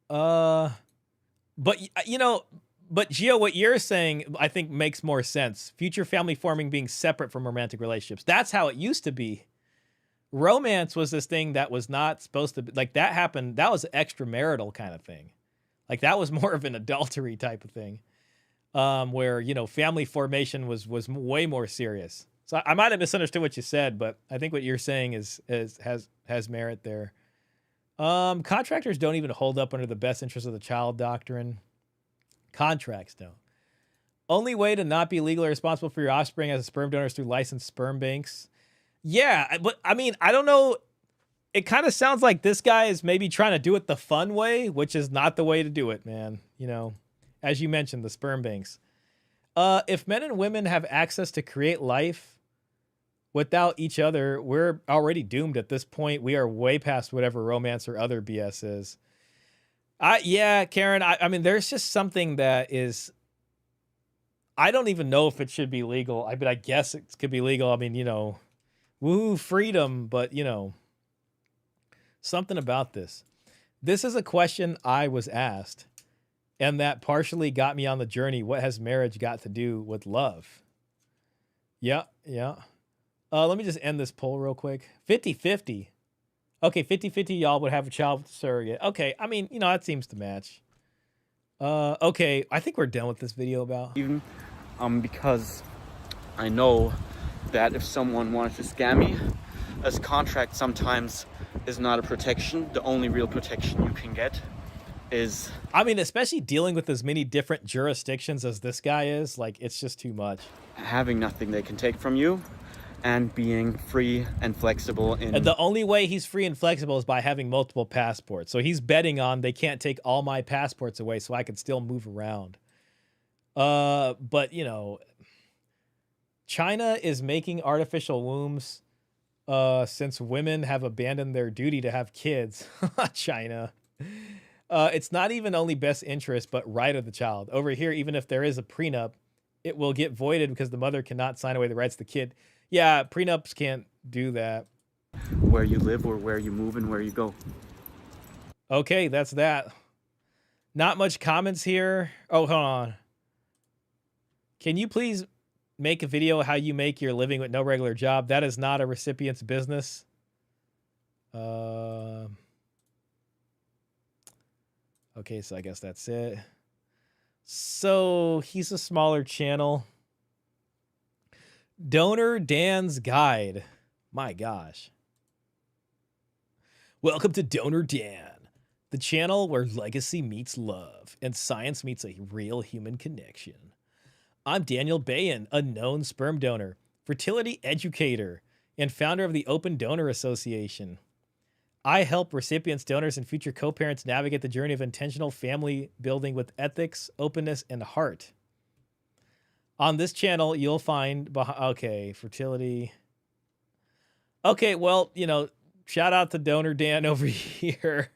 But you know, but Gio, what you're saying, I think makes more sense. Future family forming being separate from romantic relationships. That's how it used to be. Romance was this thing that was not supposed to be, like, that happened. That was an extramarital kind of thing. Like, that was more of an adultery type of thing. Where, you know, family formation was way more serious. So I might have misunderstood what you said, but I think what you're saying has merit there. Contractors don't even hold up under the best interest of the child doctrine. Contracts don't. Only way to not be legally responsible for your offspring as a sperm donor is through licensed sperm banks. Yeah, but I mean, I don't know. it kind of sounds like this guy is maybe trying to do it the fun way, which is not the way to do it, man. You know, as you mentioned, the sperm banks. If men and women have access to create life without each other, we're already doomed at this point. We are way past whatever romance or other BS is. Yeah, Karen, I mean, there's just something that is, I don't even know if it should be legal. I mean, I guess it could be legal. I mean, you know, woo, freedom, but, you know, something about this. This is a question I was asked, and that partially got me on the journey. What has marriage got to do with love? Yeah. Let me just end this poll real quick. 50-50. Okay, 50-50 y'all would have a child with a surrogate. Okay, I mean, you know, that seems to match. Okay, I think we're done with this video about.
Even because I know that if someone wanted to scam me, this contract sometimes is not a protection. The only real protection you can get is...
I mean, especially dealing with as many different jurisdictions as this guy is, like, it's just too much.
Having nothing they can take from you, and being free and flexible in...
And the only way he's free and flexible is by having multiple passports. So he's betting on they can't take all my passports away so I can still move around. But, you know, China is making artificial wombs since women have abandoned their duty to have kids. China. It's not even only best interest, but right of the child. Over here, even if there is a prenup, it will get voided because the mother cannot sign away the rights of the kid. Yeah, prenups can't do that.
Where you live or where you move and where you go.
Okay, that's that. Not much comments here. Oh, hold on. Can you please make a video how you make your living with no regular job? That is not a recipient's business. Okay, so I guess that's it. So he's a smaller channel. Donor Dan's Guide. My gosh. Welcome to Donor Dan, the channel where legacy meets love and science meets a real human connection. I'm Daniel Bayan, a known sperm donor, fertility educator, and founder of the Open Donor Association. I help recipients, donors, and future co-parents navigate the journey of intentional family building with ethics, openness, and heart. On this channel, you'll find... Okay, fertility. Okay, well, you know, shout out to Donor Dan over here.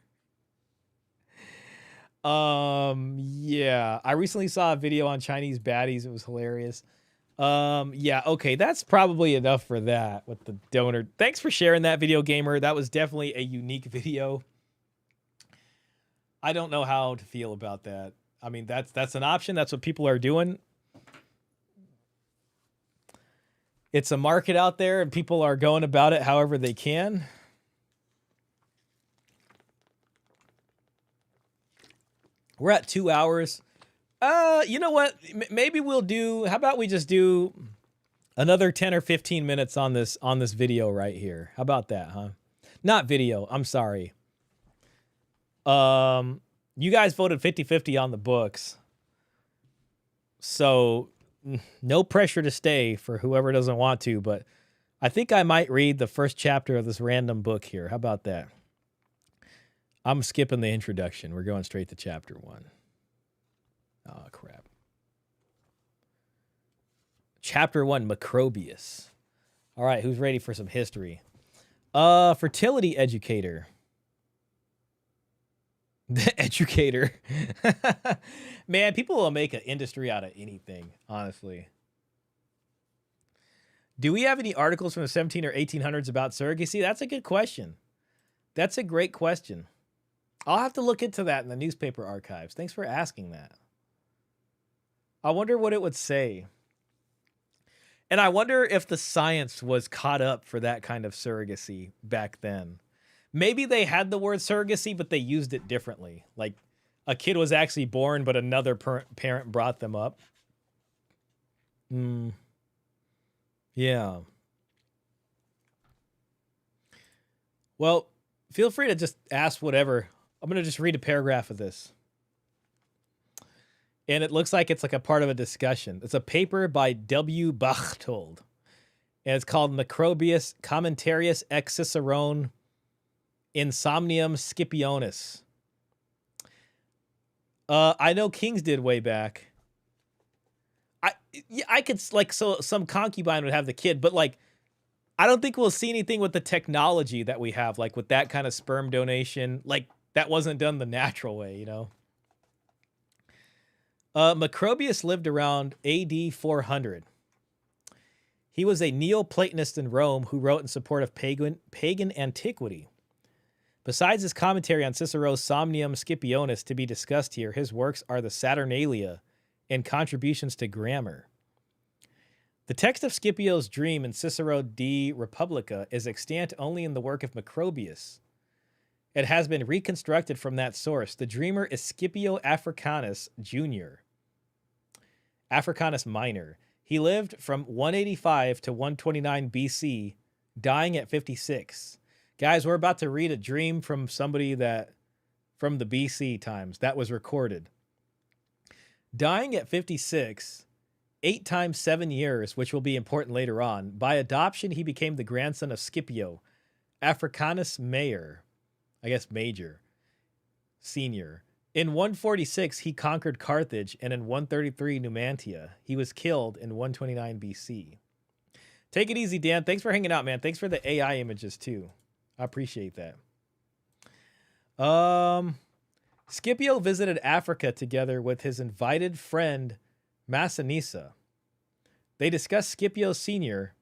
Yeah, I recently saw a video on Chinese baddies. It was hilarious. Yeah, okay, that's probably enough for that with the donor. Thanks for sharing that video, gamer. That was definitely a unique video. I don't know how to feel about that. I mean, that's an option. That's what people are doing. It's a market out there, and people are going about it however they can. We're at 2 hours. You know what? Maybe we'll do... How about we just do another 10 or 15 minutes on this video right here? How about that, huh? Not video. I'm sorry. You guys voted 50-50 on the books. So... no pressure to stay for whoever doesn't want to, but I think I might read the first chapter of this random book here. How about that? I'm skipping the introduction. We're going straight to chapter 1. Oh, crap. Chapter 1, Macrobius. All right, who's ready for some history? Fertility educator. The educator. Man, people will make an industry out of anything, honestly. Do we have any articles from the 17 or 1800s about surrogacy? That's a good question. That's a great question. I'll have to look into that in the newspaper archives. Thanks for asking that. I wonder what it would say. And I wonder if the science was caught up for that kind of surrogacy back then. Maybe they had the word surrogacy, but they used it differently. Like a kid was actually born, but another parent brought them up. Yeah. Well, feel free to just ask whatever. I'm going to just read a paragraph of this. And it looks like it's like a part of a discussion. It's a paper by W. Bachtold. And it's called Macrobius Commentarius ex Cicerone Insomnium Scipionis. I know Kings did way back. I could, like, so some concubine would have the kid, but, like, I don't think we'll see anything with the technology that we have, like, with that kind of sperm donation. Like, that wasn't done the natural way, you know? Macrobius lived around AD 400. He was a Neoplatonist in Rome who wrote in support of pagan antiquity. Besides his commentary on Cicero's Somnium Scipionis to be discussed here, his works are the Saturnalia and contributions to grammar. The text of Scipio's dream in Cicero de Republica is extant only in the work of Macrobius. It has been reconstructed from that source. The dreamer is Scipio Africanus Jr., Africanus Minor. He lived from 185 to 129 BC, dying at 56. Guys, we're about to read a dream from somebody from the BC times that was recorded. Dying at 56, 8 times 7 years, which will be important later on. By adoption, he became the grandson of Scipio, Africanus Major, Senior. In 146, he conquered Carthage, and in 133, Numantia. He was killed in 129 BC. Take it easy, Dan. Thanks for hanging out, man. Thanks for the AI images, too. I appreciate that. Scipio visited Africa together with his invited friend, Massinissa. They discussed Scipio Sr.,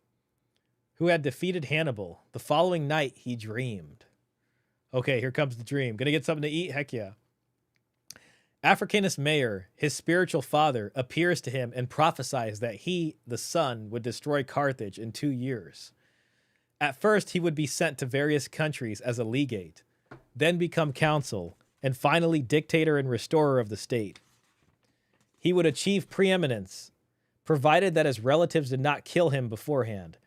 who had defeated Hannibal. The following night, he dreamed. Okay, here comes the dream. Gonna get something to eat? Heck yeah. Africanus Major, his spiritual father, appears to him and prophesies that he, the son, would destroy Carthage in 2 years. At first, he would be sent to various countries as a legate, then become consul, and finally dictator and restorer of the state. He would achieve preeminence, provided that his relatives did not kill him beforehand.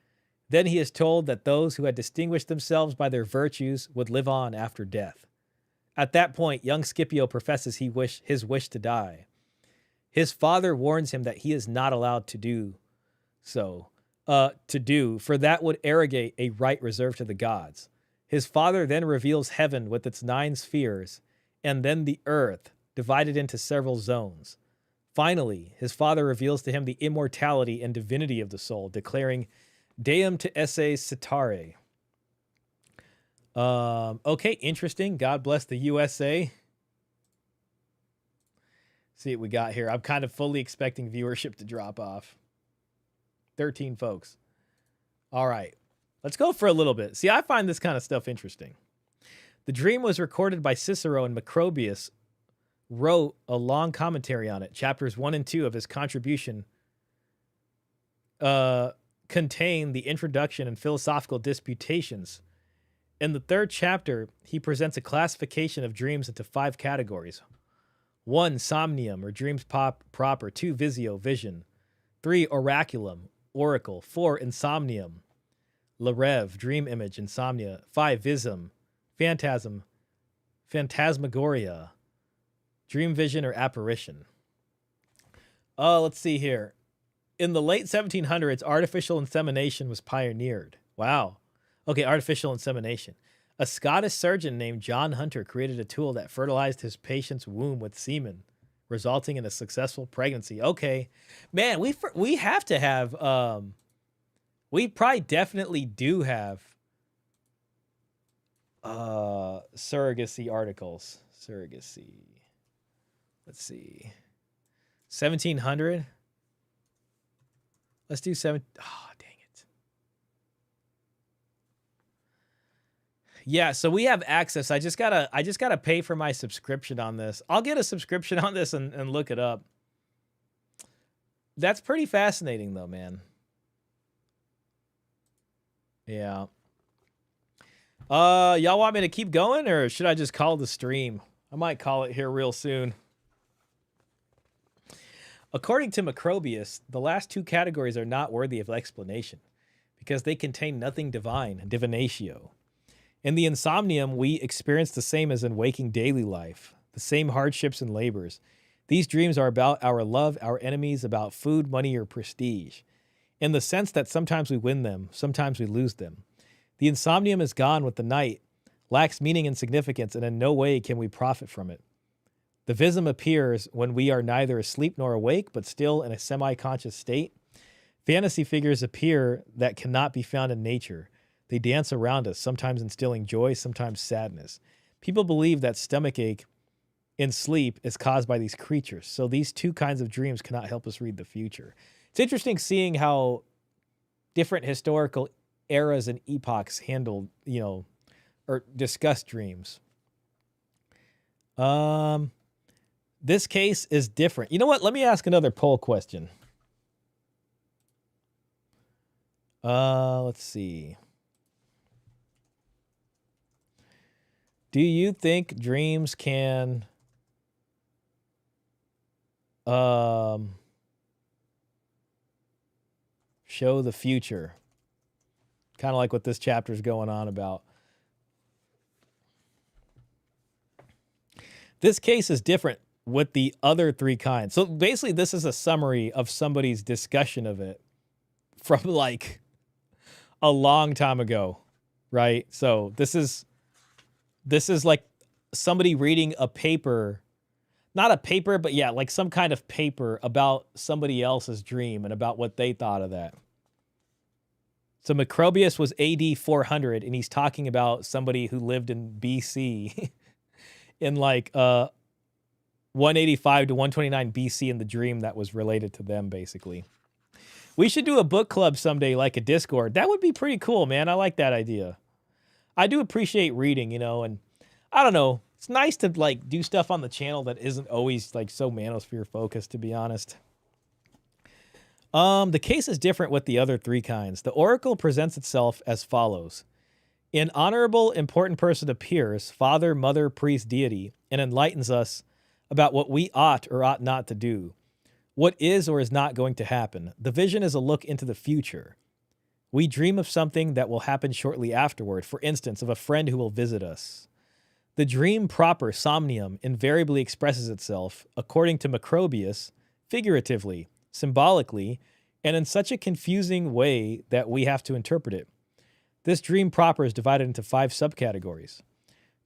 Then he is told that those who had distinguished themselves by their virtues would live on after death. At that point, young Scipio professes his wish to die. His father warns him that he is not allowed to do so, for that would arrogate a right reserved to the gods. His father then reveals heaven with its 9 spheres, and then the earth, divided into several zones. Finally, his father reveals to him the immortality and divinity of the soul, declaring Deum te esse citare. Okay, interesting. God bless the USA. See what we got here. I'm kind of fully expecting viewership to drop off. 13 folks. All right. Let's go for a little bit. See, I find this kind of stuff interesting. The dream was recorded by Cicero, and Macrobius wrote a long commentary on it. Chapters 1 and 2 of his contribution contain the introduction and philosophical disputations. In the 3rd chapter, he presents a classification of dreams into 5 categories. 1, somnium, or dreams proper. 2, visio, vision. 3, oraculum, oracle. 4, insomnium, larev, dream image, insomnia. 5, visum, phantasm, phantasmagoria, dream vision or apparition. Let's see here. In the late 1700s, artificial insemination was pioneered. Wow. Okay, artificial insemination. A Scottish surgeon named John Hunter created a tool that fertilized his patient's womb with semen, resulting in a successful pregnancy. Okay. Man, we have to have, we probably definitely do have surrogacy articles. Surrogacy. Let's see. 1700? Let's do 7. Oh, dang it. Yeah, so we have access. I just gotta pay for my subscription on this. I'll get a subscription on this and look it up. That's pretty fascinating though, man. Yeah. Y'all want me to keep going, or should I just call the stream? I might call it here real soon. According to Macrobius, the last 2 categories are not worthy of explanation because they contain nothing divine, divinatio. In the insomnium, we experience the same as in waking daily life, the same hardships and labors. These dreams are about our love, our enemies, about food, money, or prestige, in the sense that sometimes we win them, sometimes we lose them. The insomnium is gone with the night, lacks meaning and significance, and in no way can we profit from it. The vism appears when we are neither asleep nor awake, but still in a semi-conscious state. Fantasy figures appear that cannot be found in nature. They dance around us, sometimes instilling joy, sometimes sadness. People believe that stomachache in sleep is caused by these creatures. So these two kinds of dreams cannot help us read the future. It's interesting seeing how different historical eras and epochs handled, or discussed dreams. This case is different. You know what? Let me ask another poll question. Let's see. Do you think dreams can show the future? Kind of like what this chapter is going on about. This case is different with the other three kinds. So basically, this is a summary of somebody's discussion of it from like a long time ago, right? So this is like somebody reading a paper, not a paper, but yeah, like some kind of paper about somebody else's dream and about what they thought of that. So Macrobius was AD 400, and he's talking about somebody who lived in BC in like 185 to 129 BC in the dream that was related to them, basically. We should do a book club someday, like a Discord. That would be pretty cool, man. I like that idea. I do appreciate reading, and I don't know. It's nice to like do stuff on the channel that isn't always like so manosphere focused, to be honest. The case is different with the other three kinds. The oracle presents itself as follows. An honorable, important person appears, father, mother, priest, deity, and enlightens us about what we ought or ought not to do, what is or is not going to happen. The vision is a look into the future. We dream of something that will happen shortly afterward, for instance, of a friend who will visit us. The dream proper, somnium, invariably expresses itself, according to Macrobius, figuratively, symbolically, and in such a confusing way that we have to interpret it. This dream proper is divided into 5 subcategories.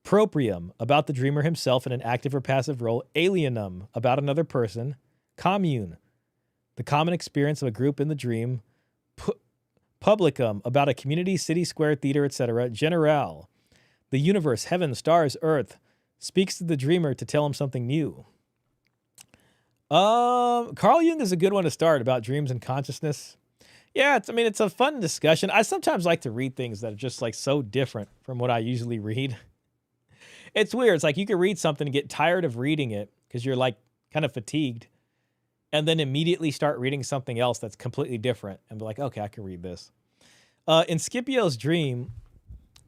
Proprium, about the dreamer himself in an active or passive role. Alienum, about another person. Commune, the common experience of a group in the dream. Publicum, about a community, city, square, theater, etc. General, the universe, heaven, stars, earth, speaks to the dreamer to tell him something new. Carl Jung is a good one to start about dreams and consciousness. Yeah, it's a fun discussion. I sometimes like to read things that are just like so different from what I usually read. It's weird. It's like you can read something and get tired of reading it because you're like kind of fatigued, and then immediately start reading something else that's completely different and be like, okay, I can read this. In Scipio's dream,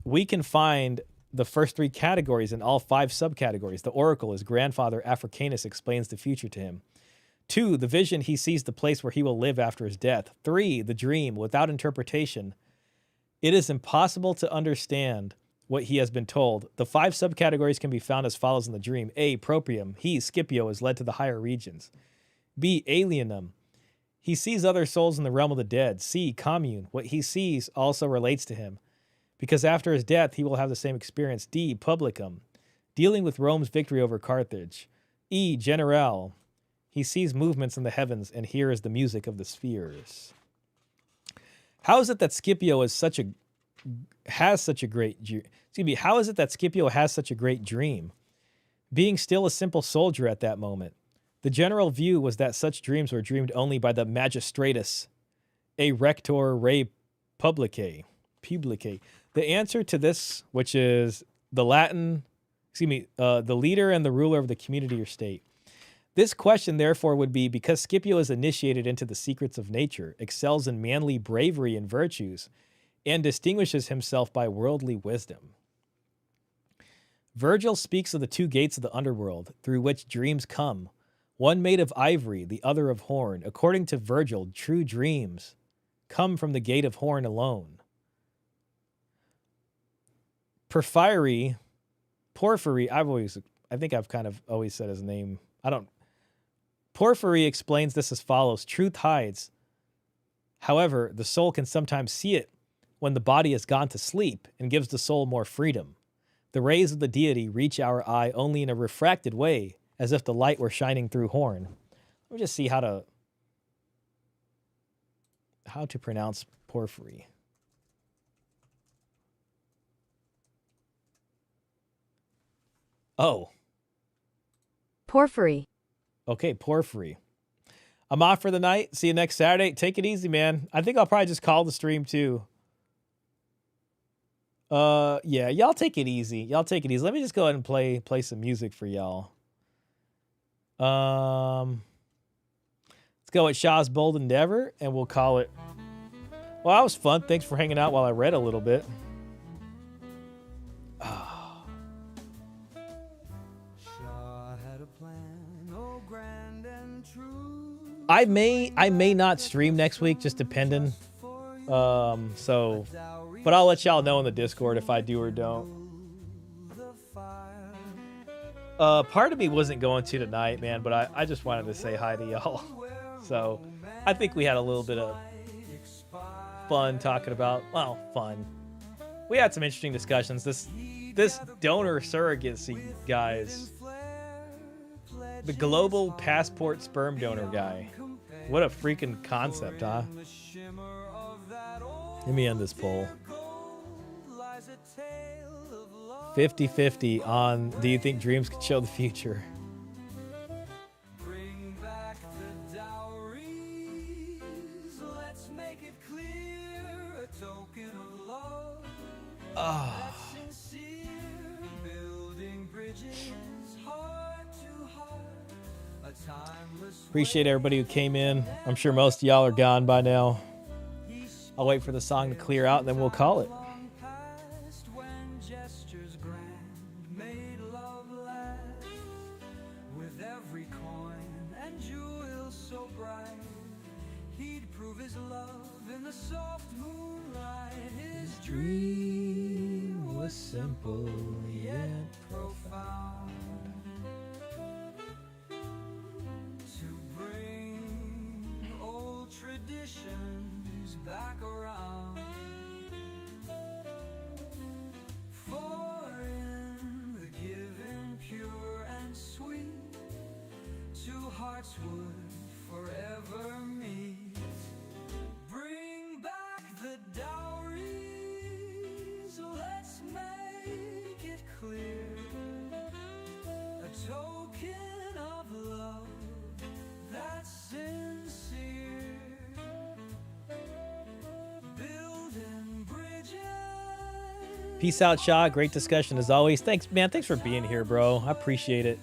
we can find the first 3 categories in all 5 subcategories. The oracle, his grandfather Africanus, explains the future to him. 2, the vision, he sees the place where he will live after his death. 3, the dream, without interpretation. It is impossible to understand what he has been told. The 5 subcategories can be found as follows in the dream. A, proprium, he, Scipio, is led to the higher regions. B, alienum, he sees other souls in the realm of the dead. C, commune, what he sees also relates to him, because after his death, he will have the same experience. D, publicum, dealing with Rome's victory over Carthage. E, general, he sees movements in the heavens and hears the music of the spheres. How is it that Scipio has such a great dream? Being still a simple soldier at that moment. The general view was that such dreams were dreamed only by the magistratus, a rector re publicae. The answer to this, which is the leader and the ruler of the community or state. This question, therefore, would be because Scipio is initiated into the secrets of nature, excels in manly bravery and virtues, and distinguishes himself by worldly wisdom. Virgil speaks of the 2 gates of the underworld through which dreams come, one made of ivory, the other of horn. According to Virgil, true dreams come from the gate of horn alone. Porphyry, I think I've kind of always said his name. Porphyry explains this as follows. Truth hides. However, the soul can sometimes see it when the body has gone to sleep and gives the soul more freedom. The rays of the deity reach our eye only in a refracted way, as if the light were shining through horn. Let me just see how to pronounce porphyry. Oh.
Porphyry.
Okay, porphyry. I'm off for the night. See you next Saturday. Take it easy, man. I think I'll probably just call the stream too. Yeah, y'all take it easy. Y'all take it easy. Let me just go ahead and play some music for y'all. Let's go with Shaw's Bold Endeavor, and we'll call it. Well, that was fun. Thanks for hanging out while I read a little bit. I may not stream next week, just depending. But I'll let y'all know in the Discord if I do or don't. Part of me wasn't going to tonight, man, but I just wanted to say hi to y'all. So I think we had a little bit of fun talking about, well, fun. We had some interesting discussions. This donor surrogacy guys, the global passport sperm donor guy. What a freaking concept, huh? Let me end this poll. 50-50 on do you think dreams could show the future? Appreciate everybody who came in. I'm sure most of y'all are gone by now. I'll wait for the song to clear out, and then we'll call it. His dream was simple yet profound. To bring old traditions back around. For in the giving pure and sweet, two hearts would forever meet. Bring back the dowries, let's make it clear. A token of love that's sincere. Building bridges. Peace out, Shaw. Great discussion as always. Thanks, man. Thanks for being here, bro. I appreciate it.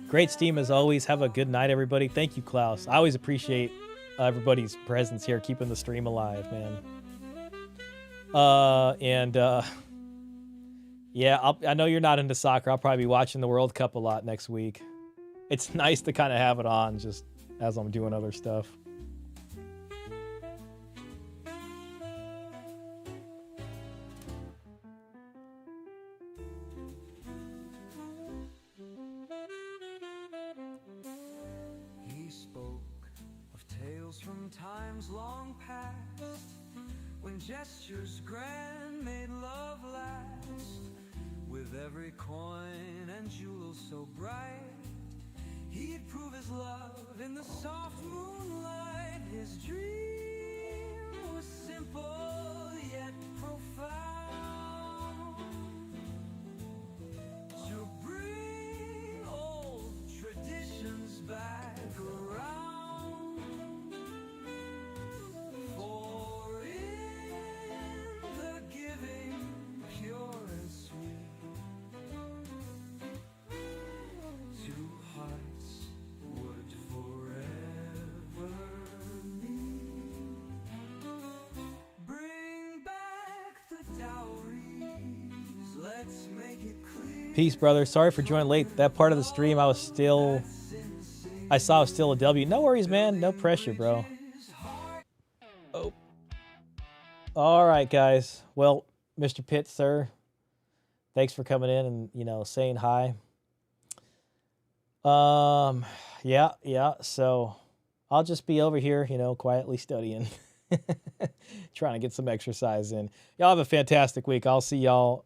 Great Steam as always. Have a good night, everybody. Thank you, Klaus. I always appreciate everybody's presence here, keeping the stream alive, man. Yeah, I know you're not into soccer. I'll probably be watching the World Cup a lot next week. It's nice to kind of have it on just as I'm doing other stuff. He spoke of tales from times long past, when gestures grand made love last. With every coin and jewel so bright, he'd prove his love in the soft moonlight. His dream was simple yet profound. To bring old traditions back around. For in the giving pure and sweet, two hearts would forever meet. Bring back the dowries, let's make it clear. Peace, brother. Sorry for joining late. That part of the stream I saw was still a W. No worries, man. No pressure, bro. Oh. All right, guys. Well, Mr. Pitt, sir, thanks for coming in and, you know, saying hi. Yeah. So I'll just be over here, you know, quietly studying, trying to get some exercise in. Y'all have a fantastic week. I'll see y'all